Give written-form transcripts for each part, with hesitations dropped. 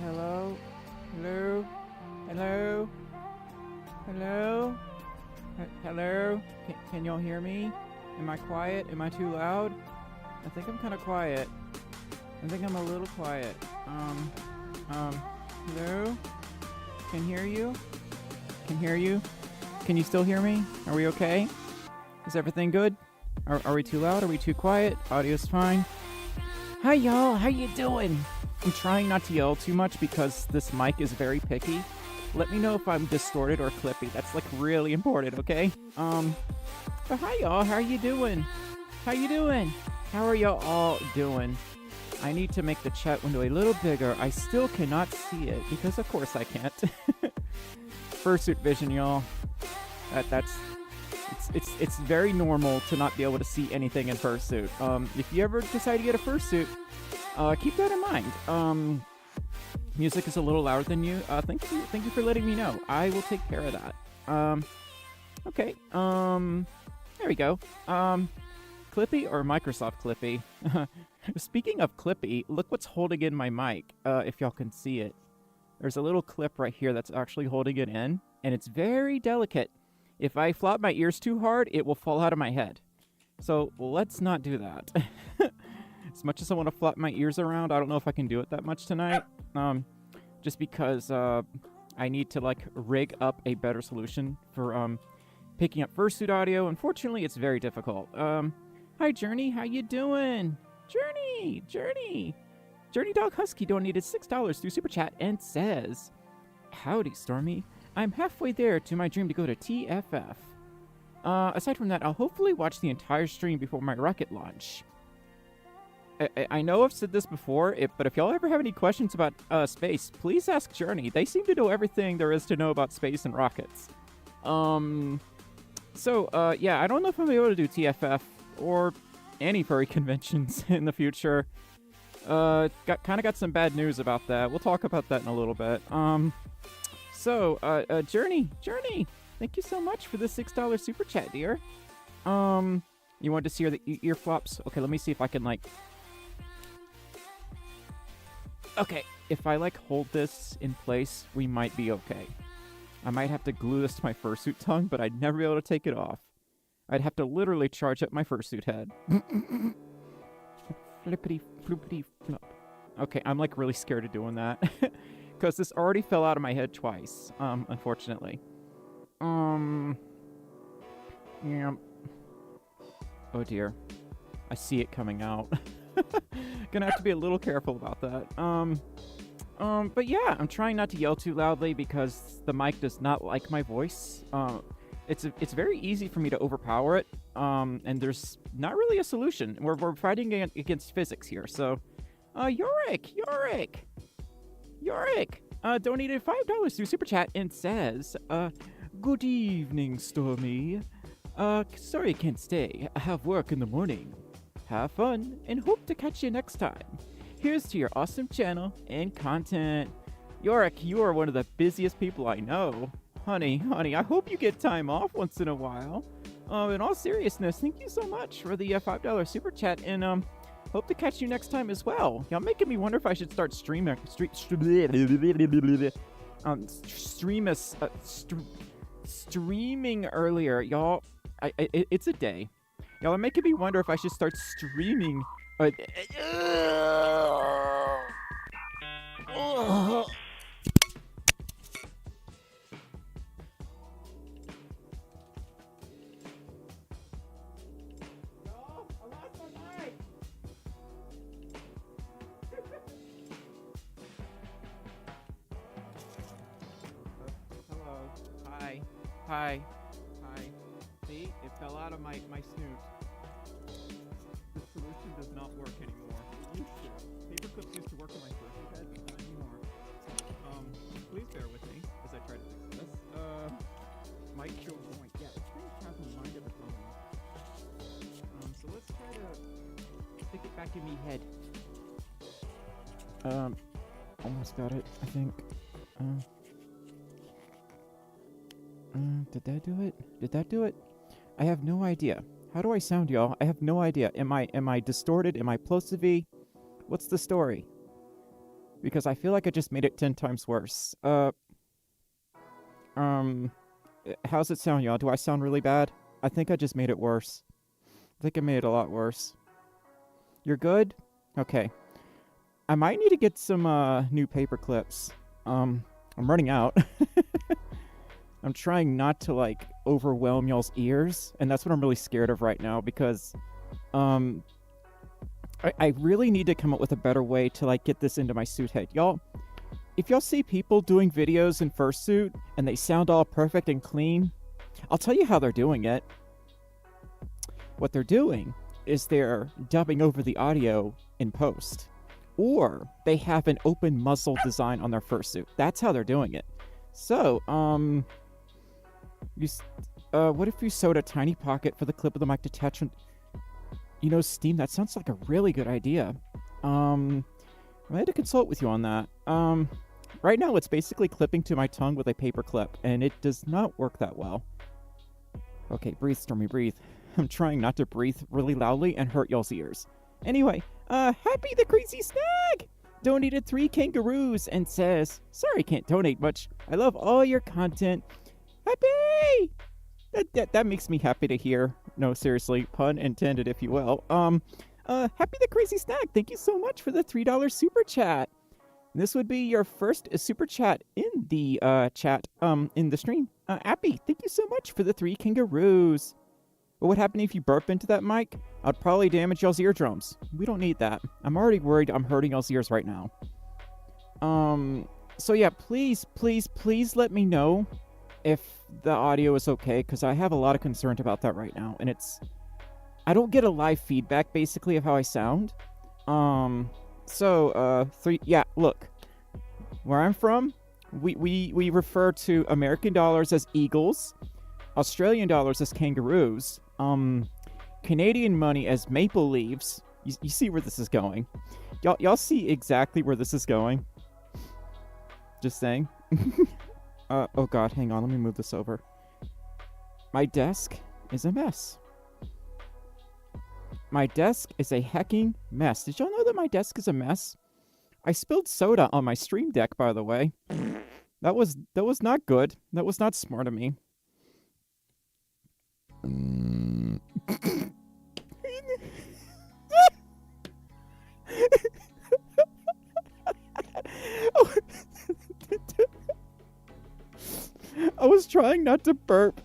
Hello? Hello? Hello? Hello? Hello? Can y'all hear me? Am I quiet? Am I too loud? I think I'm kind of quiet. I think I'm a little quiet. Hello? Can hear you? Can hear you? Can you still hear me? Are we okay? Is everything good? Are we too loud? Are we too quiet? Audio's fine. Hi y'all, how you doing? I'm trying not to yell too much because this mic is very picky. Let me know if I'm distorted or clippy. That's like really important, okay? But hi y'all, how you doing? How you doing? How are y'all all doing? I need to make the chat window a little bigger. I still cannot see it because of course I can't. Fursuit vision, y'all. It's very normal to not be able to see anything in fursuit. If you ever decide to get a fursuit, keep that in mind. Music is a little louder than you. Thank you for letting me know. I will take care of that. Okay. There we go. Clippy or Microsoft Clippy? Speaking of Clippy, look what's holding in my mic. If y'all can see it, there's a little clip right here that's actually holding it in, and it's very delicate. If I flop my ears too hard, it will fall out of my head. So let's not do that. As much as I want to flop my ears around, I don't know if I can do it that much tonight. Just because I need to like rig up a better solution for picking up fursuit audio. Unfortunately, it's very difficult. Hi Journey, how you doing? Journey Dog Husky donated $6 through Super Chat and says, "Howdy, Stormy. I'm halfway there to my dream to go to TFF. Aside from that, I'll hopefully watch the entire stream before my rocket launch." I know I've said this before, but if y'all ever have any questions about space, please ask Journey. They seem to know everything there is to know about space and rockets. Yeah, I don't know if I'm able to do TFF or any furry conventions in the future. Got some bad news about that. We'll talk about that in a little bit. Journey, thank you so much for the $6 super chat, dear. You wanted to see the ear flops? Okay, let me see if I can like. Okay, if I like hold this in place, we might be okay. I might have to glue this to my fursuit tongue, but I'd never be able to take it off. I'd have to literally charge up my fursuit head. Flippity floopity flop. Okay, I'm like really scared of doing that. Because this already fell out of my head twice, unfortunately. Yeah. Oh dear. I see it coming out. Gonna have to be a little careful about that. But yeah, I'm trying not to yell too loudly because the mic does not like my voice. It's very easy for me to overpower it. And there's not really a solution. We're fighting against physics here. So, Yorick donated $5 through Super Chat and says, "Good evening, Stormy. Sorry I can't stay. I have work in the morning. Have fun, and hope to catch you next time. Here's to your awesome channel and content." Yorick, you are one of the busiest people I know. Honey, I hope you get time off once in a while. In all seriousness, thank you so much for the $5 Super Chat, and hope to catch you next time as well. Y'all making me wonder if I should start streaming earlier. Y'all, it's a day. Y'all are making me wonder if I should start streaming. Hi. See, it fell out of my snoot. The solution does not work anymore. It used to. Paper clips used to work on my fursuit head, but not anymore. Please bear with me as I try to fix this. Mic show going. Yeah, it's strange to have a mind of its own. So let's try to stick it back in me head. Almost got it, I think. Did that do it? I have no idea. How do I sound, y'all? I have no idea. Am I distorted? Am I plosive? What's the story? because I feel like I just made it 10 times worse. How's it sound, y'all? Do I sound really bad? I think I just made it worse. I think I made it a lot worse. You're good? Okay. I might need to get some new paper clips. I'm running out. I'm trying not to like overwhelm y'all's ears, and that's what I'm really scared of right now because I really need to come up with a better way to like get this into my suit head. Y'all, if y'all see people doing videos in fursuit and they sound all perfect and clean, I'll tell you how they're doing it. What they're doing is they're dubbing over the audio in post. Or they have an open muzzle design on their fursuit. That's how they're doing it. So, what if you sewed a tiny pocket for the clip of the mic detachment? You know, Steam, that sounds like a really good idea. I had to consult with you on that. Right now it's basically clipping to my tongue with a paper clip, and it does not work that well. Okay, breathe, Stormy, breathe. I'm trying not to breathe really loudly and hurt y'all's ears. Anyway, Happy the Crazy Snag donated 3 kangaroos and says, sorry, can't donate much. I love all your content. Happy! That makes me happy to hear. No, seriously, pun intended, if you will. Happy the Crazy Snag, thank you so much for the $3 super chat. This would be your first super chat in the in the stream. Happy, thank you so much for the 3 kangaroos. What would happen if you burp into that mic? I'd probably damage y'all's eardrums. We don't need that. I'm already worried I'm hurting y'all's ears right now. So yeah, please let me know if the audio is okay, because I have a lot of concern about that right now, and I don't get a live feedback, basically, of how I sound. Yeah, look. Where I'm from, we refer to American dollars as eagles, Australian dollars as kangaroos, Canadian money as maple leaves. You see where this is going. Y'all see exactly where this is going. Just saying. Oh god, hang on, let me move this over. My desk is a mess. My desk is a hecking mess. Did y'all know that my desk is a mess? I spilled soda on my stream deck, by the way. That was not good. That was not smart of me. I was trying not to burp.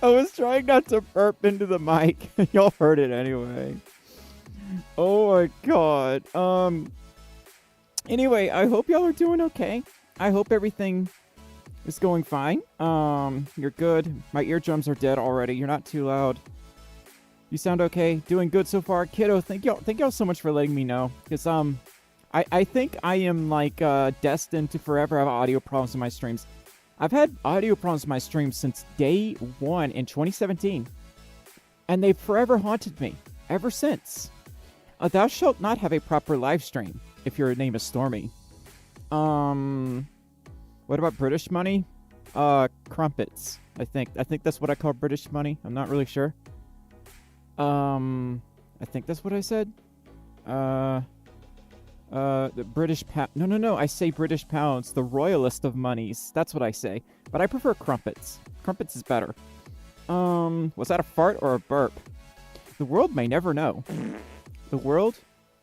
I was trying not to burp into the mic. Y'all heard it anyway. Oh my god. Anyway, I hope y'all are doing okay. I hope everything is going fine. You're good. My eardrums are dead already. You're not too loud. You sound okay. Doing good so far. Kiddo, thank y'all so much for letting me know. Because, I think I am, like, destined to forever have audio problems in my streams. I've had audio problems in my streams since day 1 in 2017. And they've forever haunted me. Ever since. Thou shalt not have a proper live stream if your name is Stormy. What about British money? Crumpets, I think. I think that's what I call British money. I'm not really sure. I think that's what I said. The British pound. No. I say British pounds, the royalist of monies. That's what I say. But I prefer crumpets. Crumpets is better. Was that a fart or a burp? The world may never know. The world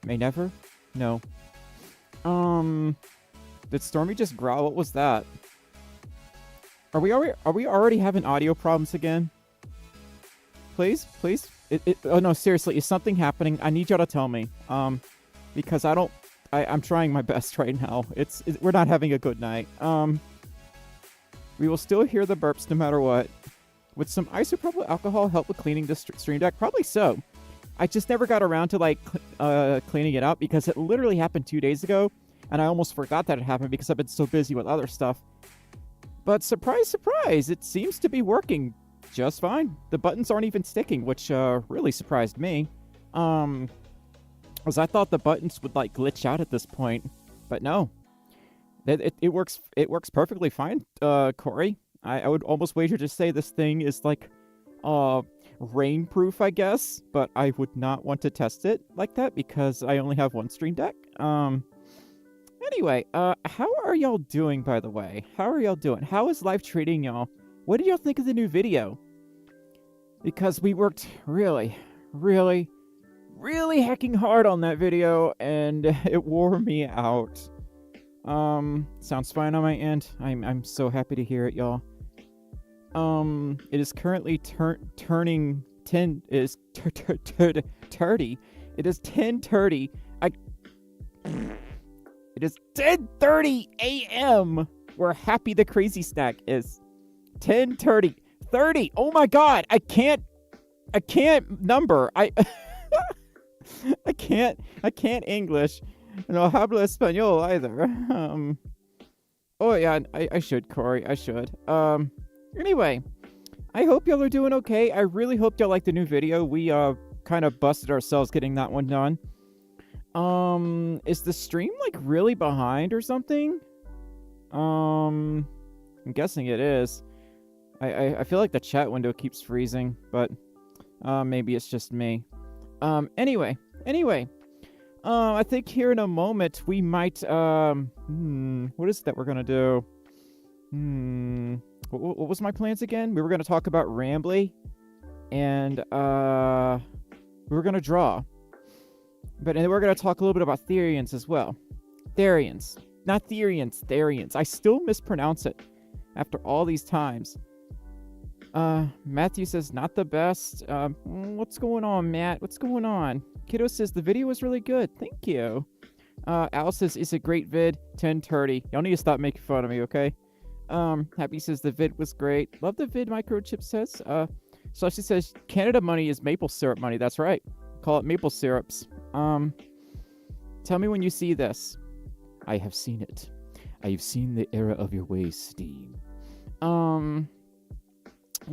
may never know. Did Stormy just growl? What was that? Are we already having audio problems again? Please? Oh no, seriously, is something happening? I need y'all to tell me. Because I'm trying my best right now. We're not having a good night. We will still hear the burps no matter what. Would some isopropyl alcohol help with cleaning the stream deck? Probably so. I just never got around to like cleaning it up because it literally happened 2 days ago, and I almost forgot that it happened because I've been so busy with other stuff. But surprise, surprise, it seems to be working just fine. The buttons aren't even sticking, which really surprised me. Because I thought the buttons would like glitch out at this point, but no. It works perfectly fine, Corey. I would almost wager to say this thing is like rainproof, I guess, but I would not want to test it like that because I only have one Stream Deck. Anyway, how are y'all doing, by the way? How are y'all doing? How is life treating y'all? What did y'all think of the new video? Because we worked really hacking hard on that video, and it wore me out. Sounds fine on my end. I'm so happy to hear it, y'all. It is currently turning 10. It is 30. It is 10:30. It is 10:30 a.m. where Happy the Crazy Snack is. 10:30. 30. Oh my God! I can't number. I can't English. No hablo español either. Oh yeah, I should, Corey. I should. Anyway, I hope y'all are doing okay. I really hope y'all like the new video. We kind of busted ourselves getting that one done. Is the stream like really behind or something? I'm guessing it is. I feel like the chat window keeps freezing, but maybe it's just me. Anyway, I think here in a moment we might what is it that we're gonna do? What was my plans again? We were gonna talk about Rambley, and we were gonna draw. And then we're gonna talk a little bit about Therians as well. Therians. Not Therians, Therians. I still mispronounce it after all these times. Matthew says, not the best. What's going on, Matt? What's going on? Kiddo says, the video was really good. Thank you. Al says, it's a great vid. 10:30. Y'all need to stop making fun of me, okay? Happy says, the vid was great. Love the vid, Microchip says. So she says, Canada money is maple syrup money. That's right. Call it maple syrups. Tell me when you see this. I have seen it. I have seen the error of your ways, Steam.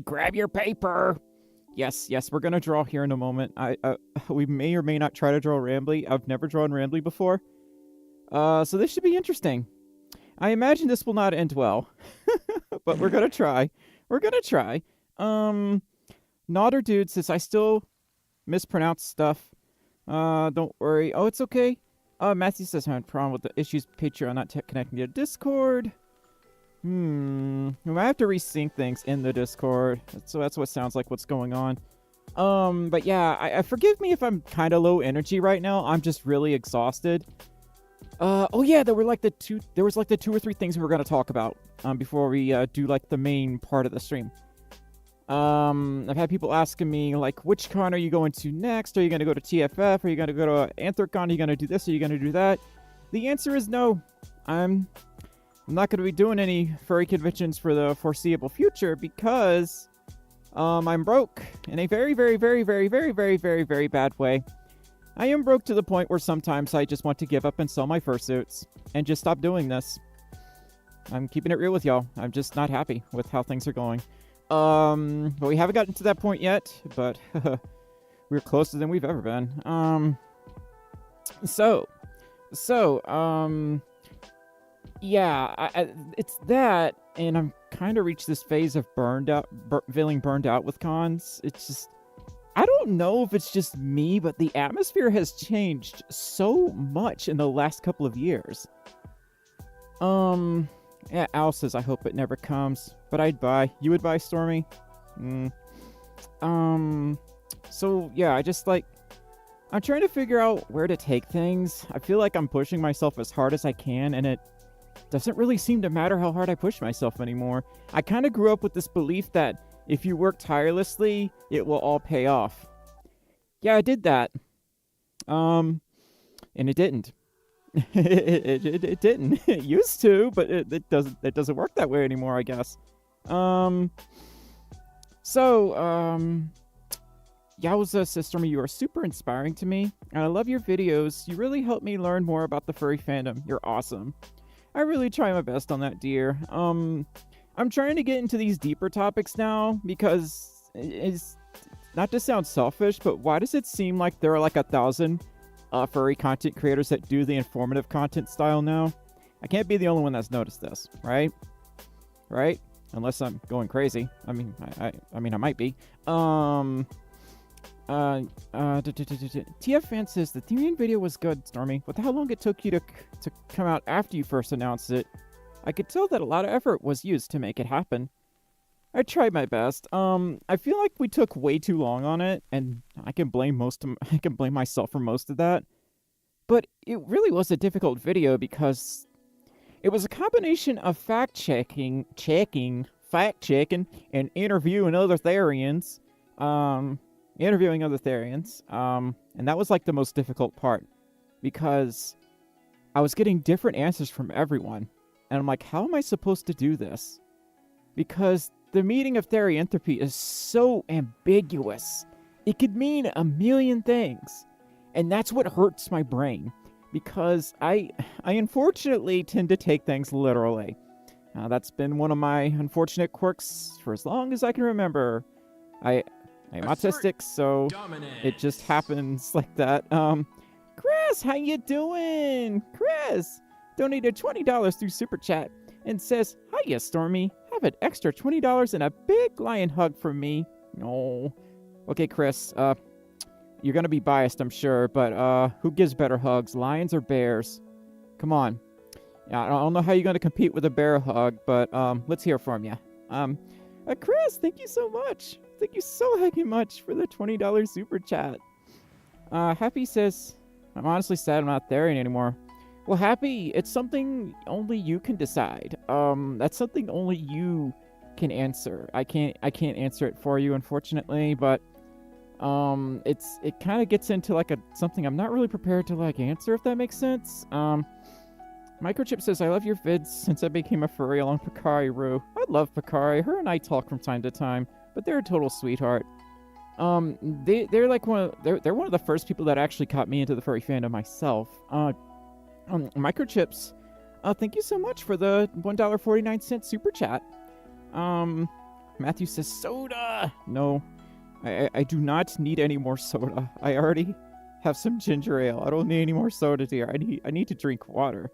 Grab your paper. Yes, we're gonna draw here in a moment. We may or may not try to draw Rambley. I've never drawn Rambley before. So this should be interesting. I imagine this will not end well. But we're gonna try. Nodder Dude says, I still mispronounce stuff. Don't worry. Oh, it's okay. Matthew says, I had a problem with the issues Patreon not connecting to Discord. We might have to resync things in the Discord. So that's what sounds like what's going on. But yeah, I forgive me if I'm kind of low energy right now. I'm just really exhausted. Oh yeah, there was like the two or three things we were gonna talk about before we do like the main part of the stream. I've had people asking me like, which con are you going to next? Are you gonna go to TFF? Are you gonna go to Anthrocon? Are you gonna do this? Are you gonna do that? The answer is no. I'm not gonna be doing any furry conventions for the foreseeable future because I'm broke in a very bad way. I am broke to the point where sometimes I just want to give up and sell my fursuits and just stop doing this. I'm keeping it real with y'all. I'm just not happy with how things are going. But we haven't gotten to that point yet, but we're closer than we've ever been. Yeah, it's that, and I'm kind of reached this phase of feeling burned out with cons. It's just, I don't know if it's just me, but the atmosphere has changed so much in the last couple of years. Yeah, Al says, I hope it never comes, but I'd buy. You would buy, Stormi? So yeah, I'm trying to figure out where to take things. I feel like I'm pushing myself as hard as I can, and it doesn't really seem to matter how hard I push myself anymore. I kind of grew up with this belief that if you work tirelessly, it will all pay off. Yeah, I did that. And it didn't. it didn't. It used to, but it doesn't work that way anymore, I guess. Yowza Stormi, you are super inspiring to me, and I love your videos. You really help me learn more about the furry fandom. You're awesome. I really try my best on that, dear. I'm trying to get into these deeper topics now, because it's not to sound selfish, but why does it seem like there are like 1,000 furry content creators that do the informative content style now? I can't be the only one that's noticed this, right? unless I'm going crazy. I mean, I mean, I might be. TF fan says the Therian video was good, Stormi. With how long it took you to come out after you first announced it, I could tell that a lot of effort was used to make it happen. I tried my best. I feel like we took way too long on it, and I can blame myself for most of that. But it really was a difficult video because it was a combination of fact-checking, and interviewing other Therians. And that was like the most difficult part because I was getting different answers from everyone. And I'm like, how am I supposed to do this? Because the meaning of therianthropy is so ambiguous. It could mean a million things. And that's what hurts my brain. Because I unfortunately tend to take things literally. That's been one of my unfortunate quirks for as long as I can remember. I'm autistic, so it just happens like that. Chris, how you doing? Chris donated $20 through Super Chat and says, "Hiya, Stormi. Have an extra $20 and a big lion hug from me." No. Okay, Chris, you're gonna be biased, I'm sure, but who gives better hugs, lions or bears? Come on. Yeah, I don't know how you're gonna compete with a bear hug, but let's hear from you. Chris, thank you so much. Thank you so hecky much for the $20 Super Chat. Happy says, "I'm honestly sad I'm not Therian anymore." Well, Happy, it's something only you can decide. That's something only you can answer. I can't answer it for you, unfortunately, but it kind of gets into like something I'm not really prepared to like answer, if that makes sense. Microchip says, "I love your vids since I became a furry along Picari Roo." I love Picari. Her and I talk from time to time, but they're a total sweetheart. They're like they're one of the first people that actually caught me into the furry fandom myself. Microchips, thank you so much for the $1.49 super chat. Matthew says, "Soda." No, I do not need any more soda. I already have some ginger ale. I don't need any more soda here. I need to drink water.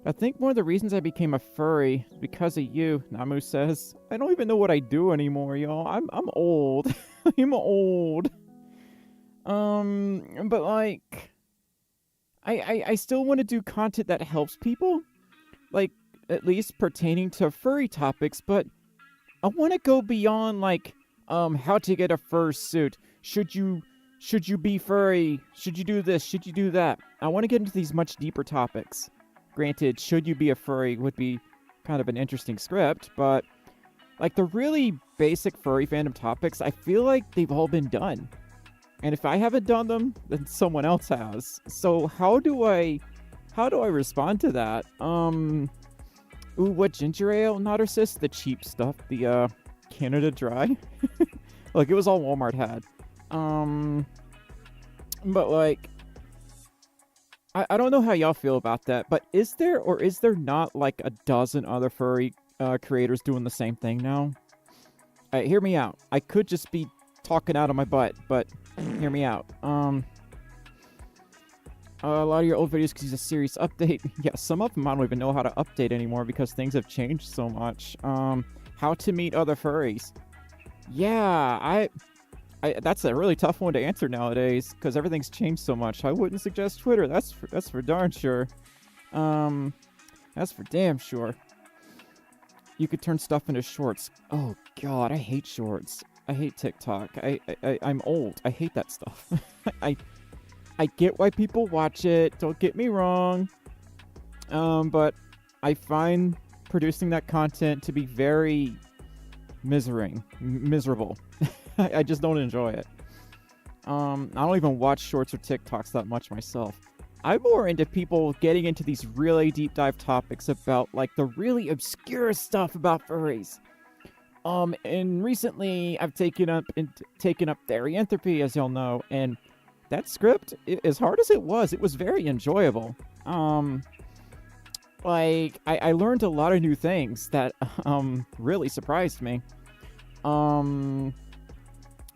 I think one of the reasons I became a furry is because of you, Namu says. I don't even know what I do anymore, y'all. I'm old. I'm old. But like, I still want to do content that helps people, like at least pertaining to furry topics. But I want to go beyond like, how to get a fursuit. Should you be furry? Should you do this? Should you do that? I want to get into these much deeper topics. Granted, should you be a furry would be kind of an interesting script, but like the really basic furry fandom topics, I feel like they've all been done. And if I haven't done them, then someone else has. So how do I respond to that? Ooh, what ginger ale? Narcissus? The cheap stuff, the Canada Dry. Like it was all Walmart had. But like, I don't know how y'all feel about that, but is there or is there not like a dozen other furry creators doing the same thing now? Hear me out. I could just be talking out of my butt, but hear me out. A lot of your old videos could use a serious update. Yeah, some of them I don't even know how to update anymore because things have changed so much. How to meet other furries. Yeah, that's a really tough one to answer nowadays because everything's changed so much. I wouldn't suggest Twitter. That's for darn sure. That's for damn sure. You could turn stuff into shorts. Oh God, I hate shorts. I hate TikTok. I'm old. I hate that stuff. I get why people watch it. Don't get me wrong. But I find producing that content to be very miserable. I just don't enjoy it. I don't even watch shorts or TikToks that much myself. I'm more into people getting into these really deep dive topics about like the really obscure stuff about furries. And recently I've taken up Therianthropy, as y'all know, and that script, as hard as it was very enjoyable. Like I learned a lot of new things that really surprised me.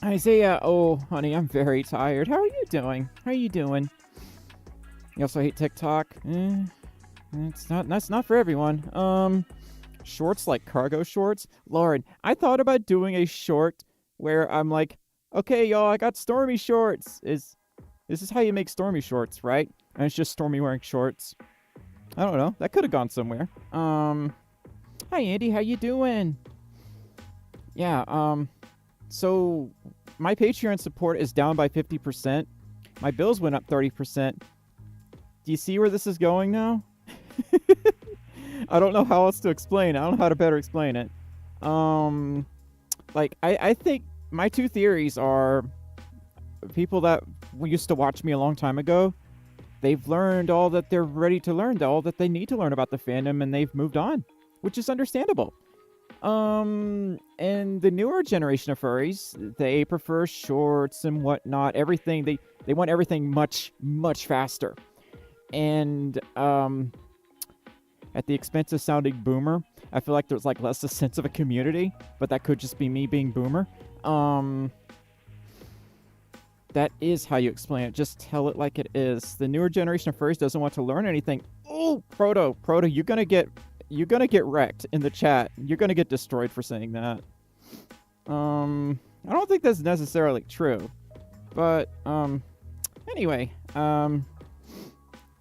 Isaiah, oh, honey, I'm very tired. How are you doing? You also hate TikTok? That's not for everyone. Shorts like cargo shorts? Lauren, I thought about doing a short where I'm like, okay, y'all, I got Stormi shorts. This is how you make Stormi shorts, right? And it's just Stormi wearing shorts. I don't know. That could have gone somewhere. Hi Andy, how you doing? Yeah, so my Patreon support is down by 50%. My bills went up 30%. Do you see where this is going now? I don't know how else to explain it. I don't know how to better explain it. Like, I think my two theories are people that used to watch me a long time ago, they've learned all that they're ready to learn, all that they need to learn about the fandom, and they've moved on, which is understandable. And the newer generation of furries, they prefer shorts and whatnot, everything, they want everything much, much faster. And, at the expense of sounding boomer, I feel like there's like less a sense of a community, but that could just be me being boomer. That is how you explain it. Just tell it like it is. The newer generation of furries doesn't want to learn anything. Oh, Proto, you're gonna get wrecked in the chat. You're gonna get destroyed for saying that. I don't think that's necessarily true, but anyway,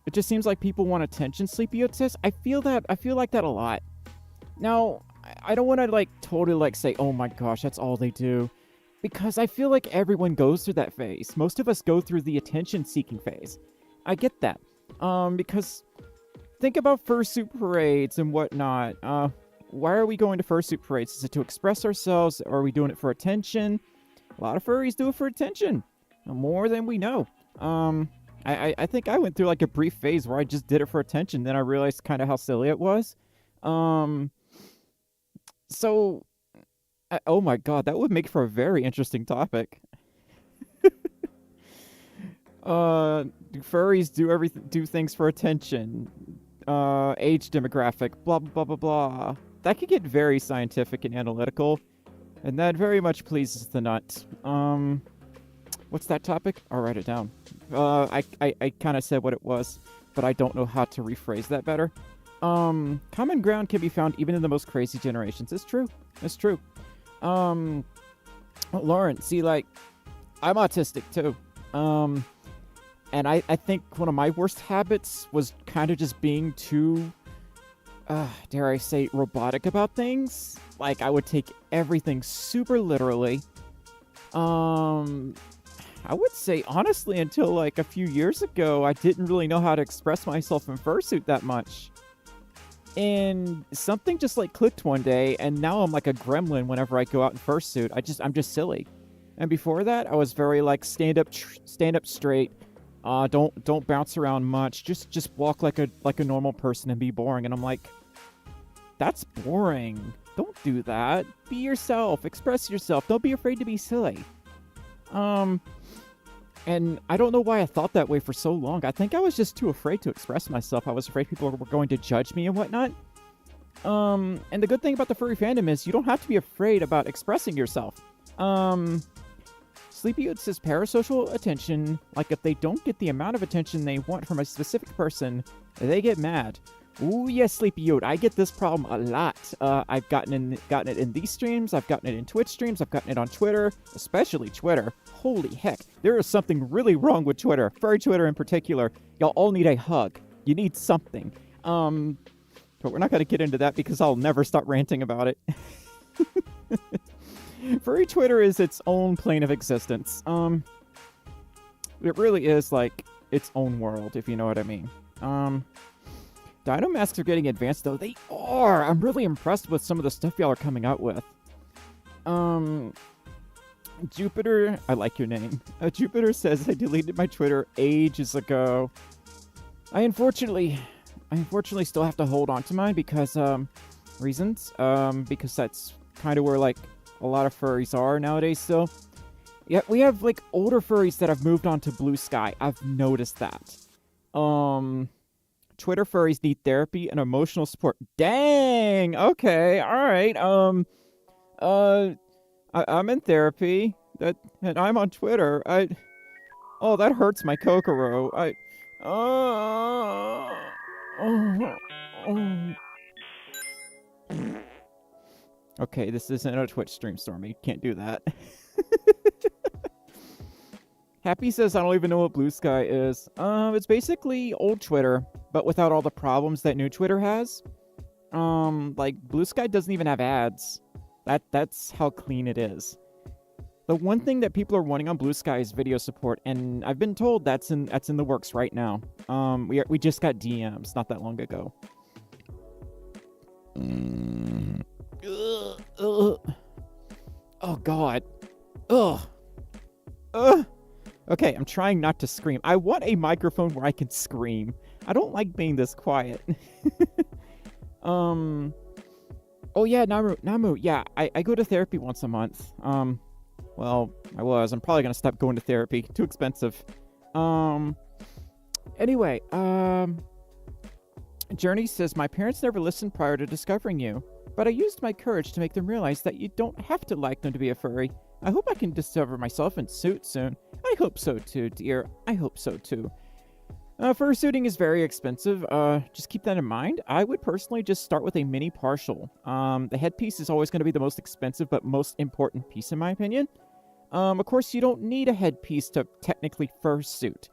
it just seems like people want attention. Sleepy Oat says, I feel like that a lot. Now, I don't want to like totally like say, oh my gosh, that's all they do. Because I feel like everyone goes through that phase. Most of us go through the attention-seeking phase. I get that. Because think about fursuit parades and whatnot. Why are we going to fursuit parades? Is it to express ourselves? Or are we doing it for attention? A lot of furries do it for attention. More than we know. I think I went through like a brief phase where I just did it for attention. Then I realized kind of how silly it was. So... oh my god, that would make for a very interesting topic. Do furries do things for attention? Age demographic, blah blah blah blah. That could get very scientific and analytical, and that very much pleases the nut. What's that topic? I'll write it down. I kind of said what it was, but I don't know how to rephrase that better. Common ground can be found even in the most crazy generations. It's true. It's true. Lauren, see, like, I'm autistic too. And I think one of my worst habits was kind of just being too, dare I say, robotic about things. Like, I would take everything super literally. I would say, honestly, until like a few years ago, I didn't really know how to express myself in fursuit that much. And something just like clicked one day, and now I'm like a gremlin whenever I go out in fursuit. I'm just silly. And before that, I was very like stand up straight. Don't bounce around much. Just walk like a normal person and be boring. And I'm like, that's boring. Don't do that. Be yourself. Express yourself. Don't be afraid to be silly. And I don't know why I thought that way for so long. I think I was just too afraid to express myself. I was afraid people were going to judge me and whatnot. And the good thing about the furry fandom is you don't have to be afraid about expressing yourself. Sleepy Oat says parasocial attention, like if they don't get the amount of attention they want from a specific person, they get mad. Ooh, yes, Sleepy Oat, I get this problem a lot. I've gotten it in these streams, I've gotten it in Twitch streams, I've gotten it on Twitter, especially Twitter. Holy heck, there is something really wrong with Twitter, furry Twitter in particular. Y'all all need a hug. You need something. But we're not going to get into that because I'll never stop ranting about it. Furry Twitter is its own plane of existence. It really is like its own world, if you know what I mean. Dino masks are getting advanced, though. They are! I'm really impressed with some of the stuff y'all are coming out with. Jupiter, I like your name. Jupiter says, I deleted my Twitter ages ago. I unfortunately still have to hold on to mine because, reasons. Because that's kind of where, like, a lot of furries are nowadays still. Yeah, we have, like, older furries that have moved on to Blue Sky. I've noticed that. Twitter furries need therapy and emotional support. Dang! Okay, alright, I'm in therapy. And I'm on Twitter. Oh, that hurts my Kokoro. Okay, this isn't a Twitch stream, Stormy. Can't do that. Happy says, I don't even know what Blue Sky is. It's basically old Twitter, but without all the problems that new Twitter has. Like, Blue Sky doesn't even have ads. That's how clean it is. The one thing that people are wanting on Blue Sky is video support, and I've been told that's in the works right now. We just got DMs not that long ago. Oh God. Okay, I'm trying not to scream. I want a microphone where I can scream. I don't like being this quiet. Oh yeah, Namu. Yeah, I go to therapy once a month. Well, I'm probably gonna stop going to therapy. Too expensive. Anyway, Journey says, my parents never listened prior to discovering you, but I used my courage to make them realize that you don't have to like them to be a furry. I hope I can discover myself in suit soon. I hope so too, dear. I hope so too. Fursuiting is very expensive. Just keep that in mind. I would personally just start with a mini partial. The headpiece is always going to be the most expensive but most important piece in my opinion. Of course, you don't need a headpiece to technically fursuit.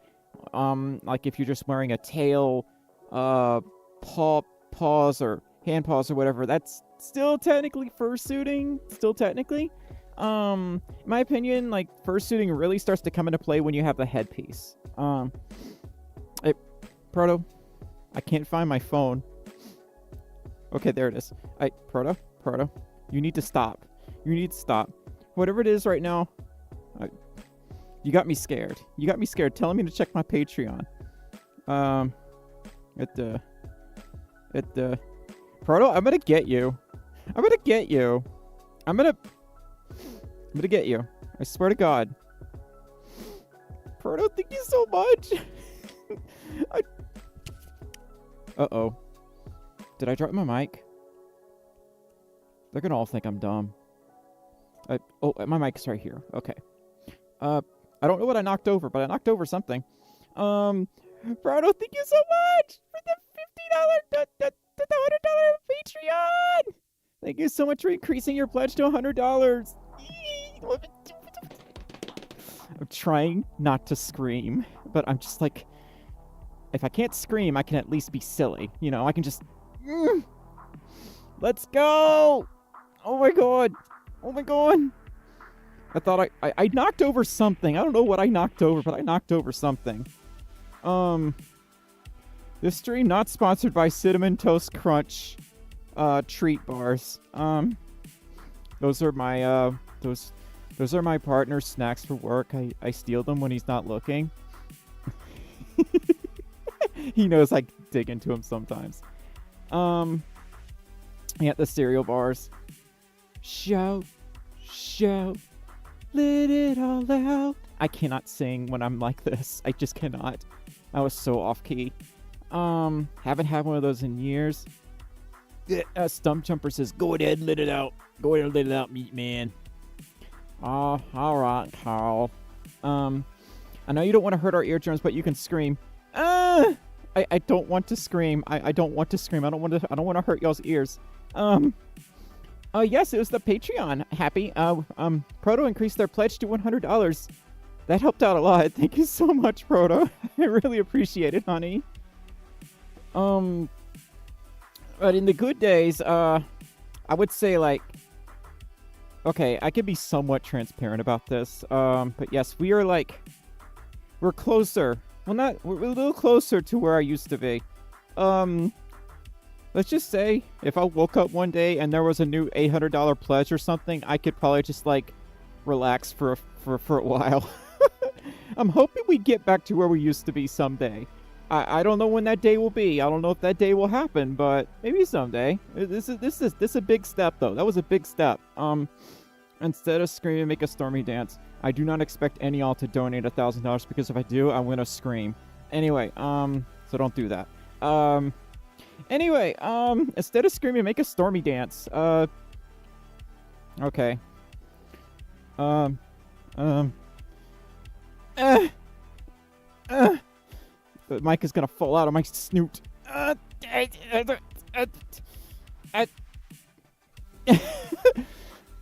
Like if you're just wearing a tail, paws or hand paws or whatever, that's still technically fursuiting. Still technically. In my opinion, like fursuiting really starts to come into play when you have the headpiece. Hey, Proto, I can't find my phone. Okay, there it is. Hey, Proto, you need to stop. You need to stop. Whatever it is right now, you got me scared. You got me scared telling me to check my Patreon. Proto, I'm gonna get you. I'm gonna get you. I'm gonna get you. I swear to God. Proto, thank you so much. Uh-oh. Did I drop my mic? They're gonna all think I'm dumb. Oh, my mic's right here. Okay. I don't know what I knocked over, but I knocked over something. Proto, thank you so much for the $50, the $100 Patreon! Thank you so much for increasing your pledge to $100. I'm trying not to scream, but I'm just like, if I can't scream, I can at least be silly. You know, I can just, let's go! Oh my God. Oh my God. I thought I knocked over something. I don't know what I knocked over, but I knocked over something. This stream not sponsored by Cinnamon Toast Crunch treat bars. Those are my those are my partner's snacks for work. I steal them when he's not looking. He knows I dig into him sometimes. Yeah, the cereal bars. Shout, let it all out. I cannot sing when I'm like this. I just cannot. I was so off key. Haven't had one of those in years. Stump Jumper says, go ahead, let it out. Go ahead and let it out, meat man. Oh, alright, Carl. I know you don't want to hurt our eardrums, but you can scream. I don't want to scream. I don't want to scream. I don't want to hurt y'all's ears. Yes, it was the Patreon. Happy. Proto increased their pledge to $100. That helped out a lot. Thank you so much, Proto. I really appreciate it, honey. But in the good days, I would say, like, okay, I could be somewhat transparent about this. But yes, we're closer. Well, we're a little closer to where I used to be. Let's just say, if I woke up one day and there was a new $800 pledge or something, I could probably just, like, relax for a while. I'm hoping we get back to where we used to be someday. I don't know when that day will be. I don't know if that day will happen, but maybe someday. This is a big step, though. That was a big step. Instead of screaming, make a Stormy dance. I do not expect any y'all to donate $1,000 because if I do, I'm gonna scream. Anyway, so don't do that. Anyway, instead of screaming, make a Stormy dance. Okay. The mic is gonna fall out of my snoot.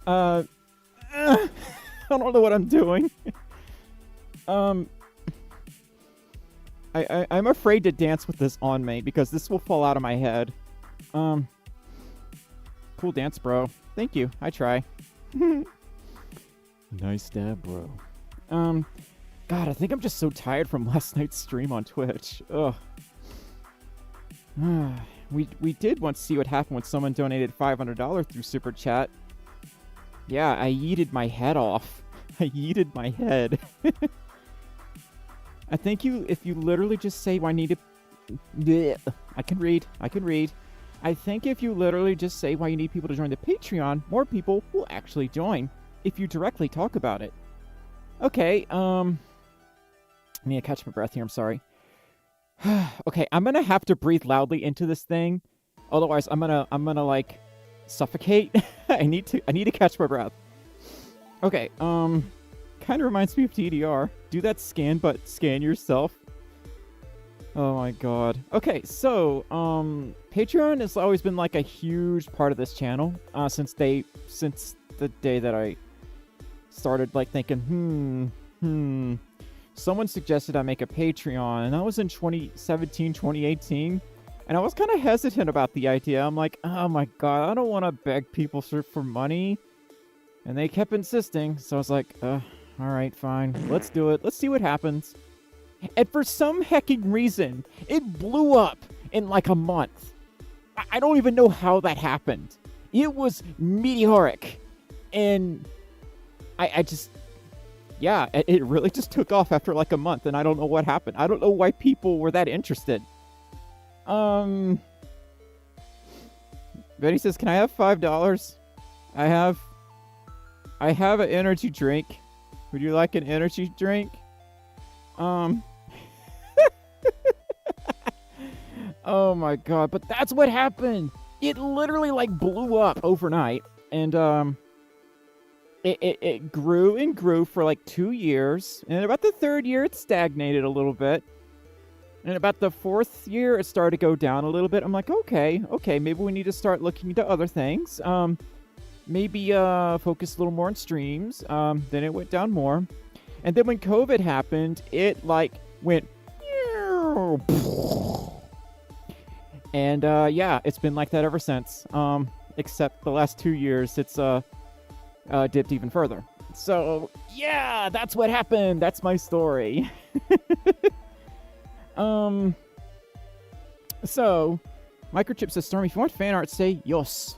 I don't know what I'm doing. I'm afraid to dance with this on me because this will fall out of my head. Cool dance, bro. Thank you. I try. Nice dab, bro. God, I think I'm just so tired from last night's stream on Twitch. Ugh. We did once see what happened when someone donated $500 through Super Chat. Yeah, I yeeted my head off. I yeeted my head. I think if you literally just say, I need to... Bleh. I can read. I think if you literally just say why you need people to join the Patreon, more people will actually join. If you directly talk about it. Okay, I need to catch my breath here, I'm sorry. Okay, I'm gonna have to breathe loudly into this thing. Otherwise, I'm gonna like suffocate. I need to catch my breath. Okay, kind of reminds me of TDR. Do that scan, but scan yourself. Oh my god. Okay, so Patreon has always been like a huge part of this channel since the day that I started like thinking, someone suggested I make a Patreon, and that was in 2017, 2018. And I was kind of hesitant about the idea. I'm like, oh my god, I don't want to beg people for money. And they kept insisting, so I was like, alright, fine. Let's do it. Let's see what happens. And for some hecking reason, it blew up in like a month. I don't even know how that happened. It was meteoric. And I just... yeah, it really just took off after like a month, and I don't know what happened. I don't know why people were that interested. Betty says, can I have $5? I have an energy drink. Would you like an energy drink? Oh my god, but that's what happened. It literally like blew up overnight, and it grew and grew for like 2 years, and about the third year it stagnated a little bit, and about the fourth year it started to go down a little bit. I'm like, okay, maybe we need to start looking into other things. Maybe focus a little more on streams. Then it went down more, and then when COVID happened, it like went, and yeah, it's been like that ever since. Except the last 2 years, it's dipped even further. So yeah, that's what happened. That's my story. So Microchip says, Stormi, if you want fan art, say yos.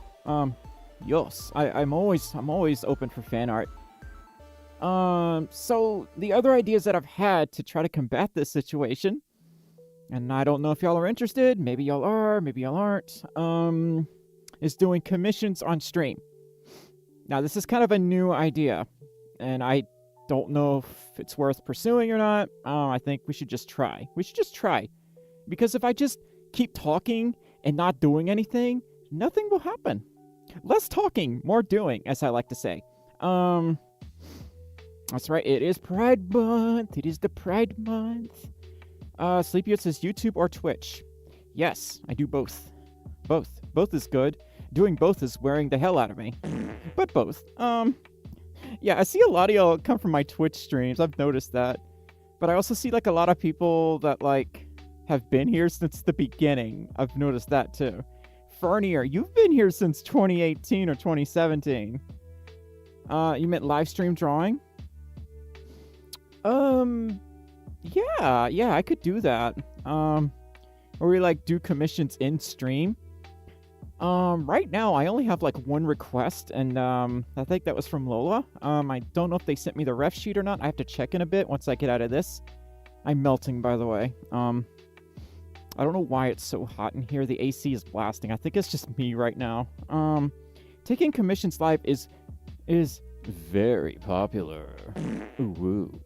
Yos. I'm always open for fan art. So the other ideas that I've had to try to combat this situation, and I don't know if y'all are interested, maybe y'all are, maybe y'all aren't, is doing commissions on stream. Now, this is kind of a new idea, and I don't know if it's worth pursuing or not. I think we should just try. Because if I just keep talking and not doing anything, nothing will happen. Less talking, more doing, as I like to say. That's right, it is Pride Month. It is the Pride Month. Sleepyot says YouTube or Twitch. Yes, I do both. Both is good. Doing both is wearing the hell out of me. But both. Yeah, I see a lot of y'all come from my Twitch streams. I've noticed that. But I also see like a lot of people that like have been here since the beginning. I've noticed that too. Fernier, you've been here since 2018 or 2017. You meant live stream drawing? Yeah, I could do that. Or we like do commissions in stream. Right now I only have like one request, and I think that was from Lola. I don't know if they sent me the ref sheet or not. I have to check in a bit once I get out of this. I'm melting, by the way. I don't know why it's so hot in here. The AC is blasting. I think it's just me right now. Taking commissions live is very popular. Ooh.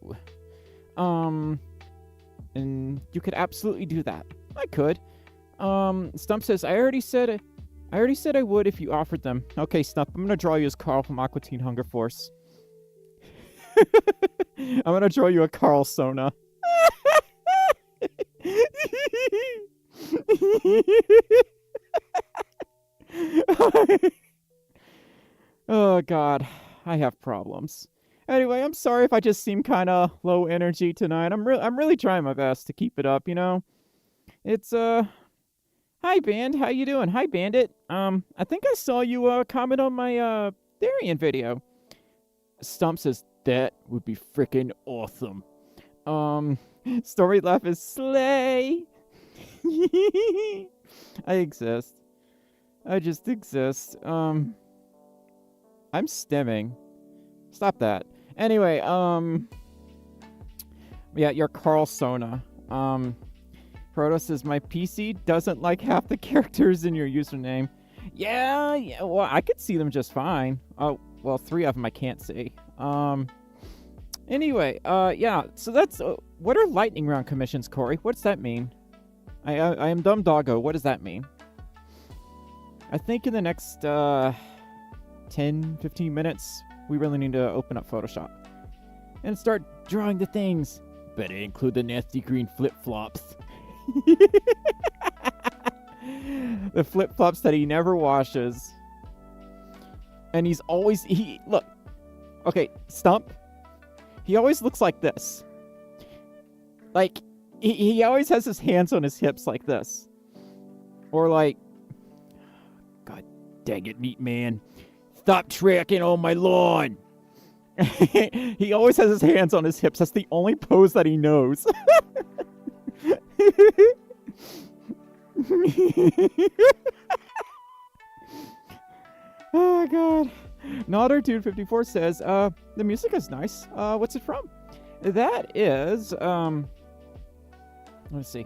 And you could absolutely do that. I could. Stump says, I already said I would if you offered them. Okay, Stump, I'm gonna draw you as Carl from Aqua Teen Hunger Force. I'm gonna draw you a Carl Sona. Oh God, I have problems. Anyway, I'm sorry if I just seem kind of low energy tonight. I'm really trying my best to keep it up. It's Hi Band, how you doing? Hi Bandit. I think I saw you comment on my Therian video. Stump says that would be freaking awesome. Story laugh is slay. I exist. I just exist. I'm stimming. Stop that. Anyway, yeah, you're Carl Sona. Proto says my PC doesn't like half the characters in your username. Yeah, well, I could see them just fine. Oh, well, 3 of them I can't see. Anyway, yeah, so that's, what are lightning round commissions, Corey? What's that mean? I am dumb doggo. What does that mean? I think in the next, 10, 15 minutes, we really need to open up Photoshop and start drawing the things. Better include the nasty green flip-flops. The flip-flops that he never washes. And he's always, look. Okay, Stump. He always looks like this. Like, he always has his hands on his hips like this. Or like, God dang it, Meat Man. Stop tracking on my lawn. He always has his hands on his hips. That's the only pose that he knows. Oh God. Nodder Dude 54 says, the music is nice. What's it from? That is, let's see.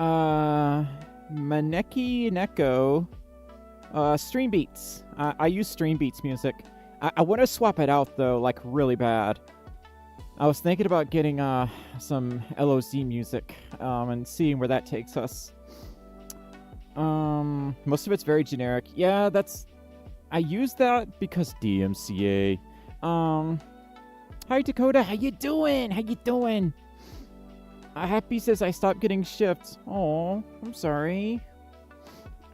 Maneki Neko, Stream Beats. I use Stream Beats music. I want to swap it out though, like really bad. I was thinking about getting some LOZ music and seeing where that takes us. Most of it's very generic. Yeah, I use that because DMCA. Hi Dakota, how you doing? How you doing? Happy says I stopped getting shifts. Oh, I'm sorry.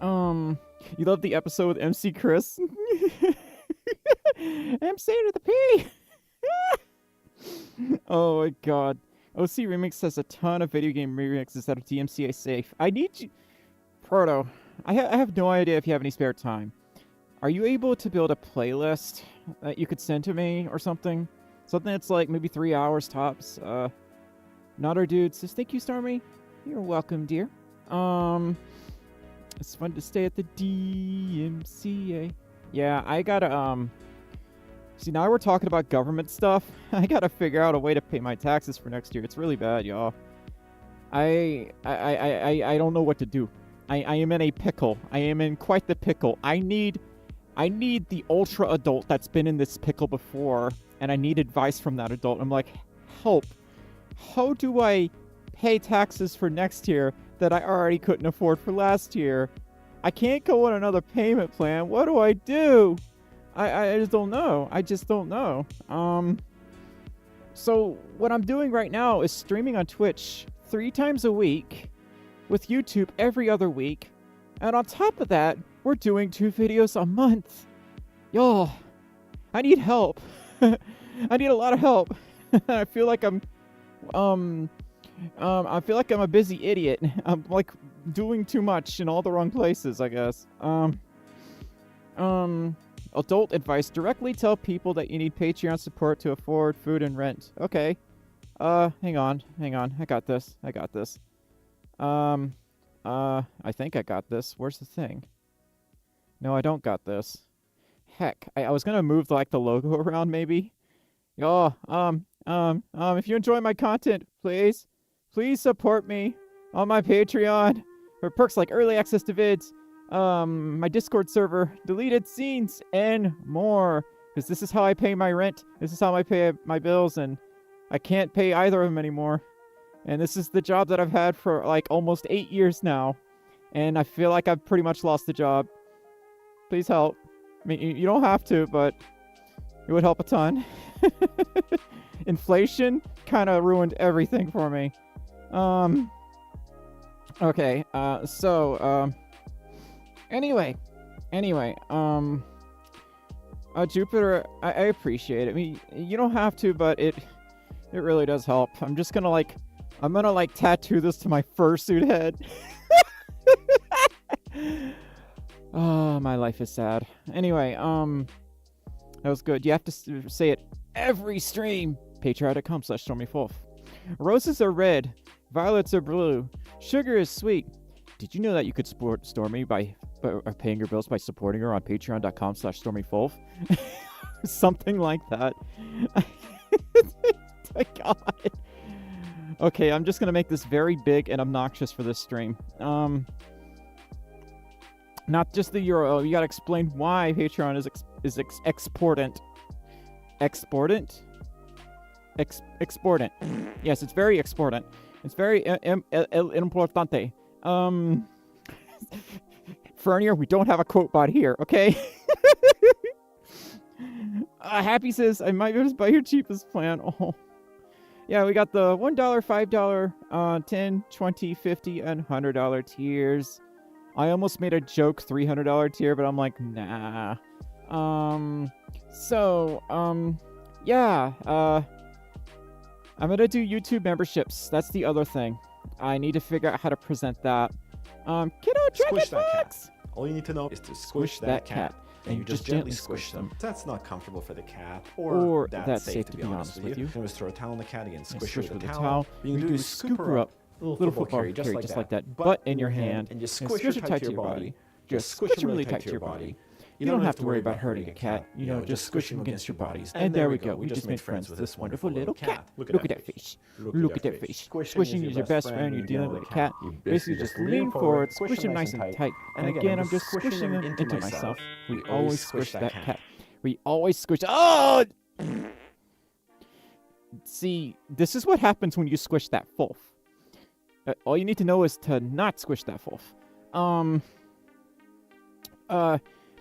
You love the episode with MC Chris? MC to the P. Oh my God. OC Remix has a ton of video game remixes that are DMCA safe. I need you, Proto. I have no idea if you have any spare time. Are you able to build a playlist that you could send to me or something? Something that's like maybe 3 hours tops. Not our dude says, thank you, Stormi. You're welcome, dear. It's fun to stay at the DMCA. Yeah, I gotta, see, now we're talking about government stuff. I gotta figure out a way to pay my taxes for next year. It's really bad, y'all. I don't know what to do. I am in a pickle. I am in quite the pickle. I need the ultra adult that's been in this pickle before, and I need advice from that adult. I'm like, help. How do I pay taxes for next year that I already couldn't afford for last year? I can't go on another payment plan. What do I do? I just don't know. I just don't know. So what I'm doing right now is streaming on Twitch 3 times a week, with YouTube every other week, and on top of that, we're doing 2 videos a month. Y'all, I need help. I need a lot of help. I feel like I feel like I'm a busy idiot. I'm like doing too much in all the wrong places, I guess. Adult advice: directly tell people that you need Patreon support to afford food and rent. Okay. Hang on. I got this. I think I got this. Where's the thing? No, I don't got this. Heck, I was gonna move like the logo around maybe. Y'all, if you enjoy my content, please support me on my Patreon for perks like early access to vids, my Discord server, deleted scenes, and more. Because this is how I pay my rent. This is how I pay my bills, and I can't pay either of them anymore. And this is the job that I've had for like almost 8 years now. And I feel like I've pretty much lost the job. Please help. I mean, you don't have to, but it would help a ton. Inflation kind of ruined everything for me. Okay, Jupiter, I appreciate it. I mean, you don't have to, but it really does help. I'm just gonna like tattoo this to my fursuit head. Oh, my life is sad. Anyway, that was good. You have to say it every stream. Patreon.com/StormyFolf. Roses are red, violets are blue, sugar is sweet. Did you know that you could support Stormi by paying your bills by supporting her on Patreon.com/StormyFolf? Something like that. My God. Okay, I'm just gonna make this very big and obnoxious for this stream. Not just the URL. You gotta explain why Patreon is exportant. Exportant? Exportant. Yes, it's very exportant. It's very importante. Fernier, we don't have a quote bot here, okay? Happy says, I might just buy your cheapest plan. Oh. Yeah, we got the $1, $5, $10, $20, $50, and $100 tiers. I almost made a joke $300 tier, but I'm like, nah. Yeah, I'm gonna do YouTube memberships. That's the other thing. I need to figure out how to present that. Kiddo, Squish that cat. Fox! All you need to know is to squish that cat. And you just gently squish them. That's not comfortable for the cat, or that's safe to be honest with you. You can just throw a towel on the cat again, squish her with a towel. What you can do is scoop her up, little football carry, just like that, butt in your hand, and just squish her tight to your body. Just squish her really tight to your body. You don't have to worry about hurting a cat. You know, just squish them against your bodies. And there we go. We just made friends with this wonderful little cat. Look at that face. Look at that face. Squishing is your best friend. You're dealing with a cat. You basically just lean forward, squish him nice and tight. And again, I'm just squishing him into myself. We always squish that cat. We always squish. Oh! See, this is what happens when you squish that Folf. All you need to know is to not squish that Folf.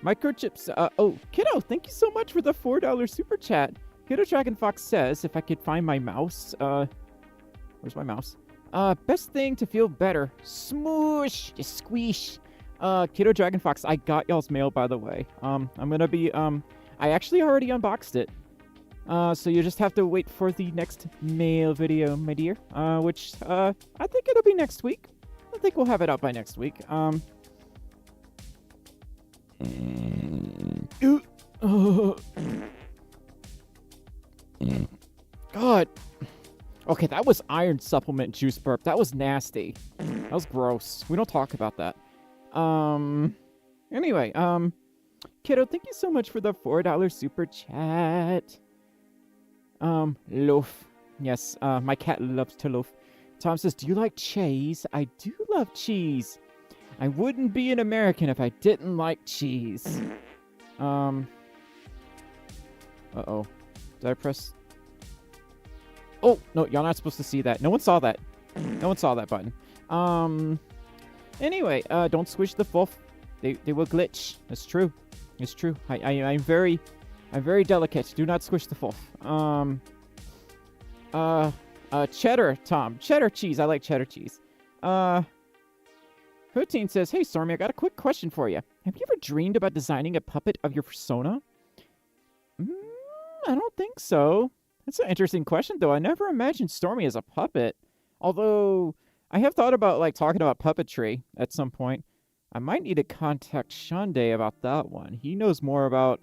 Microchips, oh, Kiddo, thank you so much for the $4 super chat. Kiddo Dragon Fox says, if I could find my mouse, where's my mouse? Best thing to feel better. Smoosh, just squish. Kiddo Dragon Fox, I got y'all's mail, by the way. I'm gonna be, I actually already unboxed it. So you just have to wait for the next mail video, my dear. Which, I think it'll be next week. I think we'll have it out by next week. God. Okay, that was iron supplement juice burp. That was nasty. That was gross. We don't talk about that. Anyway, Kiddo, thank you so much for the $4 super chat. Loaf. Yes, my cat loves to loaf. Tom says, do you like cheese? I do love cheese. I wouldn't be an American if I didn't like cheese. Uh-oh. Did I press... Oh, no, y'all not supposed to see that. No one saw that. No one saw that button. Anyway, don't squish the Folf. They will glitch. It's true. It's true. I'm very delicate. Do not squish the Folf. Cheddar, Tom. Cheddar cheese. I like cheddar cheese. Poutine says, hey, Stormy, I got a quick question for you. Have you ever dreamed about designing a puppet of your persona? I don't think so. That's an interesting question, though. I never imagined Stormy as a puppet. Although, I have thought about, like, talking about puppetry at some point. I might need to contact Shande about that one. He knows more about,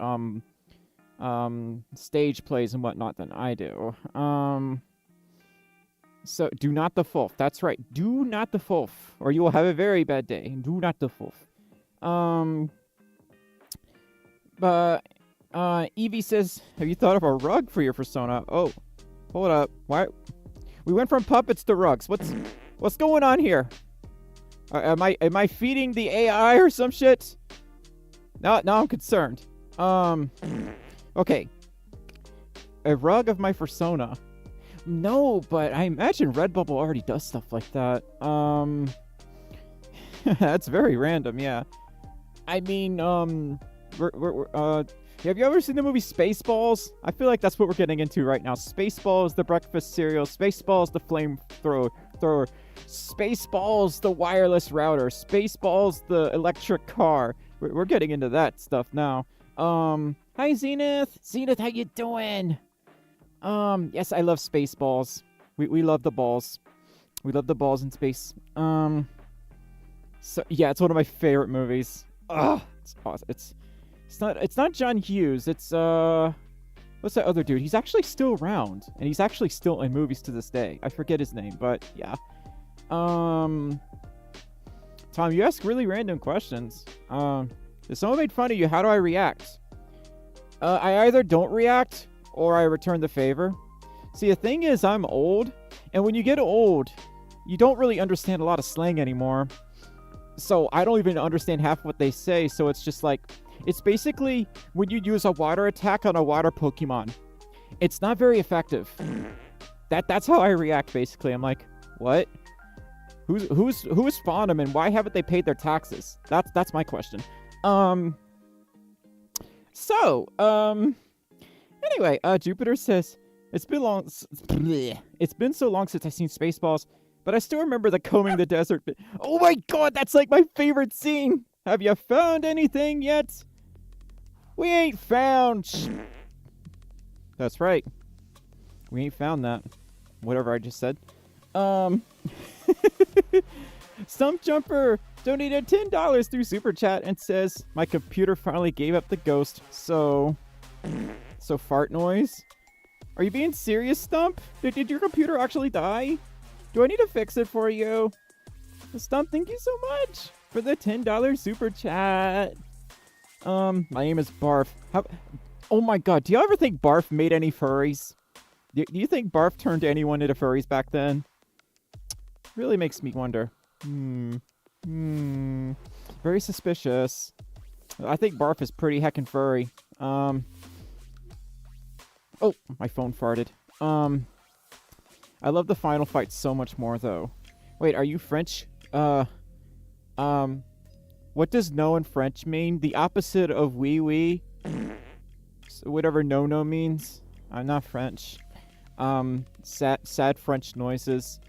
stage plays and whatnot than I do. So, do not the Folf. That's right. Do not the Folf, or you will have a very bad day. Do not the Folf. But, Evie says, have you thought of a rug for your persona? Oh, hold up. Why? We went from puppets to rugs. What's going on here? Am I feeding the AI or some shit? Now I'm concerned. Okay. A rug of my persona. No, but I imagine Redbubble already does stuff like that. That's very random, yeah. I mean, have you ever seen the movie Spaceballs? I feel like that's what we're getting into right now. Spaceballs, the breakfast cereal. Spaceballs, the flamethrower. Spaceballs, the wireless router. Spaceballs, the electric car. We're getting into that stuff now. Hi, Zenith. Zenith, how you doing? Yes, I love Spaceballs. We love the balls. We love the balls in space. So yeah, it's one of my favorite movies. It's awesome. It's not John Hughes. It's what's that other dude? He's actually still around, and he's actually still in movies to this day. I forget his name, but yeah. Tom, you ask really random questions. If someone made fun of you, how do I react? I either don't react or I return the favor. See, the thing is, I'm old, and when you get old, you don't really understand a lot of slang anymore. So I don't even understand half what they say, so it's just like, it's basically when you use a water attack on a water Pokemon. It's not very effective. That's how I react, basically. I'm like, what? Who spawned them, and why haven't they paid their taxes? That's my question. Anyway, Jupiter says, it's been so long since I've seen Spaceballs, but I still remember the combing the desert bit. Oh my god, that's like my favorite scene! Have you found anything yet? We ain't found That's right. We ain't found that. Whatever I just said. Stump Jumper donated $10 through Super Chat and says, my computer finally gave up the ghost, so fart noise? Are you being serious, Stump? Did your computer actually die? Do I need to fix it for you? Stump, thank you so much for the $10 Super Chat. My name is Barf. Oh my god, do you ever think Barf made any furries? Do you think Barf turned anyone into furries back then? Really makes me wonder. Very suspicious. I think Barf is pretty heckin' furry. Oh, my phone farted. I love the final fight so much more, though. Wait, are you French? What does no in French mean? The opposite of oui oui. So whatever no means. I'm not French. Sad French noises.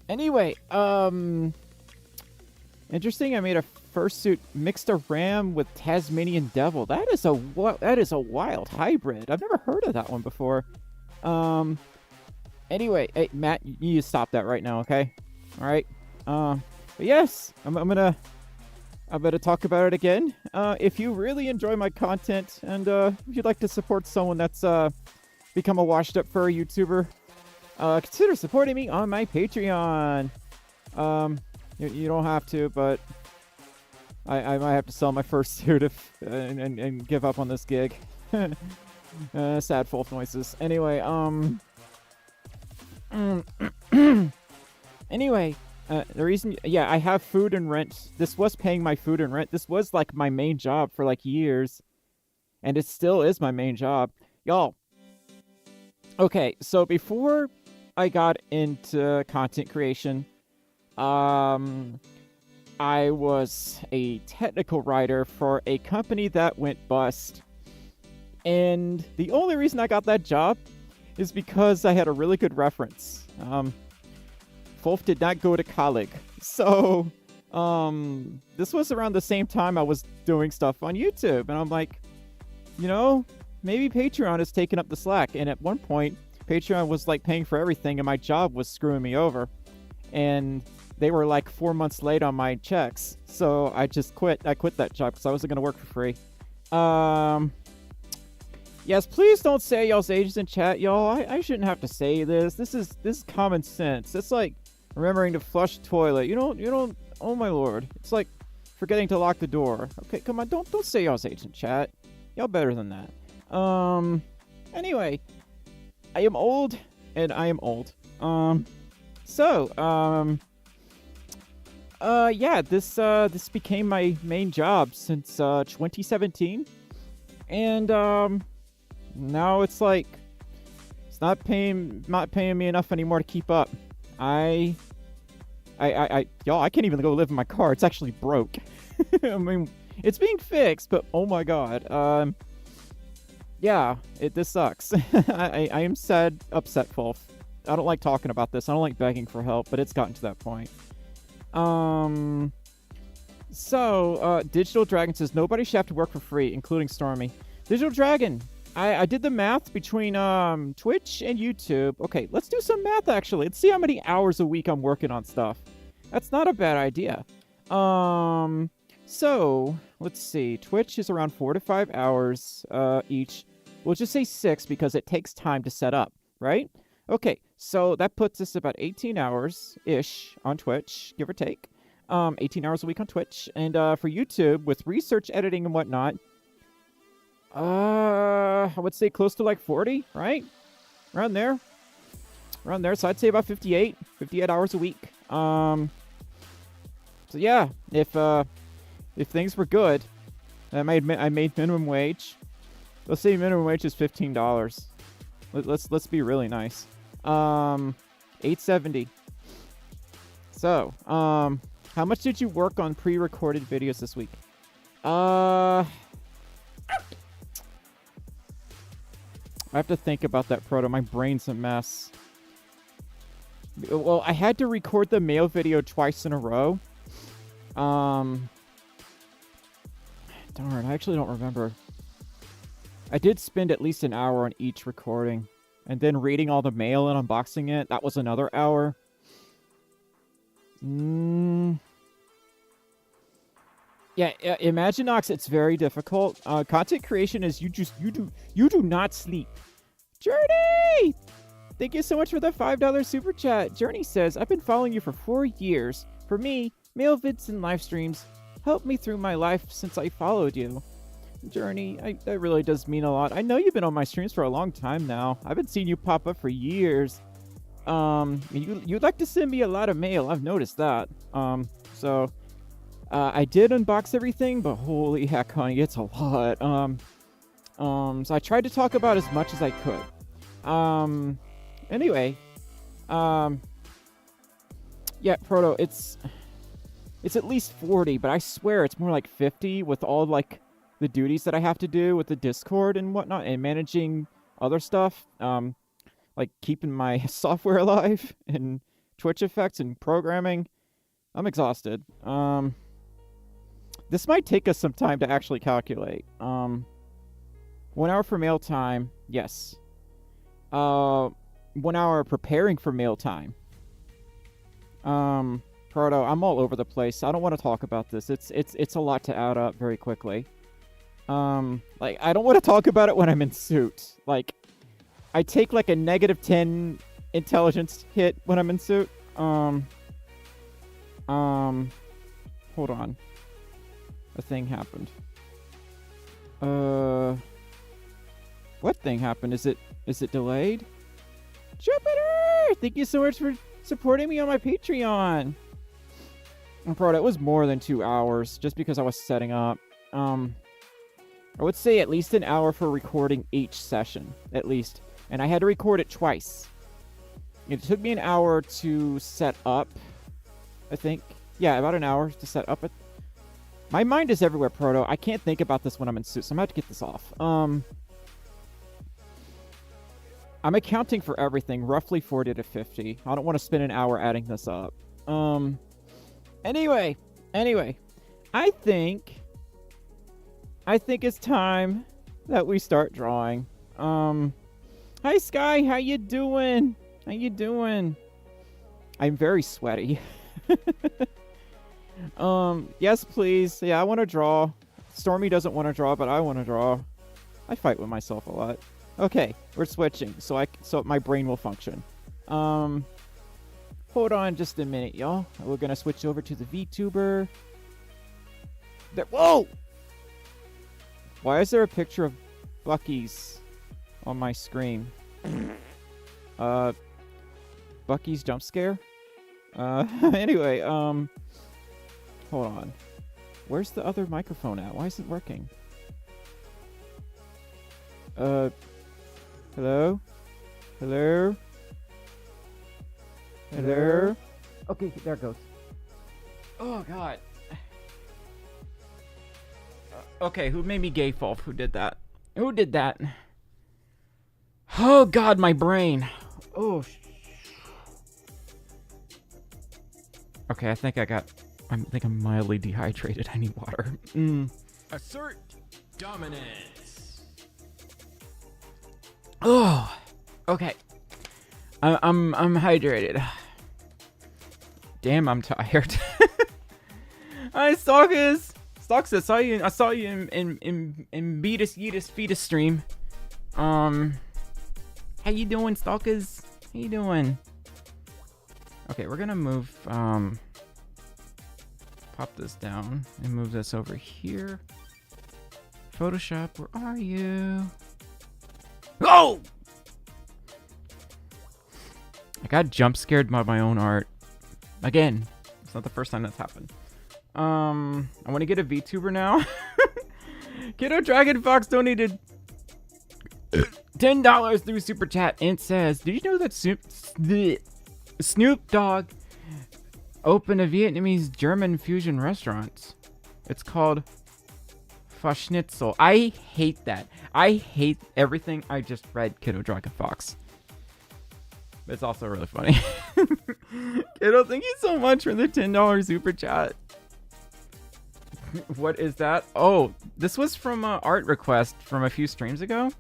Anyway, interesting. I made a fursuit mixed a ram with Tasmanian devil. That is a wild hybrid. I've never heard of that one before. Anyway, hey, Matt, you need to stop that right now, okay? All right. But yes, I'm gonna talk about it again. If you really enjoy my content and if you'd like to support someone that's become a washed-up furry YouTuber, consider supporting me on my Patreon. You don't have to, but I might have to sell my first suit and give up on this gig. Sad Folf noises. Anyway, anyway, the reason, yeah, I have food and rent. This was paying my food and rent. This was like my main job for like years, and it still is my main job, y'all. Okay, so before I got into content creation, I was a technical writer for a company that went bust. And the only reason I got that job is because I had a really good reference. Folf did not go to college. So, this was around the same time I was doing stuff on YouTube. And I'm like, maybe Patreon has taken up the slack. And at one point, Patreon was like paying for everything and my job was screwing me over. And they were like 4 months late on my checks. So I just quit. I quit that job because I wasn't going to work for free. Yes, please don't say y'all's ages in chat, y'all. I shouldn't have to say this. This is common sense. It's like remembering to flush the toilet. You don't, oh my lord. It's like forgetting to lock the door. Okay, come on, don't say y'all's age in chat. Y'all better than that. Anyway, I am old, and I am old. Yeah, this became my main job since 2017. And now it's like it's not paying me enough anymore to keep up. Y'all, I can't even go live in my car. It's actually broke. I mean, it's being fixed, but oh my god. Yeah, this sucks. I am sad, upset, Folf. I don't like talking about this. I don't like begging for help, but it's gotten to that point. So, Digital Dragon says, nobody should have to work for free, including Stormi. Digital Dragon, I did the math between Twitch and YouTube. Okay, let's do some math, actually. Let's see how many hours a week I'm working on stuff. That's not a bad idea. So, let's see. Twitch is around 4 to 5 hours each. We'll just say 6 because it takes time to set up, right? Okay, so that puts us about 18 hours-ish on Twitch, give or take. 18 hours a week on Twitch. And for YouTube, with research, editing, and whatnot, I would say close to like 40, right? Around there. Around there. So I'd say about 58 hours a week. So yeah, if things were good, I made minimum wage. Let's say minimum wage is $15. Let's be really nice. $8.70. So, how much did you work on pre-recorded videos this week? I have to think about that, Proto. My brain's a mess. Well, I had to record the mail video twice in a row. Darn, I actually don't remember. I did spend at least an hour on each recording. And then reading all the mail and unboxing it, that was another hour. Yeah, Imaginox, it's very difficult. Content creation is you do not sleep. Journey! Thank you so much for the $5 super chat. Journey says, I've been following you for 4 years. For me, mail vids and live streams helped me through my life since I followed you. Journey, that really does mean a lot. I know you've been on my streams for a long time now. I've been seeing you pop up for years. You'd like to send me a lot of mail. I've noticed that. So I did unbox everything, but holy heck, honey, it's a lot. So I tried to talk about as much as I could. Anyway, yeah, Proto, it's at least 40, but I swear it's more like 50 with all like the duties that I have to do with the Discord and whatnot, and managing other stuff, like keeping my software alive and Twitch effects and programming. I'm exhausted. This might take us some time to actually calculate. 1 hour for mail time, yes. 1 hour preparing for mail time. Proto, I'm all over the place. I don't want to talk about this. It's a lot to add up very quickly. Like, I don't want to talk about it when I'm in suit. Like, I take like a -10 intelligence hit when I'm in suit. Hold on. A thing happened. What thing happened? Is it delayed? Jupiter! Thank you so much for supporting me on my Patreon. Bro, that was more than 2 hours just because I was setting up. I would say at least an hour for recording each session, at least. And I had to record it twice. It took me an hour to set up, I think. Yeah, about an hour to set up. My mind is everywhere, Proto. I can't think about this when I'm in suit, so I'm going to have to get this off. I'm accounting for everything, roughly 40 to 50. I don't want to spend an hour adding this up. Anyway, I think it's time that we start drawing. Hi Sky, how you doing? I'm very sweaty. Yes, please. Yeah, I want to draw. Stormi doesn't want to draw, but I want to draw. I fight with myself a lot. Okay, we're switching, so my brain will function. Hold on just a minute, y'all. We're gonna switch over to the VTuber. There. Whoa! Why is there a picture of Bucky's on my screen? Bucky's jump scare? Anyway, hold on. Where's the other microphone at? Why isn't it working? Hello? Hello? Hello? Okay, there it goes. Oh, God. Okay, who made me gay, Folf? Who did that? Who did that? Oh, God, my brain. Oh, okay, I think I got I think I'm mildly dehydrated. I need water. Assert dominance. Oh, okay. I'm hydrated. Damn, I'm tired. Hi, Stalkers. Stalks, I saw you in Beatus Yeetus Fetus stream. How you doing, Stalkers? How you doing? Okay, we're gonna move pop this down and move this over here. Photoshop, where are you? Oh! I got jump scared by my own art. Again, it's not the first time that's happened. I want to get a VTuber now. Kiddo Dragon Fox donated $10 through Super Chat and says, did you know that Snoop Dogg opened a Vietnamese German fusion restaurant? It's called Faschnitzel. I hate that. I hate everything I just read, Kiddo Dragon Fox. But it's also really funny. Kiddo, thank you so much for the $10 Super Chat. What is that? Oh, this was from an art request from a few streams ago.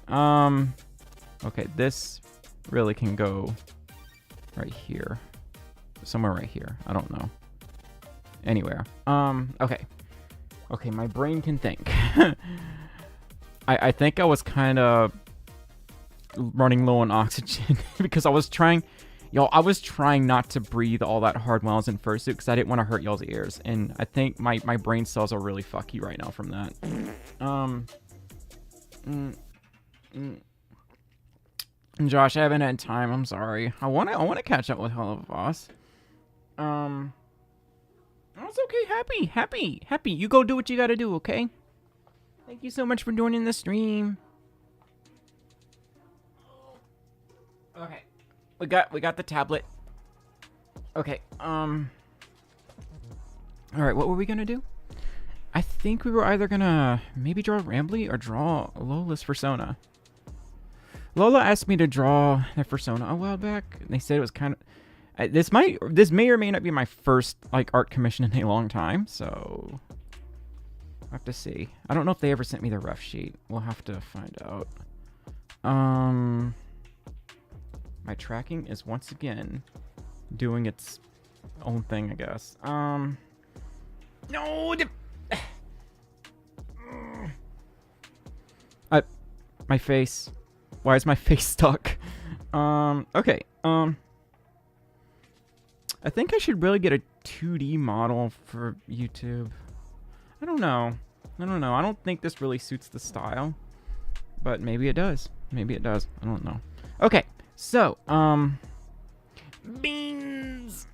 Okay, this really can go right here. Somewhere right here. I don't know. Anywhere. Okay. Okay, my brain can think. I think I was kind of running low on oxygen because I was trying not to breathe all that hard when I was in fursuit because I didn't want to hurt y'all's ears. And I think my brain cells are really fucky right now from that. Josh, I haven't had time. I'm sorry. I want to catch up with Hell of a Boss. It's okay. Happy. You go do what you gotta do, okay? Thank you so much for joining the stream. Okay. We got the tablet. Okay, alright, what were we gonna do? I think we were either gonna maybe draw Rambley or draw Lola's persona. Lola asked me to draw their persona a while back. They said it was kind of... This may or may not be my first art commission in a long time, so... I'll have to see. I don't know if they ever sent me the rough sheet. We'll have to find out. My tracking is once again doing its own thing, I guess. No! My face. Why is my face stuck? Okay. I think I should really get a 2D model for YouTube. I don't know. I don't think this really suits the style. But maybe it does. I don't know. Okay. So, beans.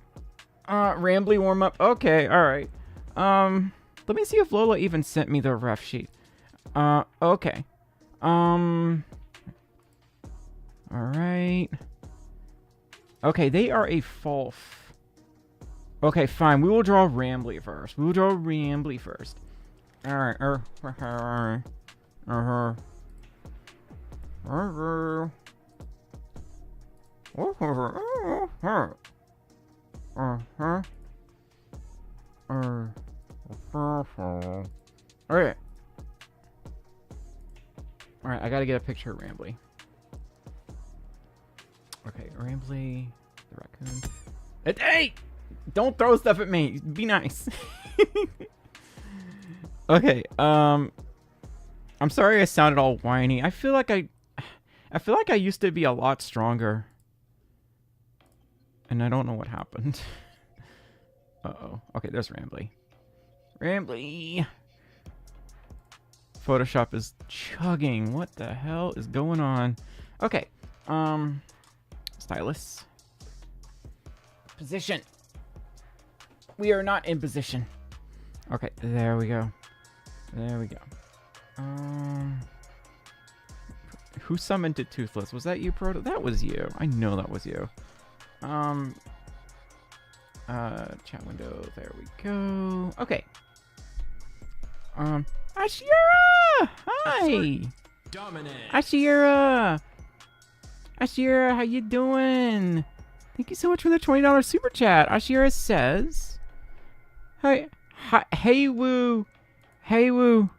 Rambley warm up. Okay, alright. Let me see if Lola even sent me the ref sheet. Okay. Alright. Okay, they are a Folf. Okay, fine. We will draw Rambley first. Alright. Alright, I gotta get a picture of Rambley. Okay, Rambley, the raccoon. Hey! Don't throw stuff at me. Be nice. Okay, I'm sorry I sounded all whiny. I feel like I used to be a lot stronger. And I don't know what happened. Uh-oh. Okay, there's Rambley. Photoshop is chugging. What the hell is going on? Okay. Stylus. Position. We are not in position. Okay, there we go. Who summoned it Toothless? Was that you, Proto? That was you. I know that was you. Chat window. There we go. Okay. Ashira! Hi! Dominant. Ashira, how you doing? Thank you so much for the $20 super chat. Ashira says, Hey, hi, hey woo, hey woo,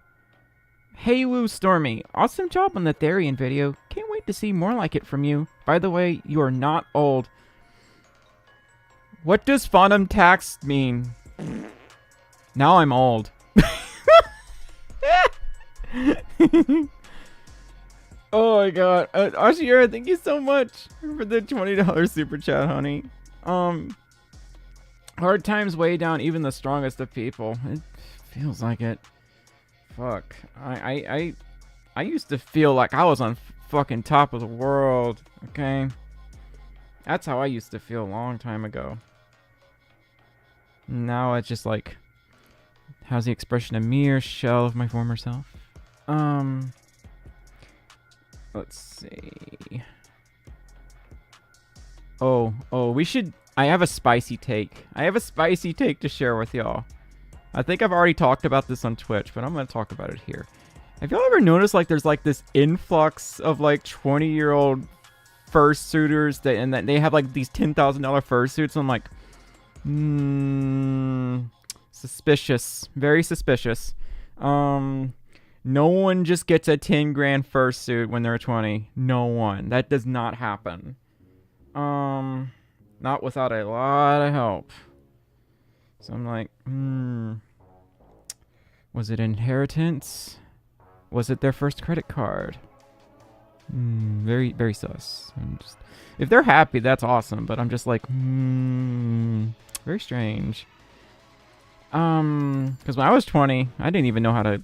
hey woo, Stormi. Awesome job on the Therian video. Can't wait to see more like it from you. By the way, you are not old. What does Phantom Tax mean? Now I'm old. Oh my god. Ashira, thank you so much for the $20 super chat, honey. Hard times weigh down even the strongest of people. It feels like it. Fuck. I used to feel like I was on fucking top of the world, okay? That's how I used to feel a long time ago. Now it's just like, how's the expression? A mere shell of my former self. Let's see. Oh, we should... I have a spicy take. I have a spicy take to share with y'all. I think I've already talked about this on Twitch, but I'm going to talk about it here. Have y'all ever noticed, like, there's, like, this influx of, like, 20-year-old fursuiters and that they have, like, these $10,000 fursuits? I'm like, suspicious. Very suspicious. No one just gets a 10 grand fursuit when they're 20. No one. That does not happen. Not without a lot of help. So I'm like, was it inheritance? Was it their first credit card? Very, very sus. If they're happy, that's awesome. But I'm just like, very strange. Because when I was 20, I didn't even know how to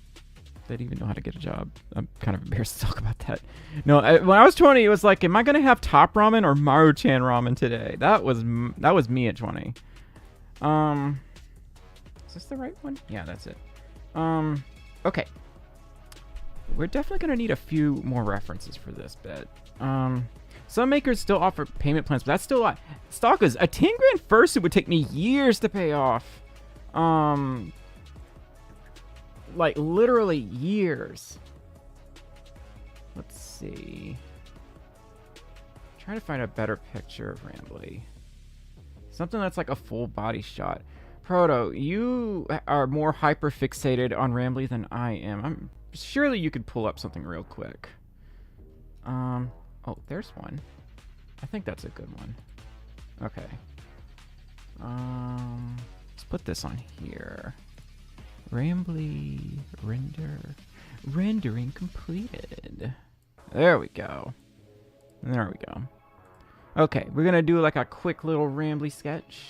get a job. I'm kind of embarrassed to talk about that. No, when I was 20, it was like, am I gonna have Top Ramen or Maruchan Ramen today? That was me at 20. Is this the right one? Yeah, that's it. Okay. We're definitely gonna need a few more references for this bit. Some makers still offer payment plans, but that's still a lot. Stalkers, a 10 grand fursuit would take me years to pay off. Like literally years. Let's see. Trying to find a better picture of Rambley. Something that's like a full body shot. Proto, you are more hyper fixated on Rambley than I am. Surely you could pull up something real quick. Oh, there's one. I think that's a good one. Okay. Let's put this on here. Rambley rendering completed. There we go. There we go. Okay, we're gonna do like a quick little Rambley sketch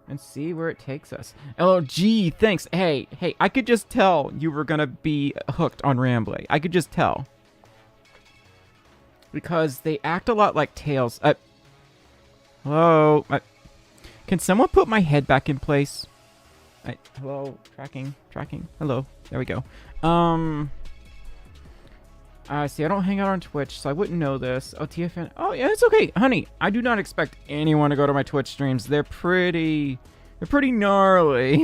and see where it takes us. LG, thanks. Hey, I could just tell you were gonna be hooked on Rambley. I could just tell. Because they act a lot like Tails. Hello? Can someone put my head back in place? Hello? Tracking. Hello. There we go. See, I don't hang out on Twitch, so I wouldn't know this. Oh, TFN. Oh, yeah, it's okay. Honey, I do not expect anyone to go to my Twitch streams. They're pretty gnarly.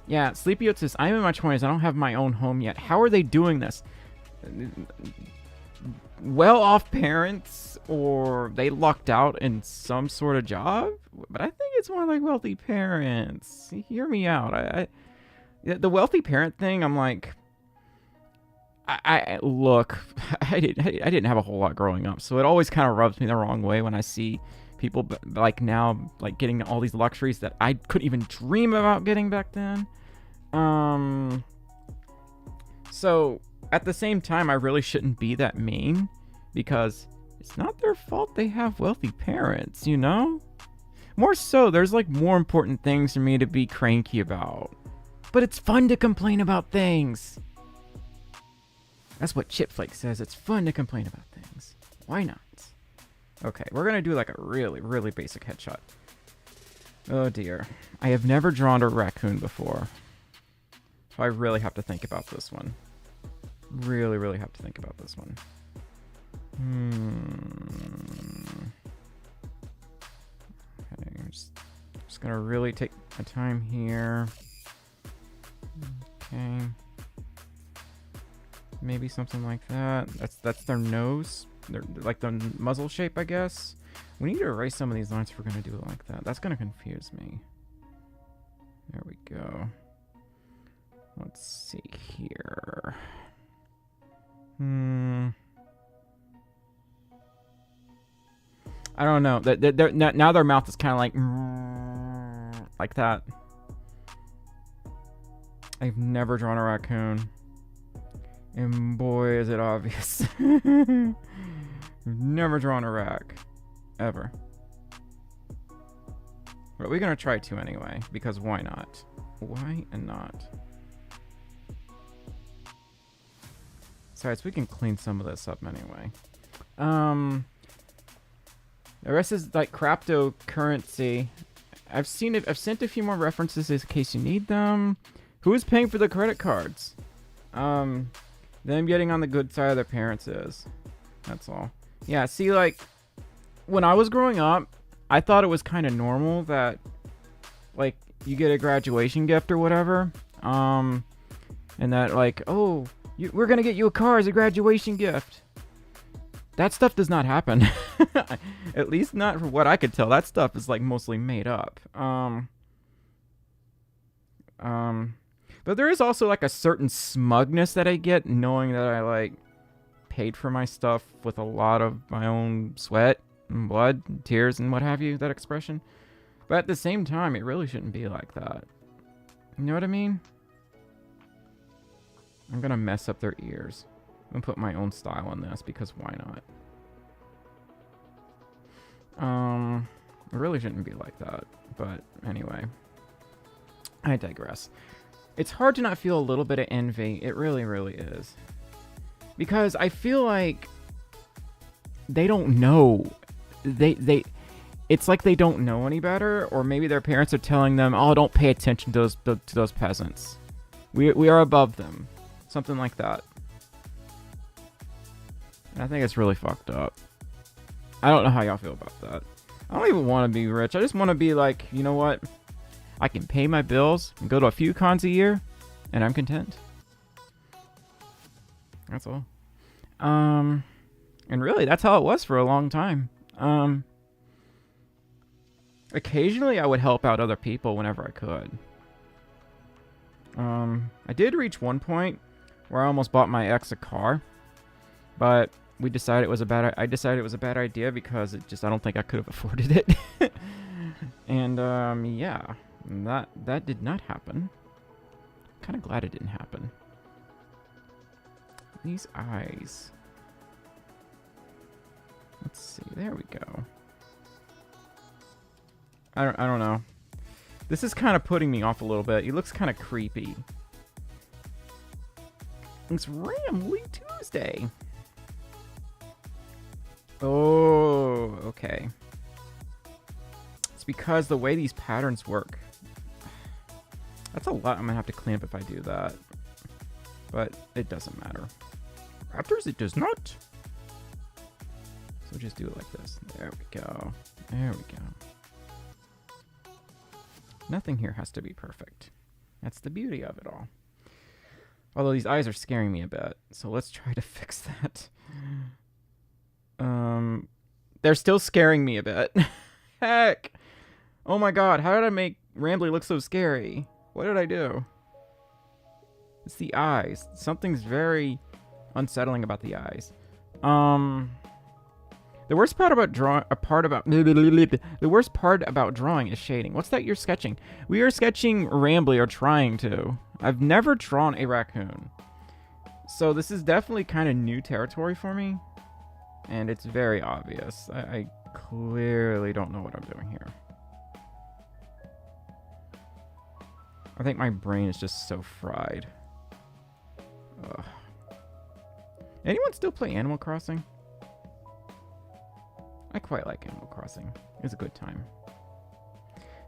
Yeah, Sleepy Oats says, I'm in my 20s. I don't have my own home yet. How are they doing this? Well-off parents, or they lucked out in some sort of job? But I think it's more like wealthy parents. Hear me out. The wealthy parent thing, I'm like, look, I didn't have a whole lot growing up, so it always kind of rubs me the wrong way when I see people like now like getting all these luxuries that I couldn't even dream about getting back then. So at the same time, I really shouldn't be that mean, because it's not their fault they have wealthy parents, you know? More so, there's like more important things for me to be cranky about. But it's fun to complain about things. That's what Chipflake says. It's fun to complain about things. Why not? Okay, we're gonna do like a really, really basic headshot. Oh dear. I have never drawn a raccoon before. So I really have to think about this one. Really, really have to think about this one. Okay, I'm just gonna really take my time here. Okay. Maybe something like that. That's their nose. They're like the muzzle shape, I guess. We need to erase some of these lines if we're going to do it like that. That's going to confuse me. There we go. Let's see here. I don't know. Now their mouth is kind of like that. I've never drawn a raccoon. And boy, is it obvious. I've never drawn a rack. Ever. But we're going to try to anyway, because why not? Why not? Besides, we can clean some of this up anyway. The rest is like cryptocurrency. I've sent a few more references in case you need them. Who is paying for the credit cards? Them getting on the good side of their parents is. That's all. Yeah, see, like, when I was growing up, I thought it was kind of normal that, like, you get a graduation gift or whatever. And that, like, oh, we're going to get you a car as a graduation gift. That stuff does not happen. At least not from what I could tell. That stuff is, like, mostly made up. But there is also, like, a certain smugness that I get knowing that I, like, paid for my stuff with a lot of my own sweat and blood and tears and what have you, that expression. But at the same time, it really shouldn't be like that. You know what I mean? I'm gonna mess up their ears. I'm gonna put my own style on this because why not? It really shouldn't be like that. But anyway, I digress. It's hard to not feel a little bit of envy. It really, really is. Because I feel like they don't know. It's like they don't know any better, or maybe their parents are telling them, "Oh, don't pay attention to those peasants. We are above them." Something like that. And I think it's really fucked up. I don't know how y'all feel about that. I don't even want to be rich. I just want to be like, you know what? I can pay my bills and go to a few cons a year, and I'm content. That's all. And really, that's how it was for a long time. Occasionally, I would help out other people whenever I could. I did reach one point where I almost bought my ex a car, but we decided it was a bad. I decided it was a bad idea because I don't think I could have afforded it. And yeah, that did not happen. Kind of glad it didn't happen. These eyes. Let's see. There we go. I don't know. This is kind of putting me off a little bit. He looks kind of creepy. It's Rambley Tuesday. Oh, okay. It's because the way these patterns work. That's a lot I'm gonna have to clean up if I do that. But it doesn't matter. Raptors, it does not. So just do it like this. There we go. There we go. Nothing here has to be perfect. That's the beauty of it all. Although these eyes are scaring me a bit. So let's try to fix that. They're still scaring me a bit. Heck. Oh my god, how did I make Rambley look so scary? What did I do? It's the eyes. Something's very unsettling about the eyes. The worst part about drawing is shading. What's that you're sketching? We are sketching Rambley, or trying to. I've never drawn a raccoon. So this is definitely kind of new territory for me. And it's very obvious. I clearly don't know what I'm doing here. I think my brain is just so fried. Ugh. Anyone still play Animal Crossing? I quite like Animal Crossing. It's a good time.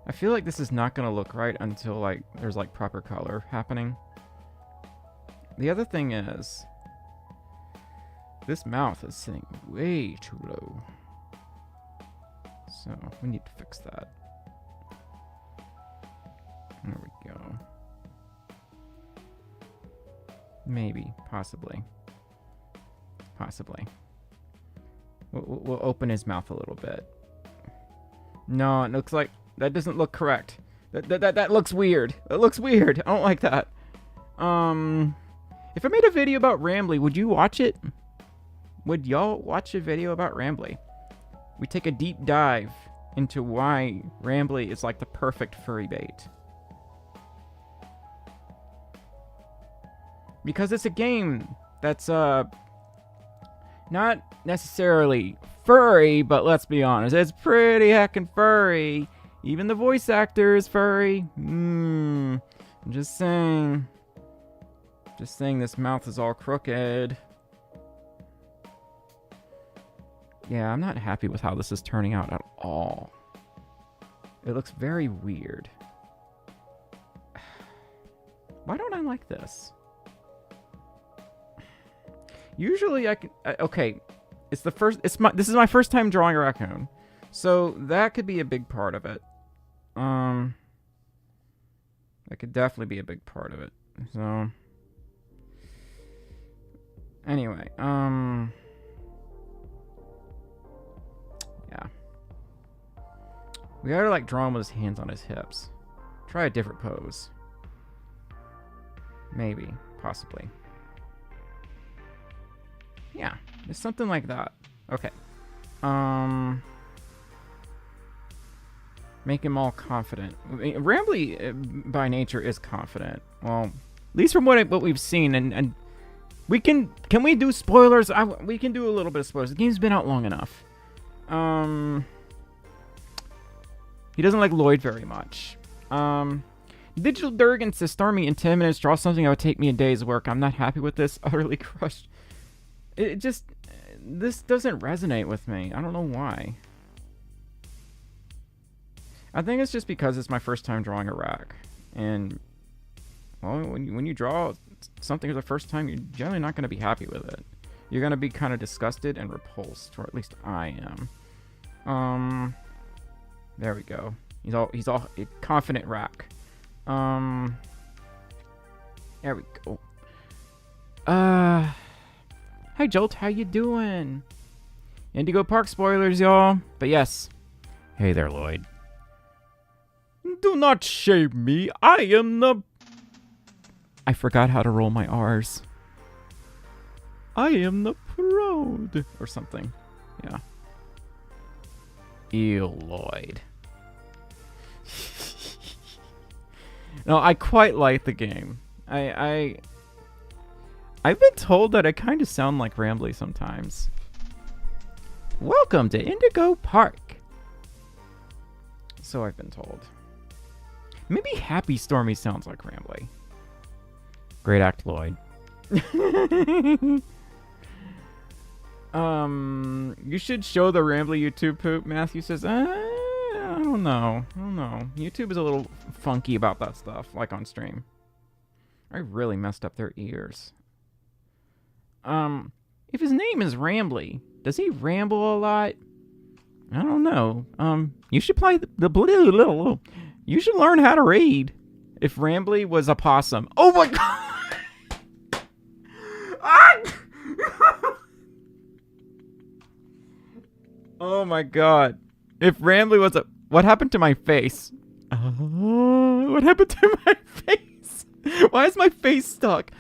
I feel like this is not going to look right until like there's like proper color happening. The other thing is, this mouth is sitting way too low. So we need to fix that. There we go. Maybe, possibly. Possibly. We'll open his mouth a little bit. No, it looks like that doesn't look correct. That looks weird. It looks weird. I don't like that. If I made a video about Rambley, would you watch it? Would y'all watch a video about Rambley? We take a deep dive into why Rambley is like the perfect furry bait. Because it's a game that's not necessarily furry, but let's be honest, it's pretty heckin' furry. Even the voice actor is furry. I'm just saying. Just saying this mouth is all crooked. Yeah, I'm not happy with how this is turning out at all. It looks very weird. Why don't I like this? Usually I can... okay, it's the first... this is my first time drawing a raccoon. So that could be a big part of it. That could definitely be a big part of it. So... anyway, yeah. We gotta like draw him with his hands on his hips. Try a different pose. Maybe. Possibly. Yeah. Just something like that. Okay. Make him all confident. Rambley, by nature, is confident. Well, at least from what we've seen, and we can we do spoilers? We can do a little bit of spoilers. The game's been out long enough. He doesn't like Lloyd very much. Digital Durgan says, Stormy, in 10 minutes, draw something that would take me a day's work. I'm not happy with this. Utterly crushed. It just... this doesn't resonate with me. I don't know why. I think it's just because it's my first time drawing a rack. And, well, when you draw something for the first time, you're generally not going to be happy with it. You're going to be kind of disgusted and repulsed, or at least I am. There we go. He's all a confident rack. There we go. Hi Jolt, how you doing? Indigo Park spoilers, y'all. But yes. Hey there, Lloyd. Do not shame me. I am the... I forgot how to roll my R's. I am the proud. Or something. Yeah. Ew, Lloyd. No, I quite like the game. I've been told that I kind of sound like Rambley sometimes. Welcome to Indigo Park. So I've been told. Maybe Happy Stormy sounds like Rambley. Great act, Lloyd. You should show the Rambley YouTube poop. Matthew says, I don't know. YouTube is a little funky about that stuff, like on stream. I really messed up their ears. If his name is Rambley, does he ramble a lot? I don't know. You should play the you should learn how to read. If Rambley was a possum. Oh my god! Oh my god. If Rambley was a... What happened to my face? What happened to my face? Why is my face stuck?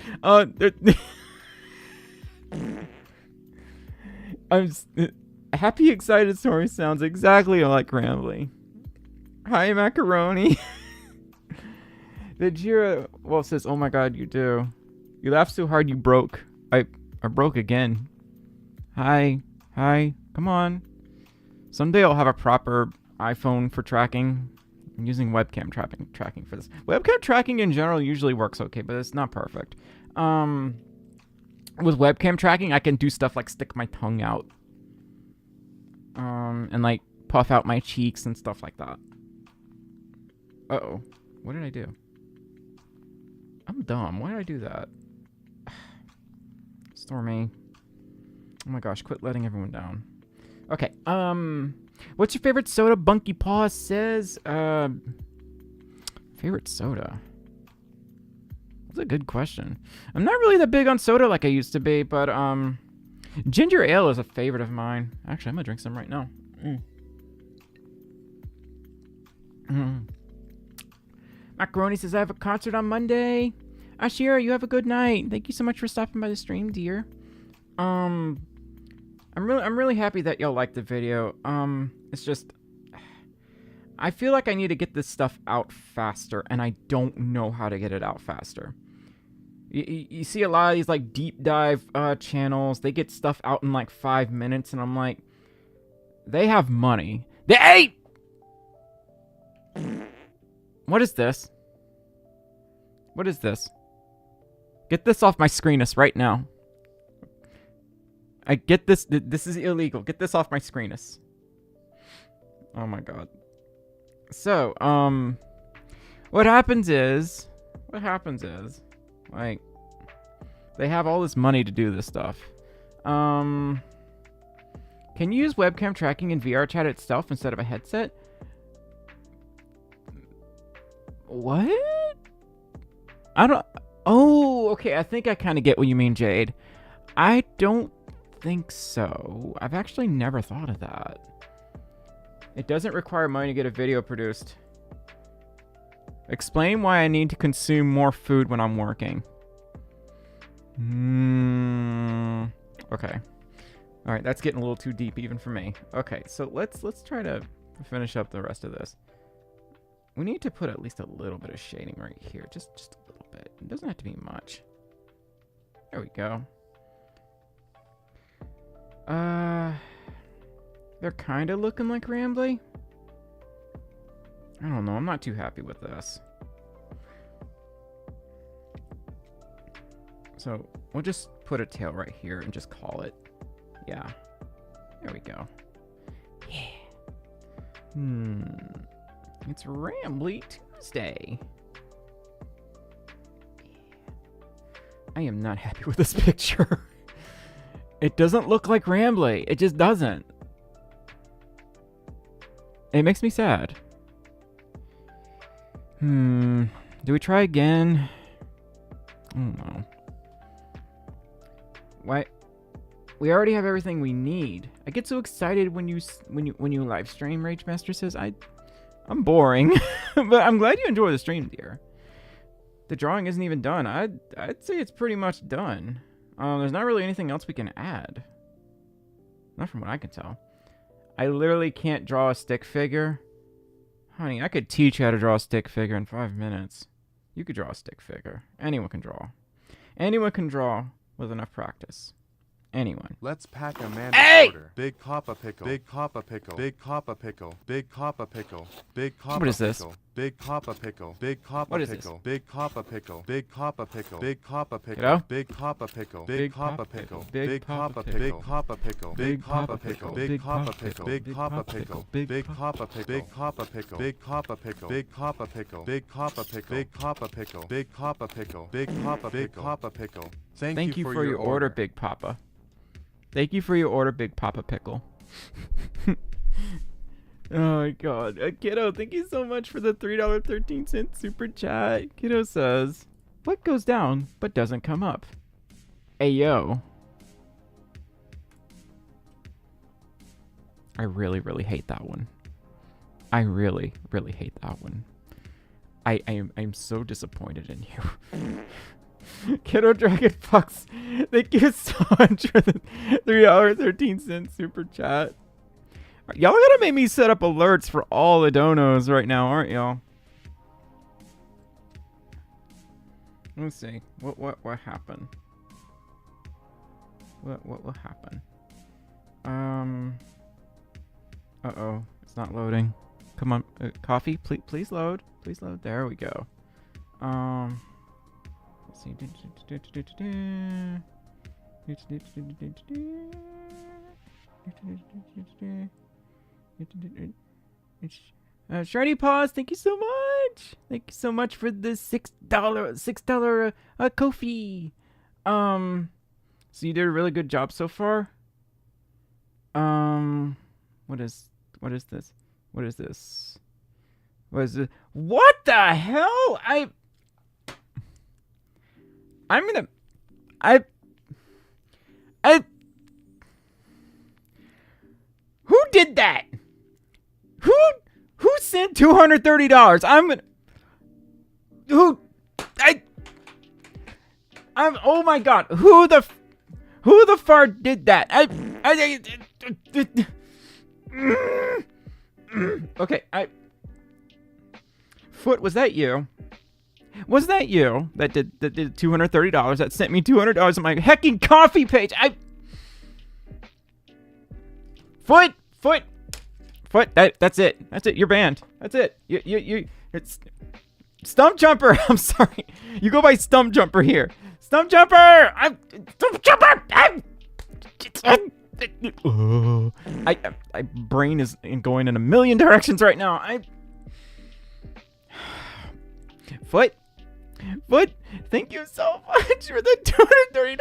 Happy Excited Story sounds exactly like Rambley. Hi, Macaroni. The Jira Wolf says, oh my god, you do. You laughed so hard you broke. I broke again. Hi. Come on. Someday I'll have a proper iPhone for tracking. I'm using webcam tracking for this. Webcam tracking in general usually works okay, but it's not perfect. With webcam tracking, I can do stuff like stick my tongue out. And like puff out my cheeks and stuff like that. Uh-oh. What did I do? I'm dumb. Why did I do that? Stormy. Oh my gosh, quit letting everyone down. Okay, what's your favorite soda? Bunky Paw says, favorite soda? That's a good question. I'm not really that big on soda like I used to be, but, ginger ale is a favorite of mine. Actually, I'm gonna drink some right now. Macaroni says, I have a concert on Monday. Ashira, you have a good night. Thank you so much for stopping by the stream, dear. I'm really happy that y'all liked the video. It's just, I feel like I need to get this stuff out faster, and I don't know how to get it out faster. You see a lot of these, like, deep dive channels. They get stuff out in, like, 5 minutes, and I'm like, they have money. Hey! What is this? What is this? Get this off my screenus right now. I get this. This is illegal. Get this off my screenus. Oh my god. So, what happens is, like, they have all this money to do this stuff. Can you use webcam tracking in VR chat itself instead of a headset? What? I don't... Oh, okay. I think I kind of get what you mean, Jade. I don't think so. I've actually never thought of that. It doesn't require money to get a video produced. Explain why I need to consume more food when I'm working. Okay. All right, that's getting a little too deep even for me. Okay, so let's try to finish up the rest of this. We need to put at least a little bit of shading right here. Just a little bit. It doesn't have to be much. There we go. They're kind of looking like Rambley. I don't know. I'm not too happy with this. So we'll just put a tail right here and just call it. Yeah. There we go. Yeah. It's Rambley Tuesday. I am not happy with this picture. It doesn't look like Rambley. It just doesn't. It makes me sad. Do we try again? I don't know. Why? We already have everything we need. I get so excited when you live stream. Rage Master says I'm boring, but I'm glad you enjoy the stream, dear. The drawing isn't even done. I'd say it's pretty much done. There's not really anything else we can add. Not from what I can tell. I literally can't draw a stick figure. Honey, I could teach you how to draw a stick figure in 5 minutes. You could draw a stick figure. Anyone can draw. Anyone can draw with enough practice. Anyone. Let's pack a man order. Big Papa Pickle. Big Papa Pickle. Big Papa Pickle. Big Papa Pickle. Big Papa Pickle. What is this? Big Papa Pickle. Big Papa Pickle. Big Papa Pickle. Big Papa Pickle. Big Papa Pickle. Big Papa Pickle. Big Papa Pickle. Big Papa Pickle. Big Papa Pickle. Big Papa Pickle. Big Papa Pickle. Big Papa Pickle. Big Papa Pickle. Big Papa Pickle. Big Papa Pickle. Big Papa Pickle. Big Papa Pickle. Big Papa Pickle. Big Papa Pickle. Big Papa Big Papa Pickle. Thank you for your order, Big Papa. Thank you for your order, Big Papa Pickle. Oh my god. Kiddo, thank you so much for the $3.13 super chat. Kiddo says, what goes down but doesn't come up? Ayo. I really, really hate that one. I really, really hate that one. I'm so disappointed in you. Kiddo Dragon Fox, thank you so much for the $3.13 super chat. Y'all gotta make me set up alerts for all the donos right now, aren't y'all? Let's see. What happened? What will happen? Uh-oh. It's not loading. Come on, coffee, please load. Please load. There we go. Let's see. Shiny Paws, thank you so much. Thank you so much for the $6 Ko-fi. So you did a really good job so far. What is this? What is this? What is this? What the hell? Who did that? Who Who sent $230? I'm gonna... oh my god. Who the fart did that? Okay, Foot, was that you? Was that you that did $230? That sent me $200 on my hecking coffee page. Foot. That's it. That's it. You're banned. That's it. It's Stump Jumper. I'm sorry. You go by Stump Jumper here. Stump Jumper. Stump Jumper. My brain is going in a million directions right now. Foot, thank you so much for the $230.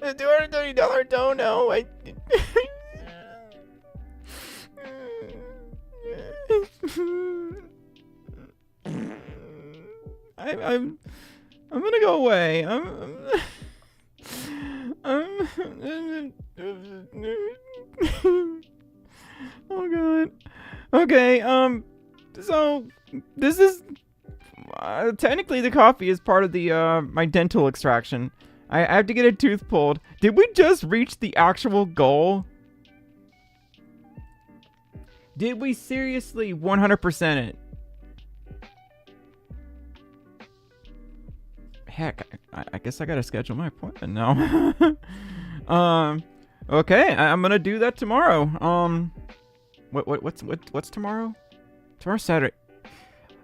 The $230 dono. I'm gonna go away. Oh god. Okay. So this is technically the coffee is part of the my dental extraction. I have to get a tooth pulled. Did we just reach the actual goal? Did we seriously 100% it? Heck, I guess I gotta schedule my appointment now. Okay, I'm gonna do that tomorrow. What's tomorrow? Tomorrow's Saturday.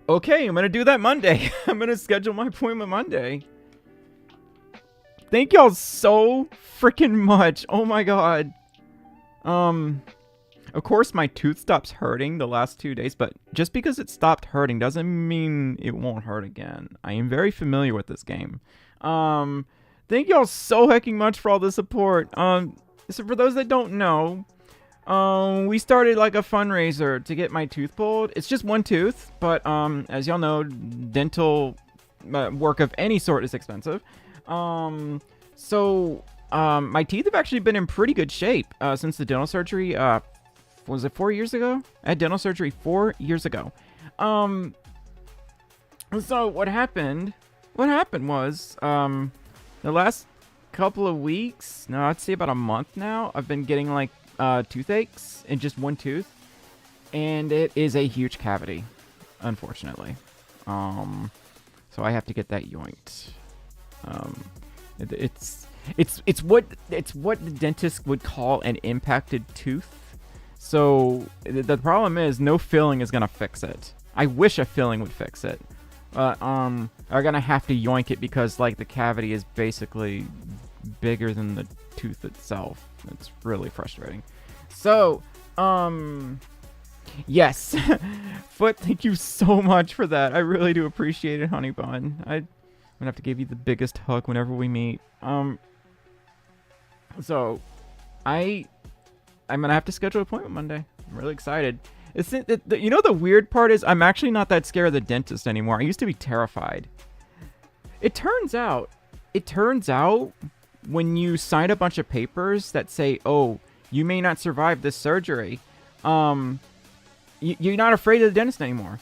Okay, I'm gonna do that Monday. I'm gonna schedule my appointment Monday. Thank y'all so freaking much. Oh my god. Of course my tooth stops hurting the last 2 days, but just because it stopped hurting doesn't mean it won't hurt again. I am very familiar with this game. Thank y'all so hecking much for all the support. So for those that don't know, we started like a fundraiser to get my tooth pulled. It's just one tooth, but as y'all know, dental work of any sort is expensive. So my teeth have actually been in pretty good shape since the dental surgery. Was it 4 years ago? I had dental surgery 4 years ago. So what happened was the last couple of weeks, no, I'd say about a month now, I've been getting like toothaches in just one tooth, and it is a huge cavity, unfortunately. So I have to get that yoinked. It's what the dentist would call an impacted tooth. So the problem is no filling is gonna fix it. I wish a filling would fix it, but I'm gonna have to yoink it because like the cavity is basically bigger than the tooth itself. It's really frustrating. So yes. Foot, thank you so much for that. I really do appreciate it, honey bun. I'm gonna have to give you the biggest hug whenever we meet. So I'm gonna have to schedule an appointment Monday. I'm really excited. You know, the weird part is I'm actually not that scared of the dentist anymore. I used to be terrified. It turns out when you sign a bunch of papers that say, oh, you may not survive this surgery, you're not afraid of the dentist anymore.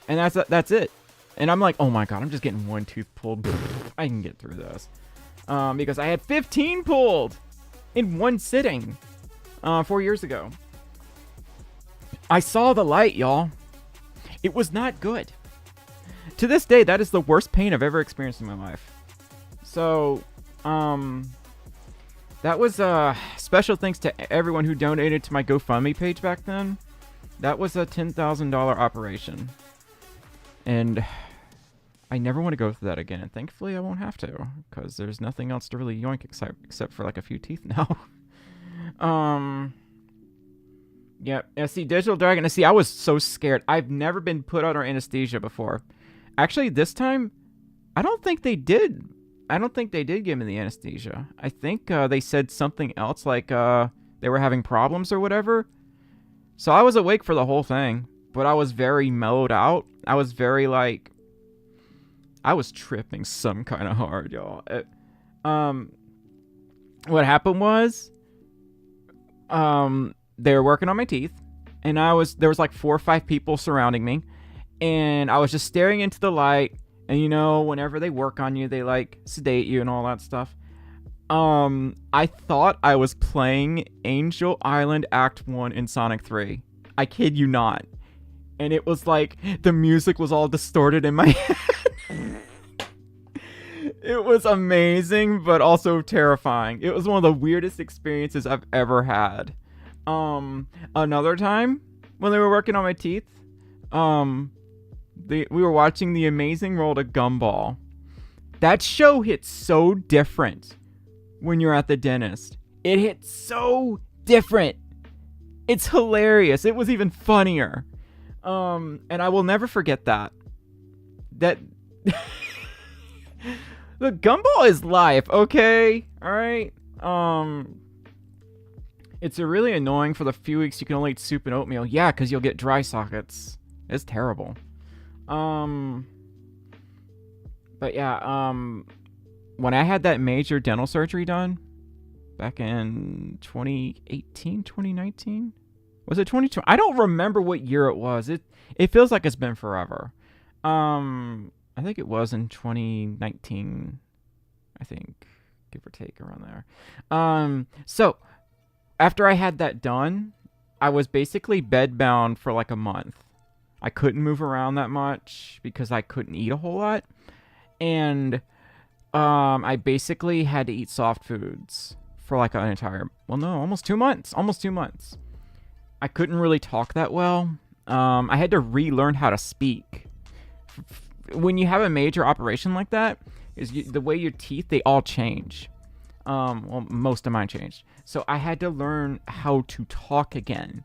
And that's it. And I'm like, oh my god, I'm just getting one tooth pulled. I can get through this. Because I had 15 pulled in one sitting 4 years ago. I saw the light, y'all. It was not good. To this day, that is the worst pain I've ever experienced in my life. So, that was special thanks to everyone who donated to my GoFundMe page back then. That was a $10,000 operation. And I never want to go through that again. And thankfully, I won't have to, because there's nothing else to really yoink except for like a few teeth now. Yeah, see, Digital Dragon. See, I was so scared. I've never been put under anesthesia before. Actually, this time, I don't think they did. I don't think they did give me the anesthesia. I think they said something else, like they were having problems or whatever. So I was awake for the whole thing, but I was very mellowed out. I was very like, I was tripping some kind of hard, y'all. What happened was, they were working on my teeth, and there was like 4 or 5 people surrounding me, and I was just staring into the light. And you know, whenever they work on you, they like sedate you and all that stuff. I thought I was playing Angel Island Act 1 in Sonic 3. I kid you not. And it was like the music was all distorted in my head. It was amazing, but also terrifying. It was one of the weirdest experiences I've ever had. Another time when they were working on my teeth, we were watching The Amazing World of Gumball. That show hits so different when you're at the dentist. It hits so different. It's hilarious. It was even funnier. And I will never forget that. Look, Gumball is life, okay? Alright? It's really annoying for the few weeks you can only eat soup and oatmeal. Yeah, because you'll get dry sockets. It's terrible. But yeah, when I had that major dental surgery done back in 2018, 2019, was it 2020? I don't remember what year it was. It feels like it's been forever. I think it was in 2019, I think, give or take around there. So after I had that done, I was basically bedbound for like a month. I couldn't move around that much because I couldn't eat a whole lot. And I basically had to eat soft foods for like an entire, almost 2 months. Almost 2 months. I couldn't really talk that well. I had to relearn how to speak. When you have a major operation like that, the way your teeth, they all change. Most of mine changed. So I had to learn how to talk again.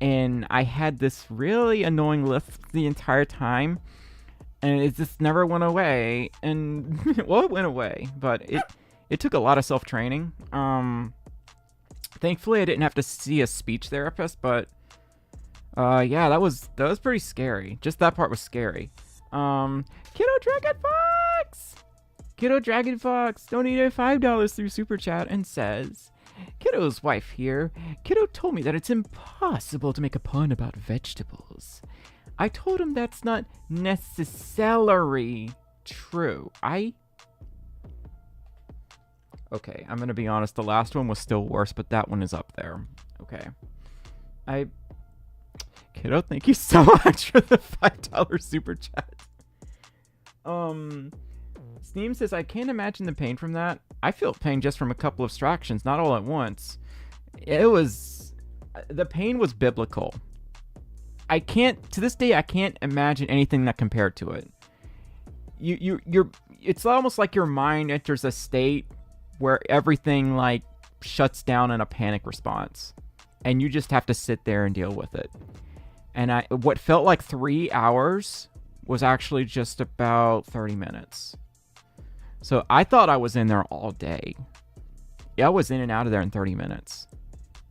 And I had this really annoying lisp the entire time. And it just never went away. And, well, it went away. But it took a lot of self-training. Thankfully, I didn't have to see a speech therapist. But, yeah, that was pretty scary. Just that part was scary. Kiddo Dragon Fox! Kiddo Dragon Fox donated $5 through Super Chat and says, Kiddo's wife here. Kiddo told me that it's impossible to make a pun about vegetables. I told him that's not necessarily true. Okay, I'm gonna be honest. The last one was still worse, but that one is up there. Okay. Kiddo, thank you so much for the $5 Super Chat. Steam says, I can't imagine the pain from that. I feel pain just from a couple of abstractions, not all at once. The pain was biblical. To this day, I can't imagine anything that compared to it. It's almost like your mind enters a state where everything like shuts down in a panic response. And you just have to sit there and deal with it. And what felt like 3 hours was actually just about 30 minutes. So I thought I was in there all day. Yeah, I was in and out of there in 30 minutes.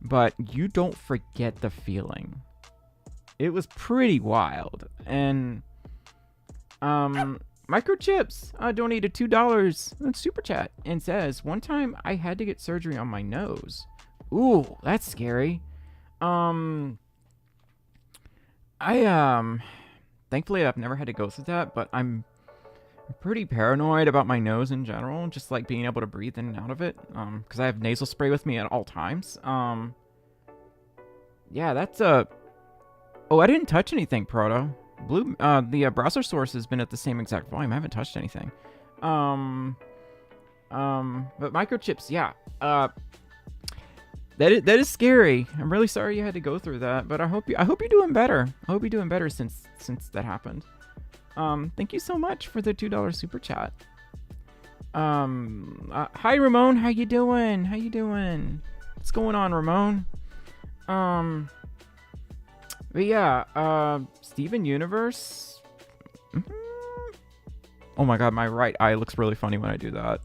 But you don't forget the feeling. It was pretty wild. And Microchips donated $2 in Super Chat and says, one time I had to get surgery on my nose. Ooh, that's scary. Thankfully I've never had to go through that, but I'm pretty paranoid about my nose in general, just like being able to breathe in and out of it, because I have nasal spray with me at all times. Yeah, that's oh, I didn't touch anything, Proto. The browser source has been at the same exact volume. I haven't touched anything. But microchips, yeah. That is scary. I'm really sorry you had to go through that, but I hope you're doing better. I hope you're doing better since that happened. Thank you so much for the $2 Super Chat. Hi Ramon, how you doing? What's going on, Ramon? But yeah, Steven Universe. Oh my god, my right eye looks really funny when I do that.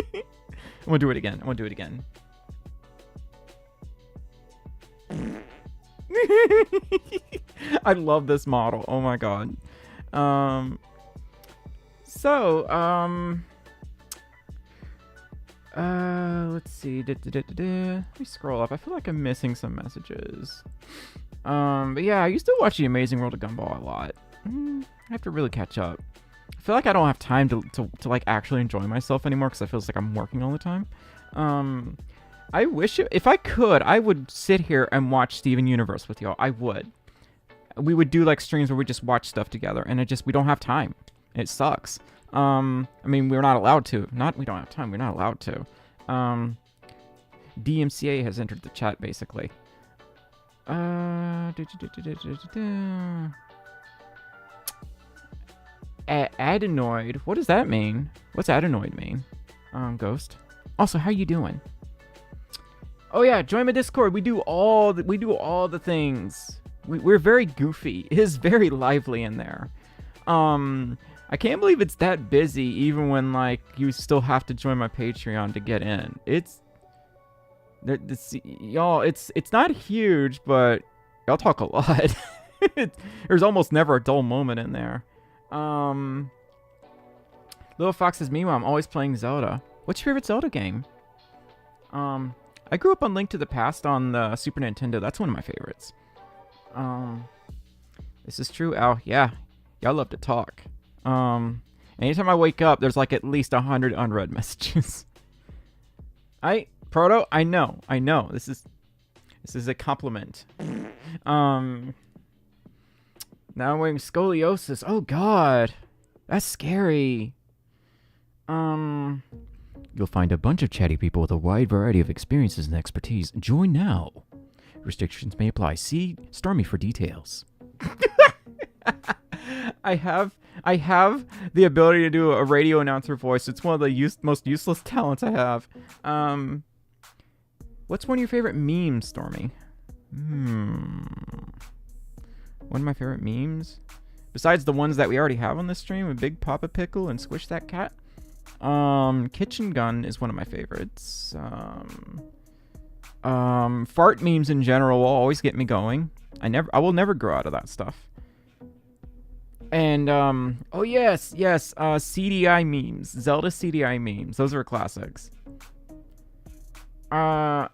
I'm gonna do it again. I love this model. Oh my god. Let's see. Let me scroll up. I feel like I'm missing some messages. But yeah, I used to watch The Amazing World of Gumball a lot. I have to really catch up. I feel like I don't have time to like actually enjoy myself anymore because I feel like I'm working all the time. I wish if I could, I would sit here and watch Steven Universe with y'all. I would. We would do like streams where we just watch stuff together, and we don't have time. It sucks. I mean, we're not allowed to. We don't have time. We're not allowed to. DMCA has entered the chat, basically. Adenoid. What does that mean? What's adenoid mean? Ghost. Also, how you doing? Oh yeah, join my Discord. We do all the things. We're very goofy. It is very lively in there. I can't believe it's that busy, even when like you still have to join my Patreon to get in. Y'all, it's not huge, but y'all talk a lot. There's almost never a dull moment in there. Little Fox says, meanwhile, I'm always playing Zelda. What's your favorite Zelda game? I grew up on Link to the Past on the Super Nintendo. That's one of my favorites. This is true, Al. Yeah, y'all love to talk. Anytime I wake up, there's like at least 100 unread messages. Proto, I know. This is a compliment. Now I'm wearing scoliosis. Oh God, that's scary. You'll find a bunch of chatty people with a wide variety of experiences and expertise. Join now. Restrictions may apply. See Stormi for details. I have the ability to do a radio announcer voice. It's one of the most useless talents I have. What's one of your favorite memes, Stormi? One of my favorite memes? Besides the ones that we already have on this stream with Big Papa Pickle and Squish That Cat. Kitchen Gun is one of my favorites. Fart memes in general will always get me going. I will never grow out of that stuff. And, oh yes, CDI memes. Zelda CDI memes. Those are classics. A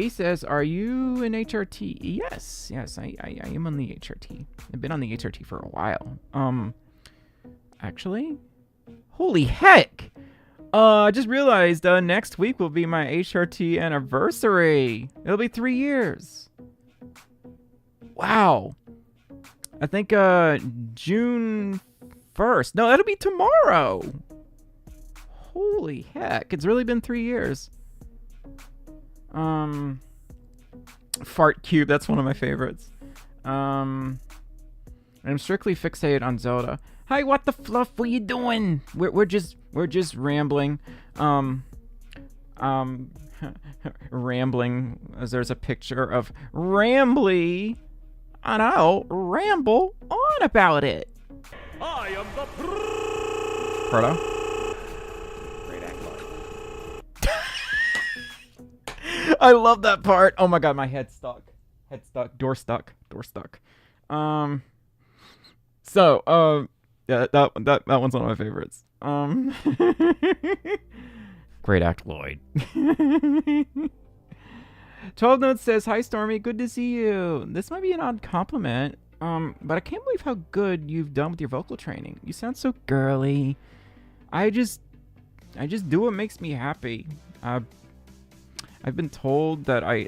says, are you in HRT? Yes, I am on the HRT. I've been on the HRT for a while. Actually, holy heck! I just realized next week will be my HRT anniversary. It'll be 3 years. Wow. I think June 1st. No, that'll be tomorrow. Holy heck. It's really been 3 years. Fart Cube, that's one of my favorites. I'm strictly fixated on Zelda. Hi, what the fluff? What you doing? We're just rambling. Rambling, as there's a picture of Rambley, and I'll ramble on about it. I am the Proto? Great acolyte. I love that part. Oh my god, my head's stuck. Door stuck. Yeah, that one's one of my favorites. Great act, Lloyd. 12 Notes says, hi Stormi, good to see you. This might be an odd compliment, but I can't believe how good you've done with your vocal training. You sound so girly. I just do what makes me happy. I've been told that I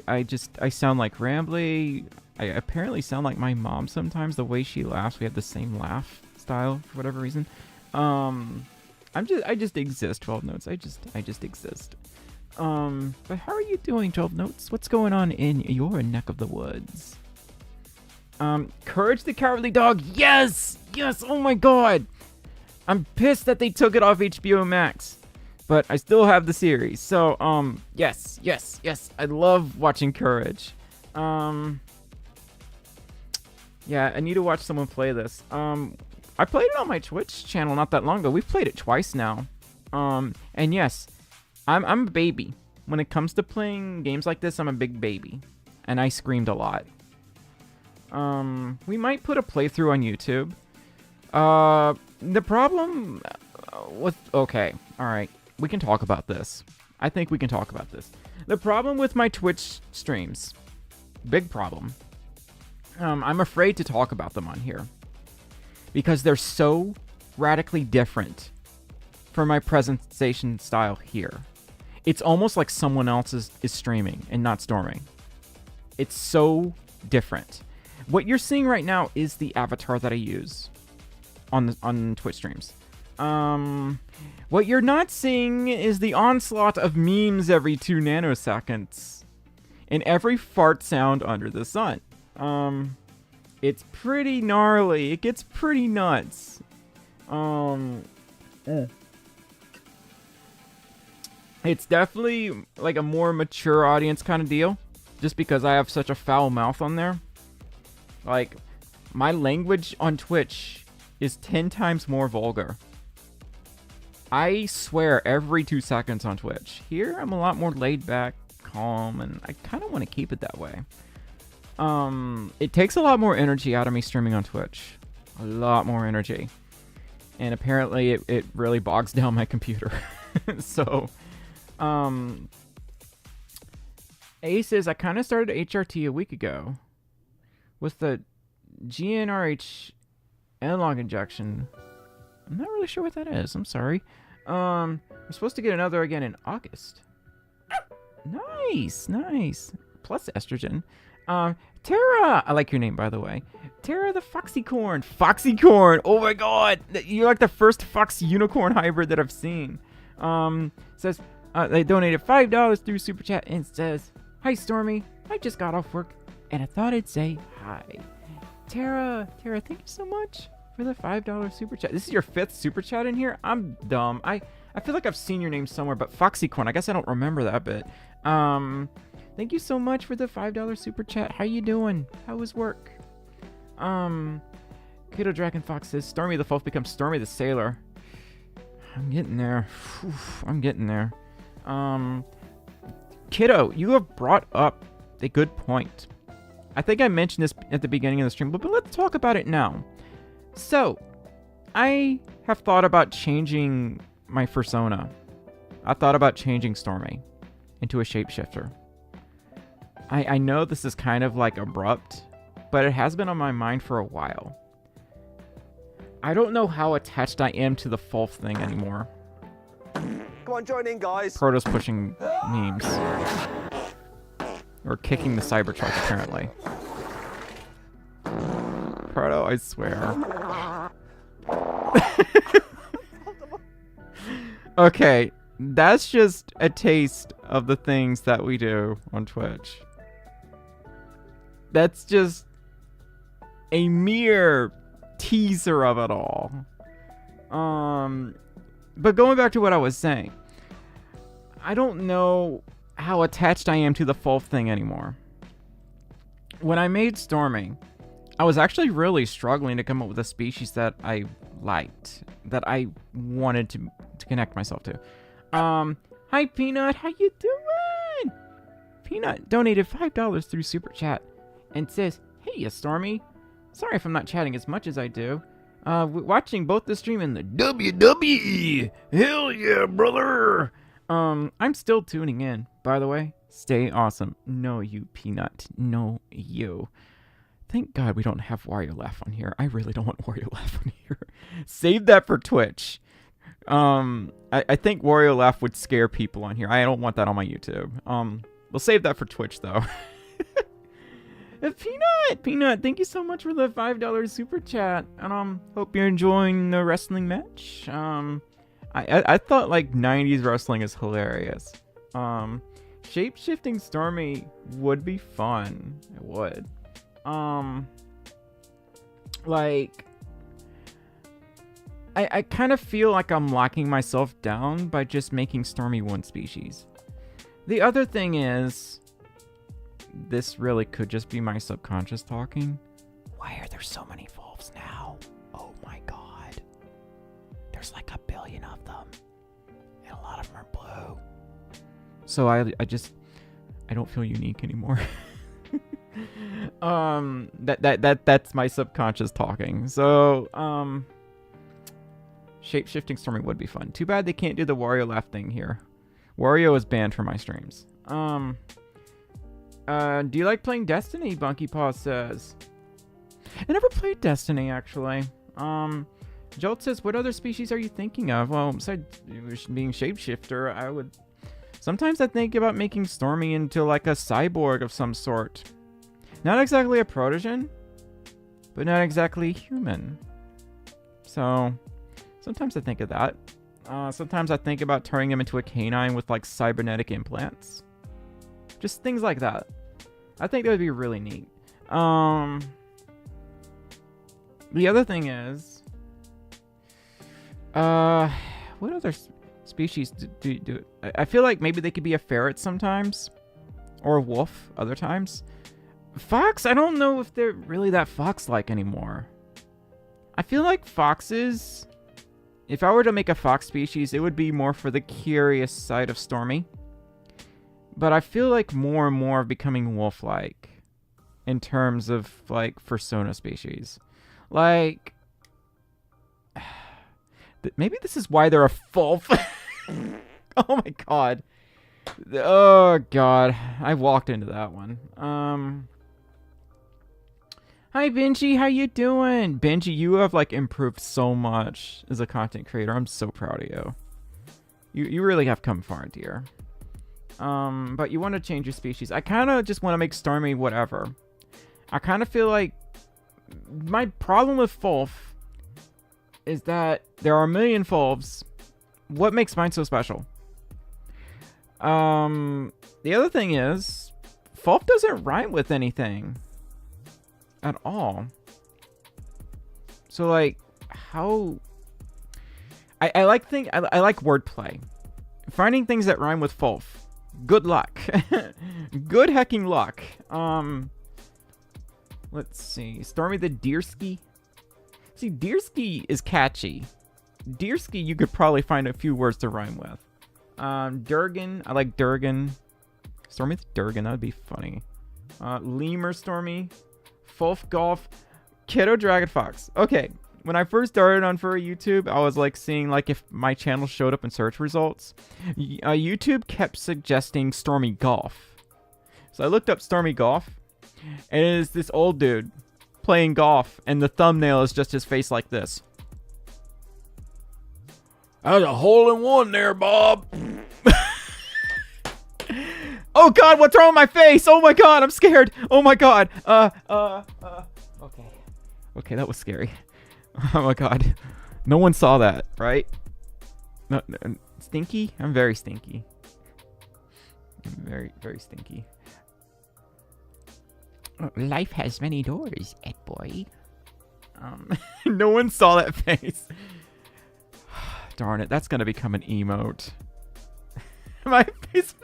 sound like Rambley. I apparently sound like my mom sometimes, the way she laughs. We have the same laugh style for whatever reason. I just exist, 12 Notes. I just exist. But how are you doing, 12 Notes? What's going on in your neck of the woods? Courage the Cowardly Dog. Yes, oh my god. I'm pissed that they took it off HBO Max, but I still have the series. So, yes. I love watching Courage. Yeah, I need to watch someone play this. I played it on my Twitch channel not that long ago. We've played it twice now. And yes, I'm a baby. When it comes to playing games like this, I'm a big baby. And I screamed a lot. We might put a playthrough on YouTube. The problem with... Okay, alright. we can talk about this. I think we can talk about this. The problem with my Twitch streams, big problem. I'm afraid to talk about them on here because they're so radically different from my presentation style here. It's almost like someone else is streaming and not Stormi. It's so different. What you're seeing right now is the avatar that I use on Twitch streams. What you're not seeing is the onslaught of memes every 2 nanoseconds and every fart sound under the sun. It's pretty gnarly. It gets pretty nuts. It's definitely like a more mature audience kind of deal, just because I have such a foul mouth on there. Like, my language on Twitch is 10 times more vulgar. I swear every 2 seconds on Twitch. Here, I'm a lot more laid back, calm, and I kind of want to keep it that way. It takes a lot more energy out of me streaming on Twitch. A lot more energy. And apparently, it really bogs down my computer. So, A says, I kind of started HRT a week ago with the GnRH analog injection. I'm not really sure what that is. I'm sorry. I'm supposed to get another again in August. Nice, nice. Plus estrogen. Tara! I like your name, by the way. Tara the Foxycorn. Foxycorn! Oh my god! You're like the first Fox Unicorn hybrid that I've seen. Says, they donated $5 through Super Chat and says, Hi, Stormi. I just got off work and I thought I'd say hi. Tara, thank you so much for the $5 Super Chat. This is your 5th Super Chat in here? I'm dumb. I feel like I've seen your name somewhere, but Foxycorn, I guess I don't remember that bit. Thank you so much for the $5 Super Chat. How you doing? How was work? Kato Dragon Fox says, Stormi the Folf becomes Stormi the Sailor. I'm getting there. I'm getting there. Kiddo, you have brought up a good point. I think I mentioned this at the beginning of the stream, but let's talk about it now. So, I have thought about changing my persona. I thought about changing Stormi into a shapeshifter. I know this is kind of like abrupt, but it has been on my mind for a while. I don't know how attached I am to the Folf thing anymore. Come on, join in, guys. Proto's pushing memes. Or kicking the Cybertruck, apparently. Proto, I swear. Okay, that's just a taste of the things that we do on Twitch. That's just a mere teaser of it all. But going back to what I was saying, I don't know how attached I am to the Folf thing anymore. When I made Stormi, I was actually really struggling to come up with a species that I liked, that I wanted to connect myself to. Hi Peanut, how you doing? Peanut donated $5 through Super Chat and says, Hey, Stormi. Sorry if I'm not chatting as much as I do. Watching both the stream and the WWE. Hell yeah, brother. I'm still tuning in, by the way. Stay awesome. No, you Peanut. No, you. Thank God we don't have Wario Laugh on here. I really don't want Wario Laugh on here. Save that for Twitch. I think Wario Laugh would scare people on here. I don't want that on my YouTube. We'll save that for Twitch, though. Peanut, thank you so much for the $5 Super Chat. And hope you're enjoying the wrestling match. I thought like 90s wrestling is hilarious. Shape-shifting Stormi would be fun. It would. Like, I kind of feel like I'm locking myself down by just making Stormi one species. The other thing is, this really could just be my subconscious talking. Why are there so many Folfs now? Oh my god. There's like 1 billion of them. And a lot of them are blue. So I don't feel unique anymore. That's my subconscious talking. So, Shape-shifting Stormy would be fun. Too bad they can't do the Wario laugh thing here. Wario is banned from my streams. Do you like playing Destiny? Bunky Paw says. I never played Destiny, actually. Jolt says, what other species are you thinking of? Well, besides being shapeshifter, sometimes I think about making Stormy into like a cyborg of some sort. Not exactly a protogen, but not exactly human. So, sometimes I think of that. Sometimes I think about turning him into a canine with like cybernetic implants. Just things like that. I think that would be really neat. The other thing is, what other species do? I feel like maybe they could be a ferret sometimes, or a wolf other times. Fox, I don't know if they're really that fox-like anymore. I feel like foxes, if I were to make a fox species, it would be more for the curious side of Stormy. But I feel like more and more of becoming wolf-like in terms of like fursona species. Like, maybe this is why they're a Folf. Oh my god. Oh god. I walked into that one. Hi Benji, how you doing? Benji, you have like improved so much as a content creator. I'm so proud of you. You really have come far, dear. But you want to change your species. I kind of just want to make Stormy whatever. I kind of feel like my problem with Folf is that there are a million Folfs. What makes mine so special? The other thing is, Folf doesn't rhyme with anything at all. So like, how? I like wordplay. Finding things that rhyme with Folf. Good luck. Good hecking luck. Let's see. Stormy the Deersky. See, Deersky is catchy. Deersky, you could probably find a few words to rhyme with. Durgan. I like Durgan. Stormy the Durgan. That would be funny. Lemur Stormy. Folf Golf. Kiddo Dragon Fox. Okay. When I first started on Furry YouTube, I was like seeing like if my channel showed up in search results. YouTube kept suggesting Stormy Golf. So I looked up Stormy Golf. And it is this old dude playing golf. And the thumbnail is just his face like this. That's a hole-in-one there, Bob. Oh god, what's wrong with my face? Oh my god, I'm scared. Oh my god. Okay. Okay, that was scary. Oh my god. No one saw that, right? No, stinky? I'm very stinky. I'm very, very stinky. Life has many doors, Ed boy. No one saw that face. Darn it, that's gonna become an emote. My face.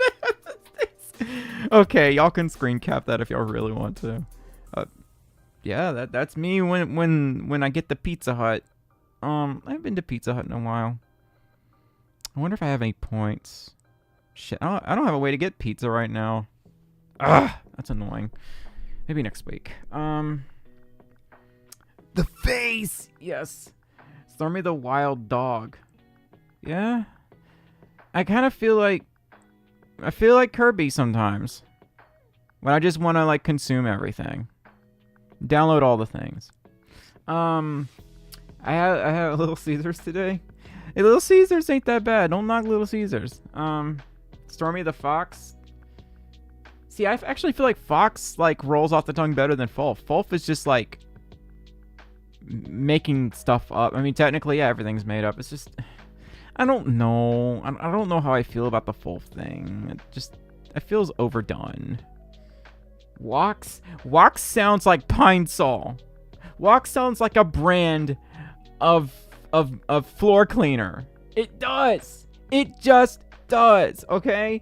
Okay, y'all can screen cap that if y'all really want to. Yeah, that's me when I get the Pizza Hut. I haven't been to Pizza Hut in a while. I wonder if I have any points. Shit, I don't have a way to get pizza right now. Ugh, that's annoying. Maybe next week. The face! Yes. Stormy the Wild Dog. Yeah? I kind of feel like... I feel like Kirby sometimes. When I just want to, like, consume everything. Download all the things. I had Little Caesars today. Hey, Little Caesars ain't that bad. Don't knock Little Caesars. Stormy the Fox. See, I actually feel like Fox, like, rolls off the tongue better than Folf. Folf is just, like, making stuff up. I mean, technically, yeah, everything's made up. It's just... I don't know. I don't know how I feel about the Folf thing. It feels overdone. Wax sounds like Pine Sol. Wax sounds like a brand of floor cleaner. It does. It just does. Okay.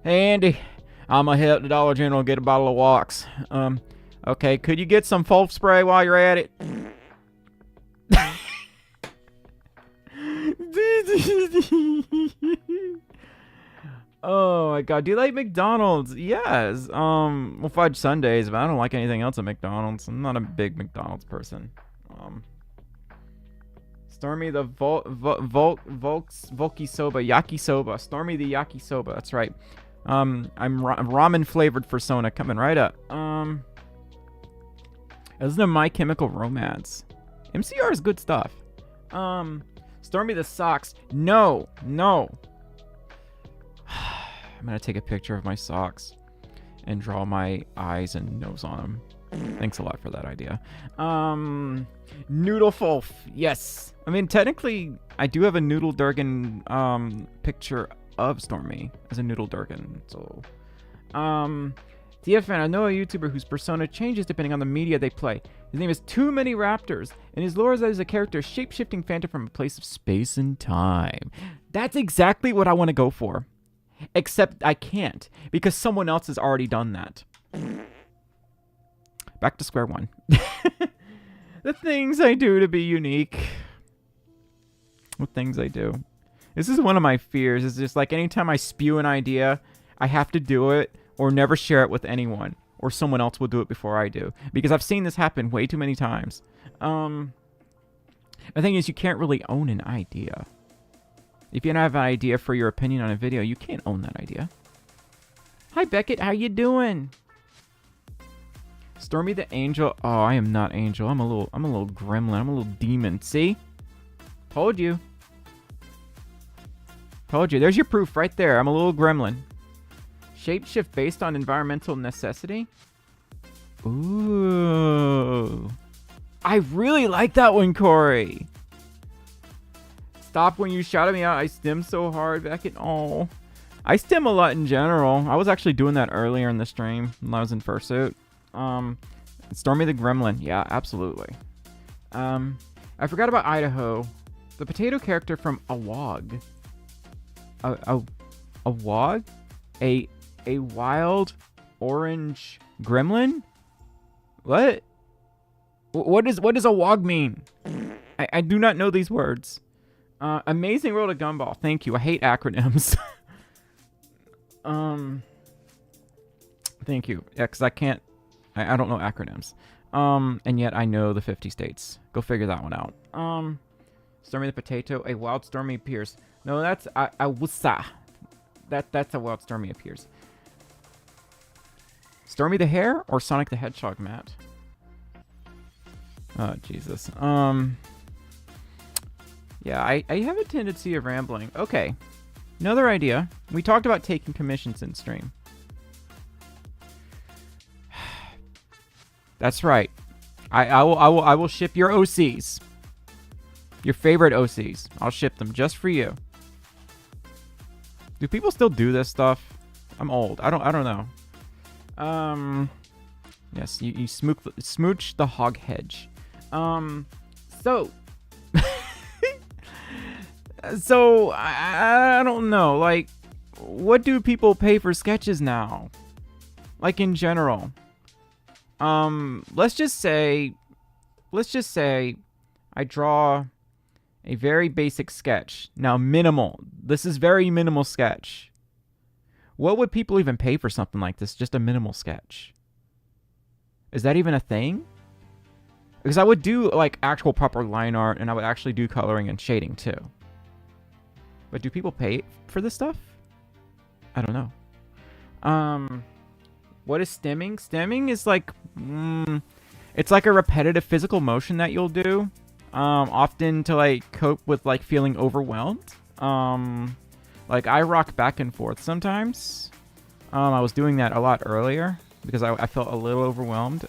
Hey Andy, I'm gonna hit the Dollar General and get a bottle of Wax. Okay. Could you get some Folf spray while you're at it? Oh my god, do you like McDonald's? Yes. Well, fudge sundaes, but I don't like anything else at McDonald's. I'm not a big McDonald's person. Stormi the Volkisoba, Yakisoba. Stormi the Yakisoba. That's right. I'm ramen flavored persona coming right up. Listen to My Chemical Romance. MCR is good stuff. Stormi the socks. No. I'm gonna take a picture of my socks and draw my eyes and nose on them. Thanks a lot for that idea. Noodle Folf. Yes. I mean, technically, I do have a Noodle Durgan picture of Stormi as a Noodle Durgan. So, DFN, I know a YouTuber whose persona changes depending on the media they play. His name is Too Many Raptors, and his lore is that he's a character shape-shifting phantom from a place of space and time. That's exactly what I want to go for. Except I can't, because someone else has already done that. Back to square one. The things I do to be unique. What things I do. This is one of my fears. It's just like anytime I spew an idea, I have to do it or never share it with anyone. Or someone else will do it before I do. Because I've seen this happen way too many times. The thing is, you can't really own an idea. If you don't have an idea for your opinion on a video, you can't own that idea. Hi, Beckett. How you doing? Stormi the Angel. Oh, I am not Angel. I'm a little gremlin. I'm a little demon. See? Told you. Told you. There's your proof right there. I'm a little gremlin. Shapeshift based on environmental necessity. Ooh. I really like that one, Corey. Stop when you shouted me out. I stem so hard back at all. I stem a lot in general. I was actually doing that earlier in the stream when I was in fursuit. Stormi the Gremlin. Yeah, absolutely. I forgot about Idaho. The potato character from Awog. A Wog? A wild orange gremlin? What? What does a Wog mean? I do not know these words. Amazing World of Gumball. Thank you. I hate acronyms. Thank you. Yeah, because I can't. I don't know acronyms. And yet I know the 50 states. Go figure that one out. Stormi the Potato. A wild Stormi appears. No, that's Awusa. That's a wild Stormi appears. Stormi the Hare or Sonic the Hedgehog, Matt? Oh, Jesus. Yeah, I have a tendency of rambling. Okay. Another idea. We talked about taking commissions in stream. That's right. I will ship your OCs. Your favorite OCs. I'll ship them just for you. Do people still do this stuff? I'm old. I don't know. Yes, you smooch the hog hedge. So so I don't know. Like, what do people pay for sketches now? Like in general. Let's just say I draw a very basic sketch. Now, minimal. This is very minimal sketch. What would people even pay for something like this? Just a minimal sketch. Is that even a thing? Because I would do like actual proper line art, and I would actually do coloring and shading too. But do people pay for this stuff? I don't know. What is stemming? Stemming is like, it's like a repetitive physical motion that you'll do, often to like cope with like feeling overwhelmed. Like I rock back and forth sometimes. I was doing that a lot earlier because I felt a little overwhelmed.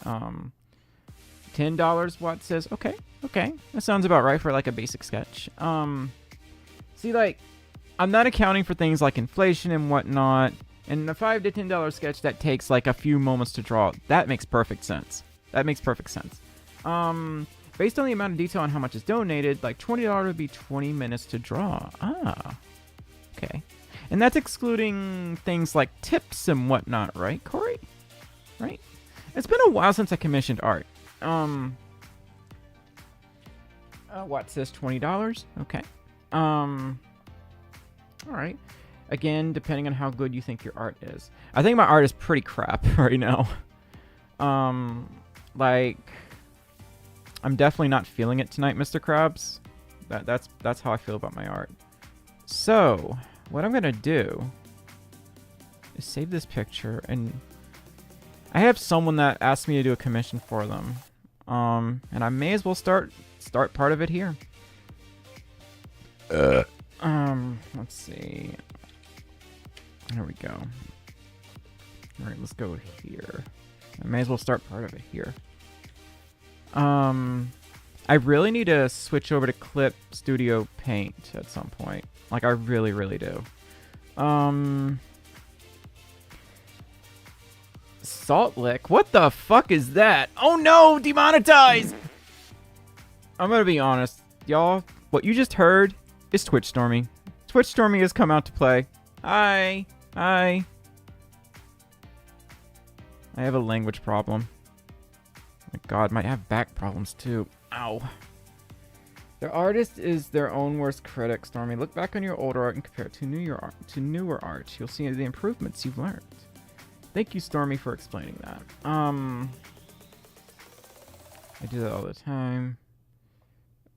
$10, Watt says. Okay. That sounds about right for like a basic sketch. See, like, I'm not accounting for things like inflation and whatnot. And the $5 to $10 sketch that takes like a few moments to draw, that makes perfect sense. Based on the amount of detail and how much is donated, like $20 would be 20 minutes to draw. Okay. And that's excluding things like tips and whatnot, right, Corey? Right? It's been a while since I commissioned art. What says $20? Okay. All right. Again, depending on how good you think your art is. I think my art is pretty crap right now. Like, I'm definitely not feeling it tonight, Mr. Krabs. That's how I feel about my art. So, what I'm gonna do is save this picture, and I have someone that asked me to do a commission for them. And I may as well start part of it here. Let's see. There we go. All right, let's go here. I may as well start part of it here. I really need to switch over to Clip Studio Paint at some point. Like, I really, really do. Salt Lick? What the fuck is that? Oh no! Demonetized! I'm gonna be honest. Y'all, what you just heard is Twitch Stormi. Twitch Stormi has come out to play. Hi. Hi. I have a language problem. My god, might have back problems too. Ow. The artist is their own worst critic, Stormi. Look back on your older art and compare it to newer art. You'll see the improvements you've learned. Thank you, Stormi, for explaining that. I do that all the time.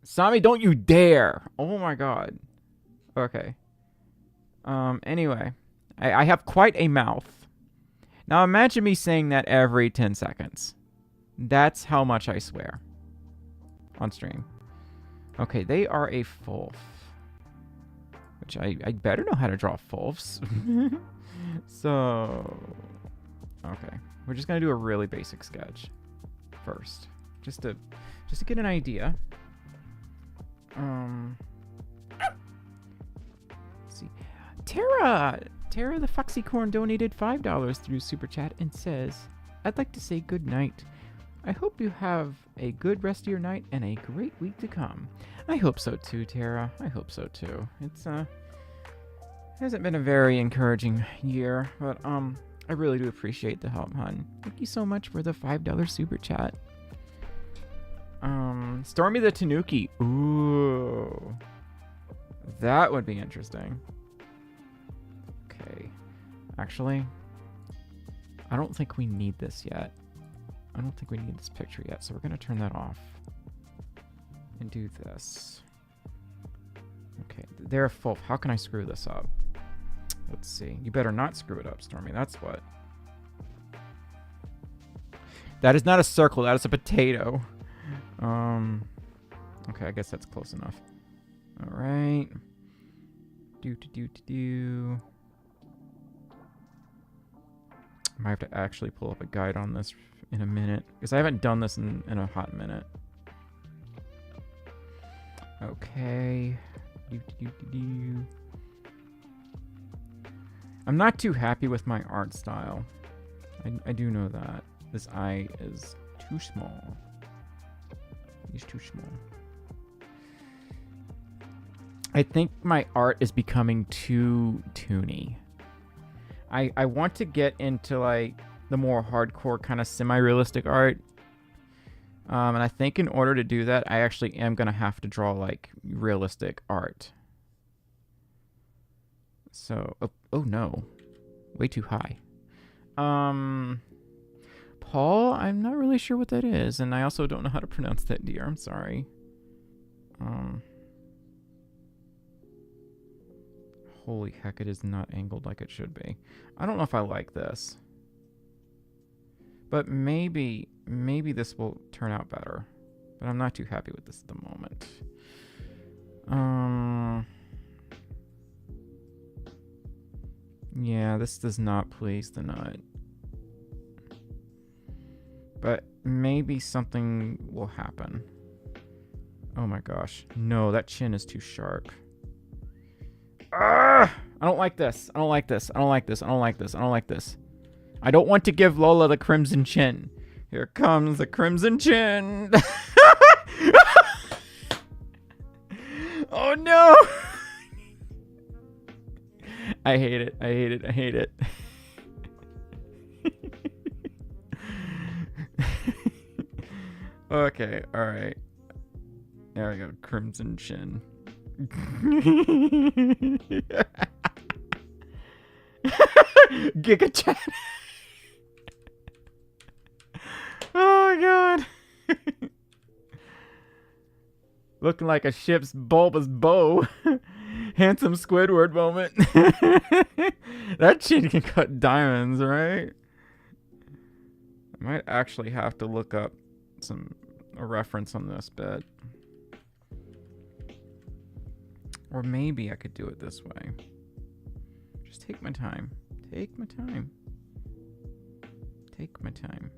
Sami, don't you dare! Oh my god. Okay. Anyway. I have quite a mouth. Now imagine me saying that every 10 seconds. That's how much I swear. On stream. Okay, they are a Folf. Which I better know how to draw Folfs. So... Okay. We're just gonna do a really basic sketch. First. Just to get an idea. Let's see. Tara the Foxy Corn donated $5 through Super Chat and says, I'd like to say good night. I hope you have a good rest of your night and a great week to come. I hope so too, Tara. I hope so too. It's hasn't been a very encouraging year, but I really do appreciate the help, hon. Thank you so much for the $5 Super Chat. Stormi the Tanuki. Ooh. That would be interesting. Okay. Actually, I don't think we need this yet. I don't think we need this picture yet, so we're going to turn that off. And do this. Okay, there, Folf. How can I screw this up? Let's see. You better not screw it up, Stormi. That's what. That is not a circle. That is a potato. Okay, I guess that's close enough. All right. Do. I might have to actually pull up a guide on this in a minute, because I haven't done this in a hot minute. Okay. I'm not too happy with my art style. I do know that. This eye is too small. He's too small. I think my art is becoming too toony. I want to get into like the more hardcore kind of semi-realistic art. And I think in order to do that, I actually am going to have to draw like realistic art. So, oh no. Way too high. Paul, I'm not really sure what that is, and I also don't know how to pronounce that, dear. I'm sorry. Holy heck, it is not angled like it should be. I don't know if I like this. But maybe this will turn out better. But I'm not too happy with this at the moment. Yeah, this does not please the nut. But maybe something will happen. Oh my gosh. No, that chin is too sharp. I don't like this. I don't like this. I don't like this. I don't like this. I don't like this. I don't want to give Lola the crimson chin. Here comes the crimson chin. Oh no. I hate it. I hate it. I hate it. Okay, alright. There we go. Crimson chin. Giga chat. Oh my god. Looking like a ship's bulbous bow. Handsome Squidward moment. That chin can cut diamonds, right? I might actually have to look up a reference on this bit. Or maybe I could do it this way. Just take my time. Take my time. Take my time.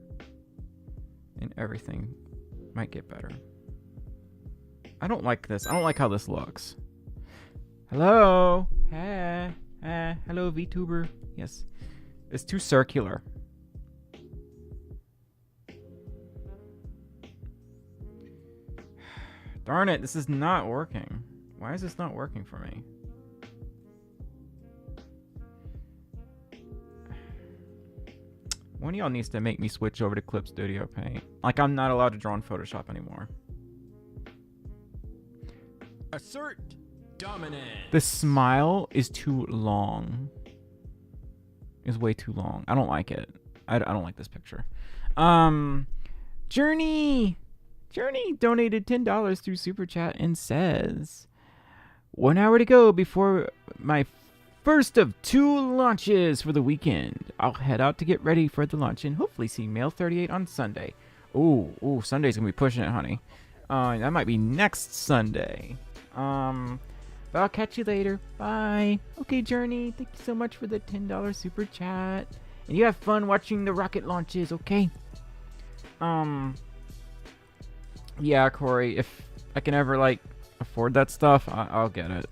And everything might get better. I don't like this. I don't like how this looks. Hello? Hey. Hello, VTuber. Yes. It's too circular. Darn it, this is not working. Why is this not working for me? One of y'all needs to make me switch over to Clip Studio Paint. Like, I'm not allowed to draw in Photoshop anymore. Assert dominance. The smile is too long. Is way too long. I don't like it. I don't like this picture. Journey donated $10 through Super Chat and says, 1 hour to go before my first of 2 launches for the weekend. I'll head out to get ready for the launch and hopefully see Mail 38 on Sunday. Ooh, Sunday's gonna be pushing it, honey. That might be next Sunday. But I'll catch you later. Bye. Okay, Journey, thank you so much for the $10 Super Chat. And you have fun watching the rocket launches, okay? Yeah, Corey, if I can ever, like, afford that stuff, I'll get it.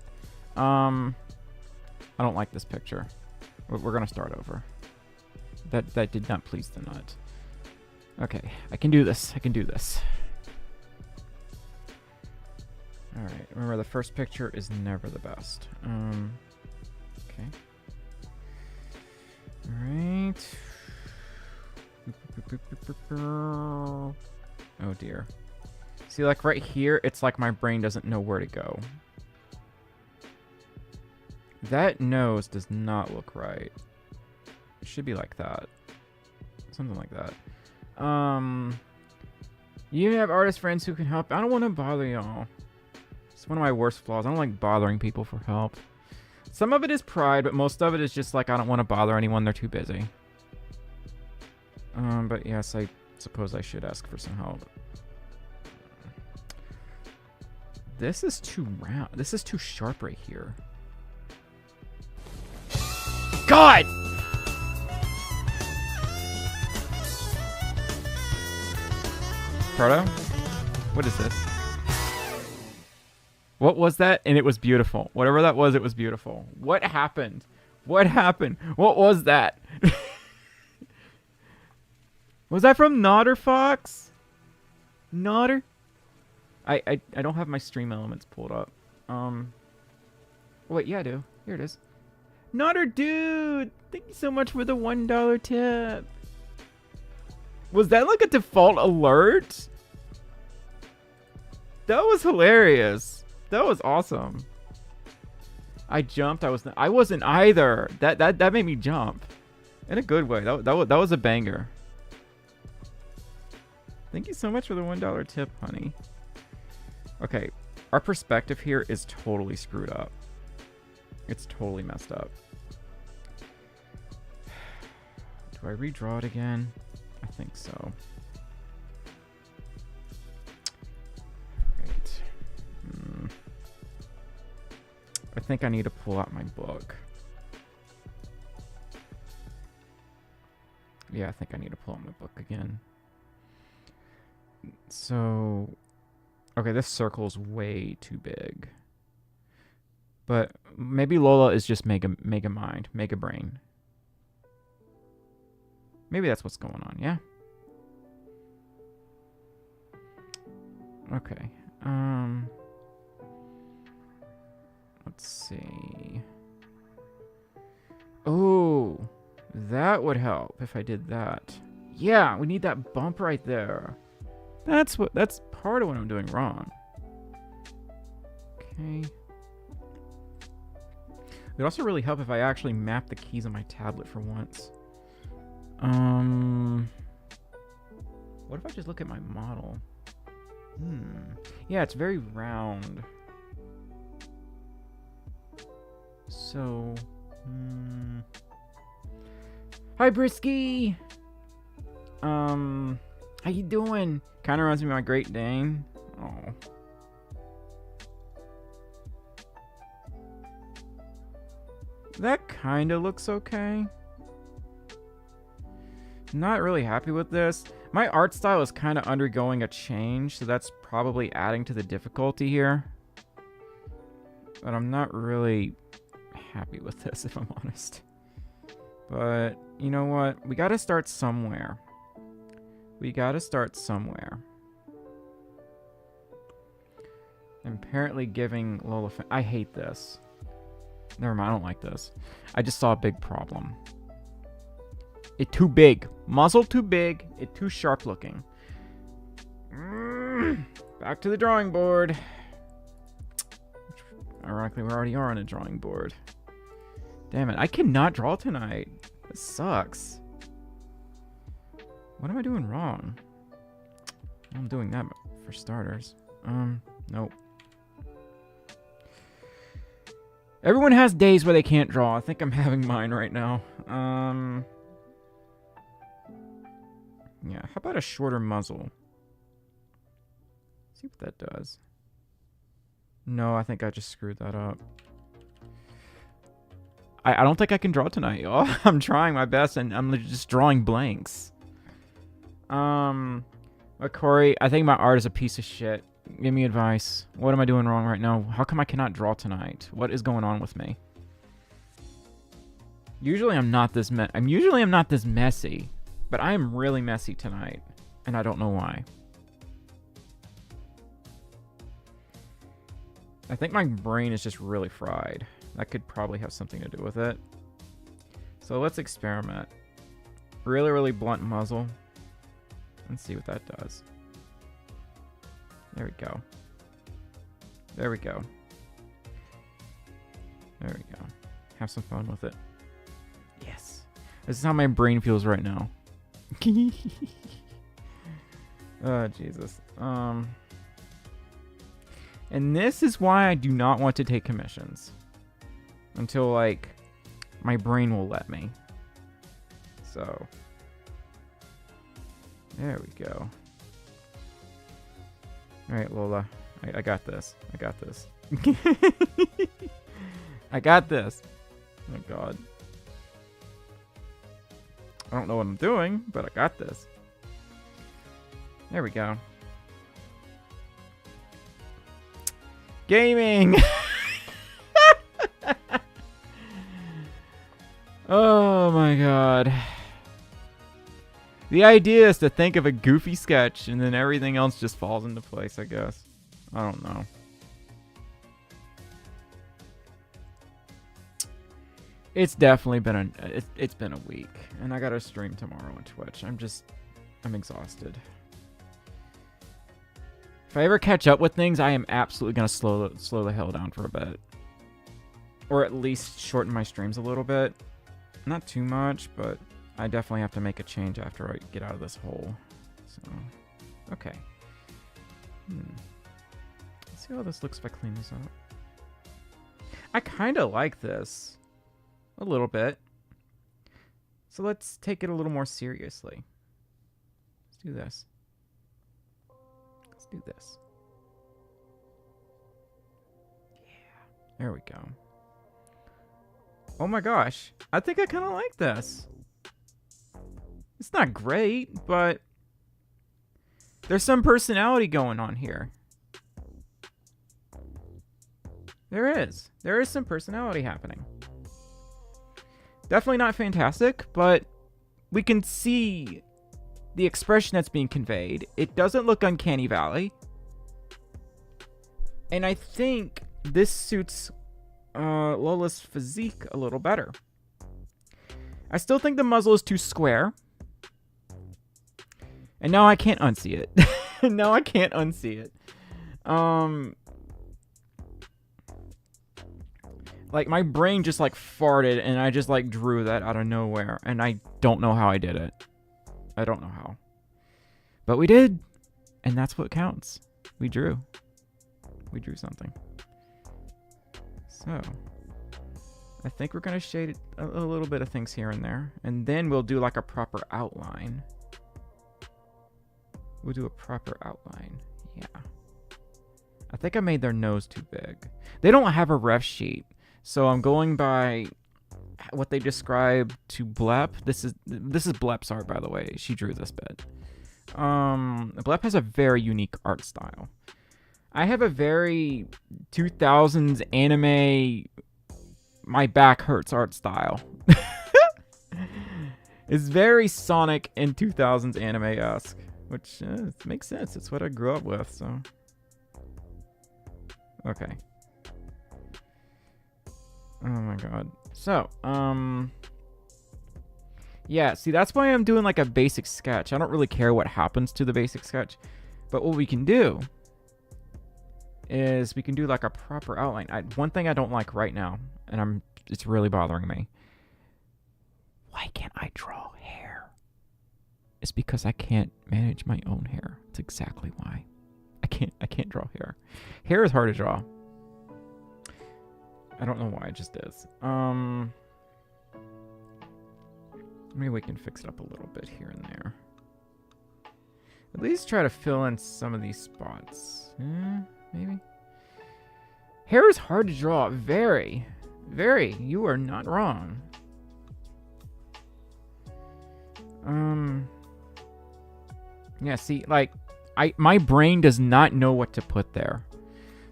I don't like this picture. We're gonna start over. That did not please the nut. Okay, I can do this. Alright, remember the first picture is never the best. Okay. Alright. Oh dear. See, like right here, it's like my brain doesn't know where to go. That nose does not look right. It should be like that. Something like that. You have artist friends who can help. I don't want to bother y'all. It's one of my worst flaws. I don't like bothering people for help. Some of it is pride, but most of it is just like I don't want to bother anyone. They're too busy. But yes, I suppose I should ask for some help. This is too round. This is too sharp right here. God! Proto? What is this? What was that? And it was beautiful. Whatever that was, it was beautiful. What happened? What happened? What was that? Was that from Nodder Fox? Nodder? I don't have my stream elements pulled up. Wait, yeah, I do. Here it is. Nodder dude! Thank you so much for the $1 tip. Was that like a default alert? That was hilarious. That was awesome. I jumped. I wasn't either. That made me jump. In a good way. That was a banger. Thank you so much for the $1 tip, honey. Okay, our perspective here is totally screwed up. It's totally messed up. Do I redraw it again? I think so. Right. I think I need to pull out my book. Yeah, I think I need to pull out my book again. So, okay, this circle is way too big. But maybe Lola is just mega mind, mega brain. Maybe that's what's going on, yeah? Okay. Let's see. Oh, that would help if I did that. Yeah, we need that bump right there. That's part of what I'm doing wrong. Okay. It would also really help if I actually map the keys on my tablet for once. What if I just look at my model? Yeah, it's very round. So, Hi, Brisky! How you doing? Kinda reminds me of my Great Dane. Oh. That kinda looks okay. Not really happy with this. My art style is kind of undergoing a change, so that's probably adding to the difficulty here. But I'm not really happy with this, if I'm honest. But, you know what? We gotta start somewhere. We gotta start somewhere. I'm apparently giving Lola... I hate this. Never mind, I don't like this. I just saw a big problem. It too big. Muzzle too big. It too sharp looking. Back to the drawing board. Which, ironically, we already are on a drawing board. Damn it. I cannot draw tonight. This sucks. What am I doing wrong? I'm doing that for starters. Nope. Everyone has days where they can't draw. I think I'm having mine right now. Yeah, how about a shorter muzzle? See what that does. No, I think I just screwed that up. I don't think I can draw tonight, y'all. I'm trying my best, and I'm just drawing blanks. Corey, I think my art is a piece of shit. Give me advice. What am I doing wrong right now? How come I cannot draw tonight? What is going on with me? Usually I'm not this messy. But I am really messy tonight, and I don't know why. I think my brain is just really fried. That could probably have something to do with it. So let's experiment. Really, really blunt muzzle. Let's see what that does. There we go. There we go. There we go. Have some fun with it. Yes. This is how my brain feels right now. Oh, Jesus. And this is why I do not want to take commissions. Until, like, my brain will let me. So. There we go. Alright, Lola. I got this. I got this. I got this. Oh, God. I don't know what I'm doing, but I got this. There we go. Gaming! Oh my god. The idea is to think of a goofy sketch and then everything else just falls into place, I guess. I don't know. It's definitely been it's been a week, and I gotta stream tomorrow on Twitch. I'm exhausted. If I ever catch up with things, I am absolutely gonna slow the hell down for a bit, or at least shorten my streams a little bit. Not too much, but I definitely have to make a change after I get out of this hole. So, okay. Let's see how this looks if I clean this up. I kind of like this. A little bit. So let's take it a little more seriously. Let's do this. Let's do this. Yeah. There we go. Oh my gosh. I think I kind of like this. It's not great, but there's some personality going on here. There is. There is some personality happening. Definitely not fantastic, but we can see the expression that's being conveyed. It doesn't look Uncanny Valley. And I think this suits Lola's physique a little better. I still think the muzzle is too square. And now I can't unsee it. Now I can't unsee it. Like, my brain just, like, farted, and I just, like, drew that out of nowhere. And I don't know how I did it. I don't know how. But we did. And that's what counts. We drew something. So, I think we're going to shade a little bit of things here and there. And then we'll do like a proper outline. We'll do a proper outline. Yeah. I think I made their nose too big. They don't have a ref sheet. So I'm going by what they describe to Blep. This is Blep's art, by the way. She drew this bit. Blep has a very unique art style. I have a very 2000s anime, my back hurts art style. It's very Sonic and 2000s anime-esque, which makes sense. It's what I grew up with, so. Okay. Oh my god. So, yeah, see, that's why I'm doing like a basic sketch. I don't really care what happens to the basic sketch, but what we can do is we can do like a proper outline. One thing I don't like right now, and it's really bothering me. Why can't I draw hair? It's because I can't manage my own hair. That's exactly why. I can't draw hair. Hair is hard to draw. I don't know why, it just is. Maybe we can fix it up a little bit here and there. At least try to fill in some of these spots. Maybe. Hair is hard to draw. Very. Very. You are not wrong. Yeah, see, like, my brain does not know what to put there.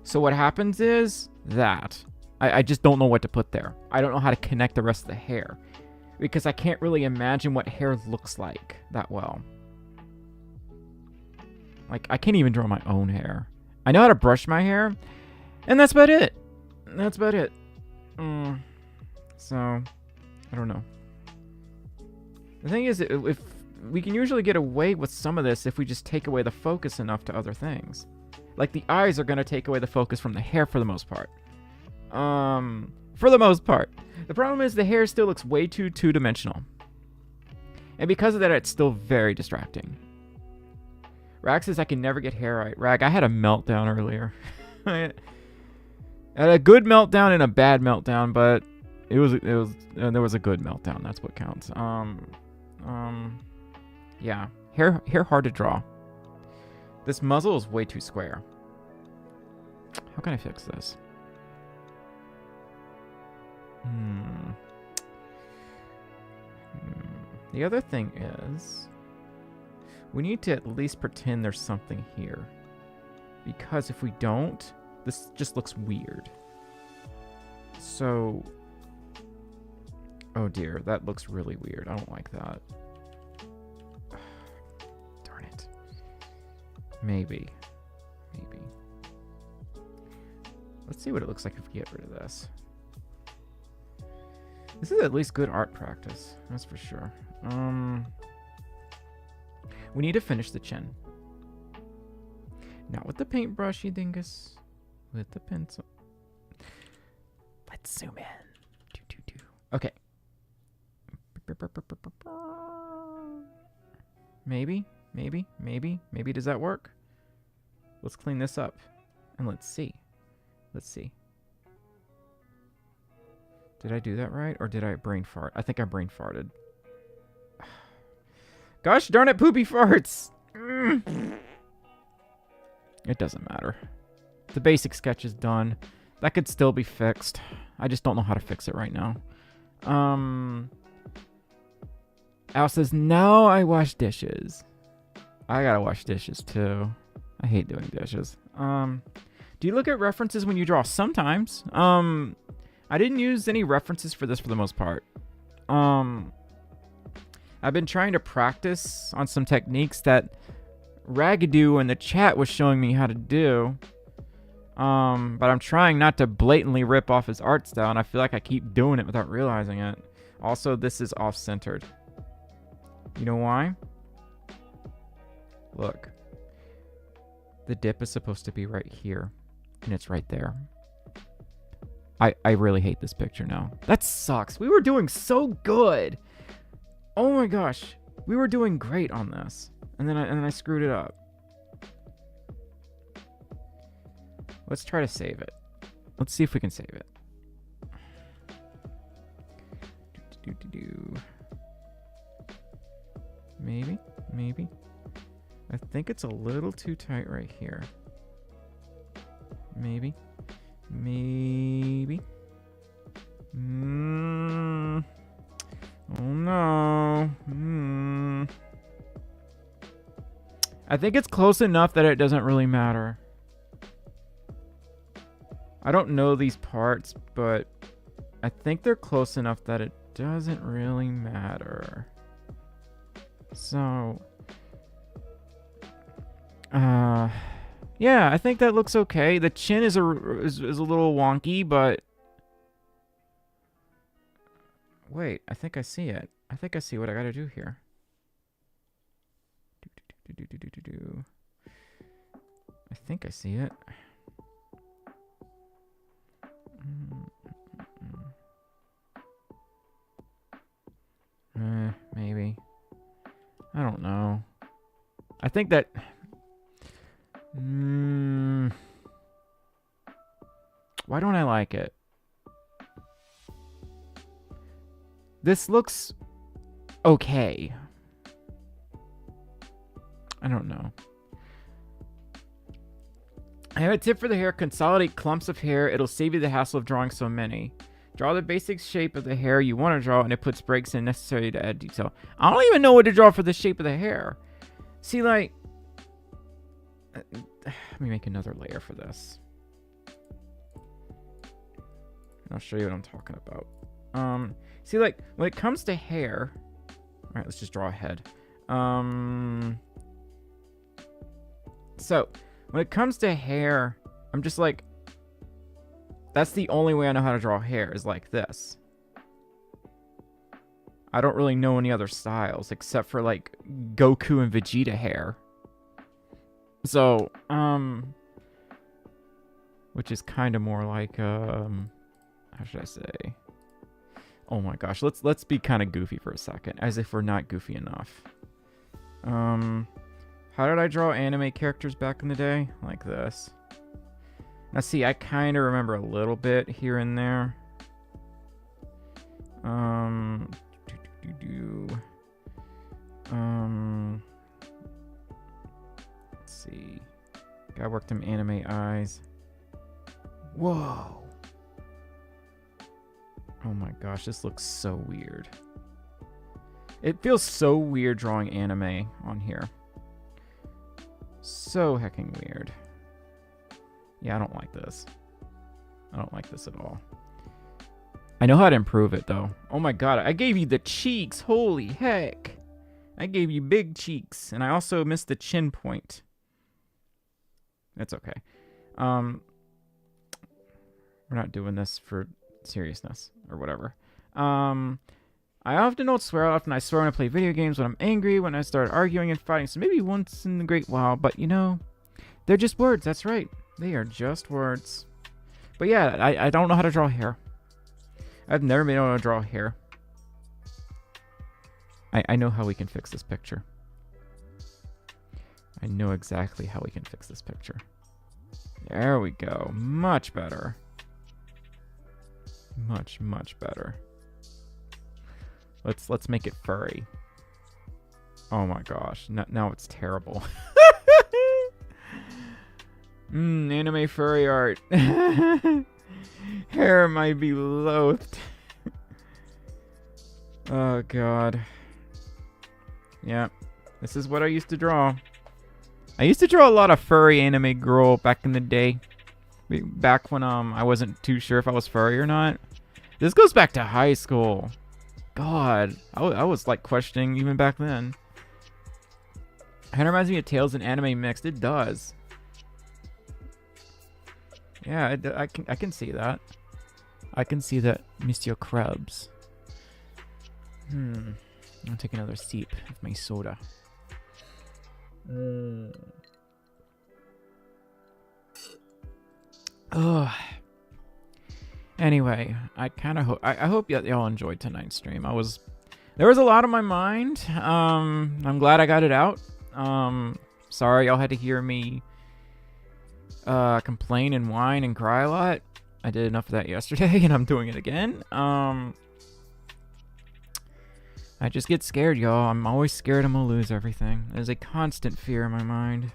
So what happens is that I just don't know what to put there. I don't know how to connect the rest of the hair. Because I can't really imagine what hair looks like that well. Like, I can't even draw my own hair. I know how to brush my hair, and that's about it. That's about it. So, I don't know. The thing is, if we can usually get away with some of this if we just take away the focus enough to other things. Like, the eyes are going to take away the focus from the hair for the most part. For the most part. The problem is the hair still looks way too two-dimensional. And because of that, it's still very distracting. Rag says I can never get hair right. Rag, I had a meltdown earlier. I had a good meltdown and a bad meltdown, but there was a good meltdown. That's what counts. Yeah, hair hard to draw. This muzzle is way too square. How can I fix this? The other thing is, we need to at least pretend there's something here. Because if we don't, this just looks weird. So, oh dear, that looks really weird. I don't like that. Darn it. Maybe. Let's see what it looks like if we get rid of this. This is at least good art practice, that's for sure. We need to finish the chin. Not with the paintbrush, you dingus. With the pencil. Let's zoom in. Okay. Maybe. Does that work? Let's clean this up. And let's see. Did I do that right? Or did I brain fart? I think I brain farted. Gosh darn it, poopy farts! It doesn't matter. The basic sketch is done. That could still be fixed. I just don't know how to fix it right now. Al says, no, I wash dishes. I gotta wash dishes too. I hate doing dishes. Do you look at references when you draw? Sometimes. I didn't use any references for this for the most part. I've been trying to practice on some techniques that Ragadoo in the chat was showing me how to do. But I'm trying not to blatantly rip off his art style, and I feel like I keep doing it without realizing it. Also, this is off-centered. You know why? Look. The dip is supposed to be right here, and it's right there. I really hate this picture now. That sucks. We were doing so good. Oh my gosh. We were doing great on this. And then I screwed it up. Let's try to save it. Let's see if we can save it. Maybe. I think it's a little too tight right here. Maybe. Oh no. I think it's close enough that it doesn't really matter. I don't know these parts, but I think they're close enough that it doesn't really matter. So, yeah, I think that looks okay. The chin is a little wonky, but wait, I think I see it. I think I see what I gotta do here. I think I see it. Maybe. I don't know. I think that... Why don't I like it? This looks okay. I don't know. I have a tip for the hair. Consolidate clumps of hair. It'll save you the hassle of drawing so many. Draw the basic shape of the hair you want to draw, and it puts breaks in necessary to add detail. I don't even know what to draw for the shape of the hair. See, like... let me make another layer for this. I'll show you what I'm talking about. See, like, when it comes to hair... Alright, let's just draw a head. So, when it comes to hair, I'm just like... That's the only way I know how to draw hair, is like this. I don't really know any other styles, except for, like, Goku and Vegeta hair. So, which is kind of more like, how should I say? Oh my gosh, let's be kind of goofy for a second, as if we're not goofy enough. How did I draw anime characters back in the day? Like this. Now see, I kind of remember a little bit here and there. Let's see. Guy worked him anime eyes. Whoa. Oh my gosh, this looks so weird. It feels so weird drawing anime on here. So hecking weird. Yeah, I don't like this. I don't like this at all. I know how to improve it, though. Oh my god, I gave you the cheeks. Holy heck. I gave you big cheeks. And I also missed the chin point. That's okay. We're not doing this for seriousness or whatever. I often don't swear. Often I swear when I play video games, when I'm angry, when I start arguing and fighting. So maybe once in a great while. But, you know, they're just words. That's right. They are just words. But yeah, I don't know how to draw hair. I've never been able to draw hair. I know how we can fix this picture. I know exactly how we can fix this picture. There we go. Much better. Much, much better. Let's make it furry. Oh my gosh. Now it's terrible. Anime furry art. Hair might be loathed. Oh god. Yeah. This is what I used to draw. I used to draw a lot of furry anime girl back in the day. Back when I wasn't too sure if I was furry or not. This goes back to high school. God. I was like questioning even back then. Kind of reminds me of Tales and anime mixed. It does. Yeah, I can see that. I can see that, Monsieur Krabs. I'll take another sip of my soda. Ugh. Anyway, I kind of hope I hope y'all enjoyed tonight's stream. There was a lot on my mind. I'm glad I got it out. Sorry y'all had to hear me complain and whine and cry a lot. I did enough of that yesterday, and I'm doing it again. I just get scared, y'all. I'm always scared I'm gonna lose everything. There's a constant fear in my mind.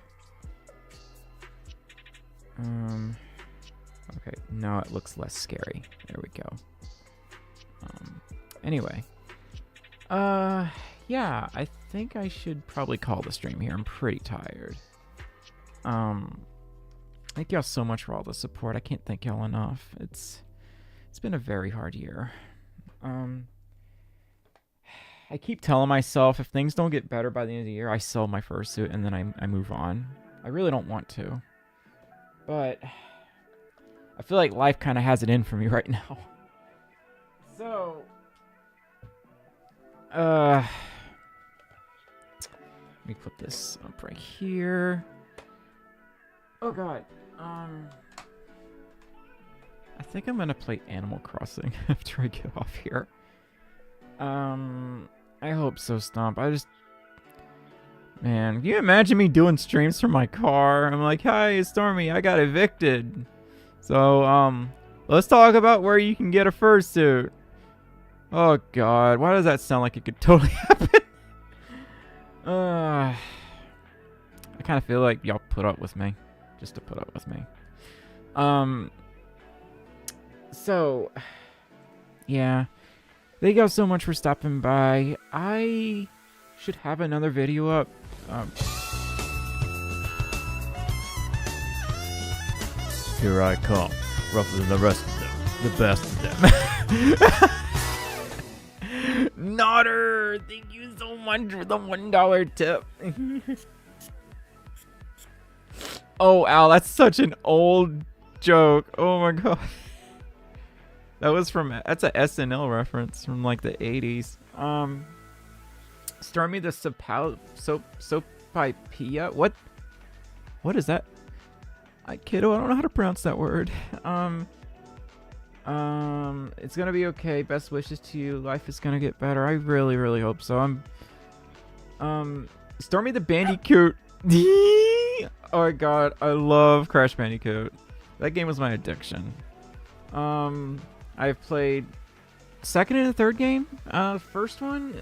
Okay, now it looks less scary. There we go. Anyway. Yeah, I think I should probably call the stream here. I'm pretty tired. Thank y'all so much for all the support. I can't thank y'all enough. It's been a very hard year. I keep telling myself if things don't get better by the end of the year, I sell my fursuit and then I move on. I really don't want to. But I feel like life kind of has it in for me right now. So, let me put this up right here. Oh god. I think I'm gonna play Animal Crossing after I get off here. I hope so, Stomp. Man, can you imagine me doing streams from my car? I'm like, hi, Stormi, I got evicted. So, let's talk about where you can get a fursuit. Oh god, why does that sound like it could totally happen? I kind of feel like y'all put up with me. Just to put up with me. So, yeah. Thank y'all so much for stopping by. I should have another video up. Here I come, rougher than the rest of them, the best of them. Nodder, thank you so much for the $1 tip. Oh, Al, that's such an old joke. Oh my god. That's a SNL reference from like the 80s. Stormi the Sopipia. What is that? Kiddo, I don't know how to pronounce that word. It's gonna be okay. Best wishes to you. Life is gonna get better. I really, really hope so. Stormi the Bandicoot. Oh my god, I love Crash Bandicoot. That game was my addiction. I've played second and the third game. First one,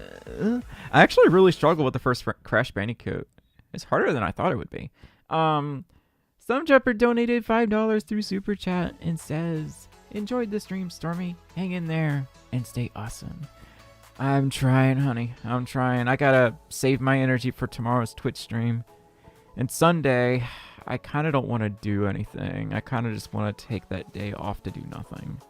I actually really struggled with the first Crash Bandicoot. It's harder than I thought it would be. Stumjumper donated $5 through Super Chat and says, enjoyed the stream, Stormi. Hang in there and stay awesome. I'm trying, honey. I'm trying. I gotta save my energy for tomorrow's Twitch stream. And Sunday, I kind of don't want to do anything. I kind of just want to take that day off to do nothing.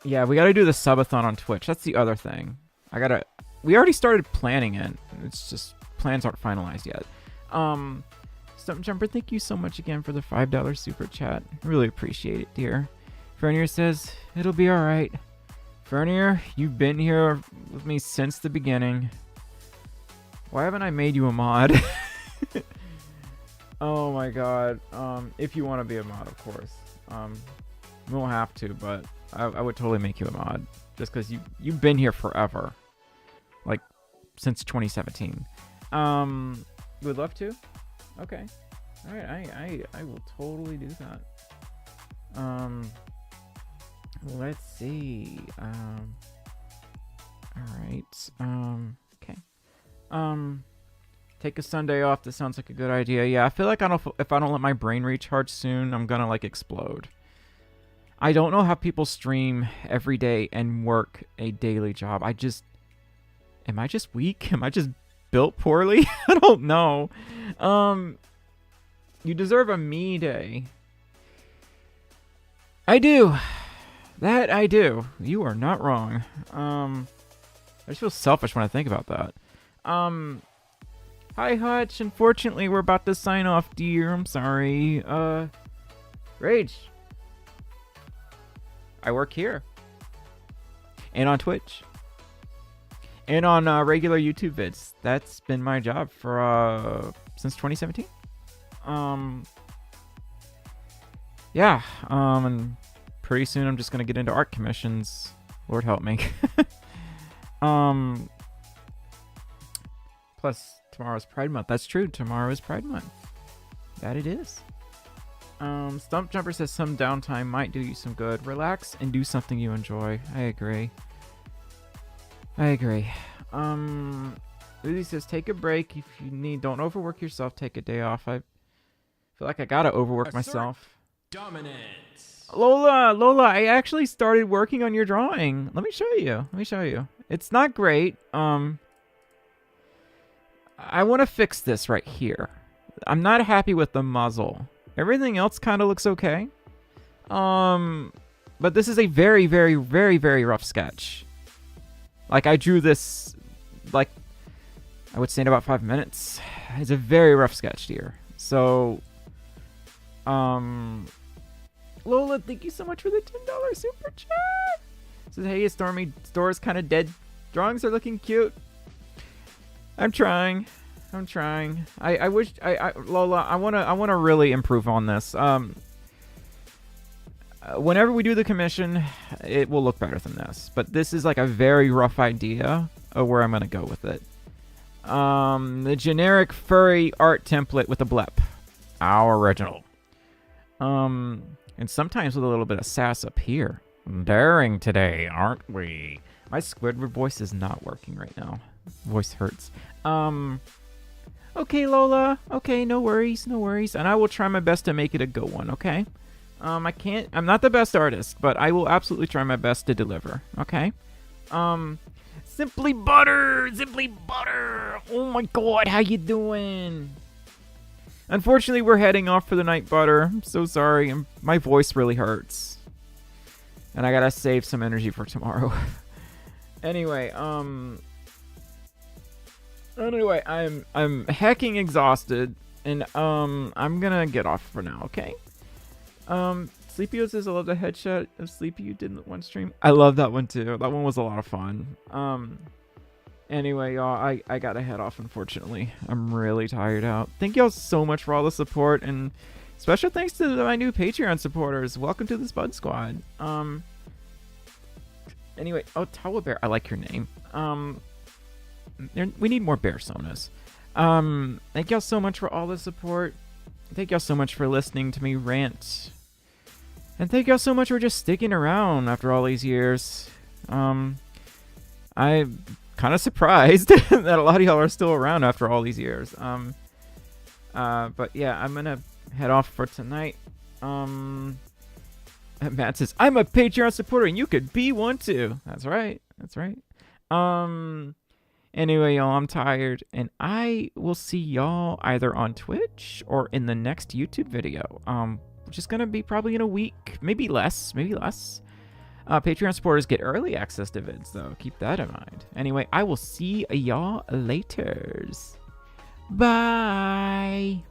Yeah, we got to do the subathon on Twitch. That's the other thing. We already started planning it. It's just plans aren't finalized yet. Stumpjumper, thank you so much again for the $5 super chat. Really appreciate it, dear. Fernier says, it'll be all right. Fernier, you've been here with me since the beginning. Why haven't I made you a mod? Oh my god. If you want to be a mod, of course. We won't have to, but I would totally make you a mod. Just because you've been here forever. Like, since 2017. You would love to? Okay. Alright, I will totally do that. Let's see. Alright. Okay. Take a Sunday off. That sounds like a good idea. Yeah, I feel like if I don't let my brain recharge soon, I'm gonna like explode. I don't know how people stream every day and work a daily job. Am I just weak? Am I just built poorly? I don't know. You deserve a me day. I do. That I do. You are not wrong. I just feel selfish when I think about that. Hi, Hutch. Unfortunately, we're about to sign off, dear. I'm sorry. Rage. I work here. And on Twitch. And on regular YouTube vids. That's been my job for since 2017. Yeah. And pretty soon I'm just gonna get into art commissions. Lord help me. Plus tomorrow's Pride Month. That's true. Tomorrow is Pride Month. That it is. Stump Jumper says some downtime might do you some good. Relax and do something you enjoy. I agree. Lily says take a break if you need. Don't overwork yourself. Take a day off. I feel like I gotta overwork myself. Dominance. Lola, I actually started working on your drawing. Let me show you. It's not great. I want to fix this right here. I'm not happy with the muzzle. Everything else kind of looks okay. But this is a very, very, very, very rough sketch. Like, I drew this, like, I would say in about 5 minutes. It's a very rough sketch here. So, Lola, thank you so much for the $10 super chat. Says, hey, Stormi, store's kind of dead. Drawings are looking cute. I'm trying. I wish Lola, I wanna really improve on this. Whenever we do the commission, it will look better than this. But this is like a very rough idea of where I'm gonna go with it. The generic furry art template with a blep. Our original. And sometimes with a little bit of sass up here. Daring today, aren't we? My Squidward voice is not working right now. Voice hurts. Okay, Lola. Okay, no worries. And I will try my best to make it a good one, okay? I'm not the best artist, but I will absolutely try my best to deliver, okay? Simply Butter! Oh my god, how you doing? Unfortunately, we're heading off for the night, Butter. I'm so sorry. My voice really hurts. And I gotta save some energy for tomorrow. Anyway, I'm hecking exhausted, and I'm gonna get off for now, okay? Sleepy says I love the headshot of Sleepy you did in one stream. I love that one too. That one was a lot of fun. Anyway, y'all, I gotta head off, unfortunately. I'm really tired out. Thank y'all so much for all the support, and special thanks to my new Patreon supporters. Welcome to the Spud Squad. Anyway, Tawa Bear, I like your name. We need more bear sonas. Thank y'all so much for all the support. Thank y'all so much for listening to me rant. And thank y'all so much for just sticking around after all these years. I'm kind of surprised that a lot of y'all are still around after all these years. But yeah, I'm gonna head off for tonight. Matt says, I'm a Patreon supporter and you could be one too. That's right. Anyway, y'all, I'm tired, and I will see y'all either on Twitch or in the next YouTube video, which is going to be probably in a week, maybe less. Patreon supporters get early access to vids, though. Keep that in mind. Anyway, I will see y'all later. Bye.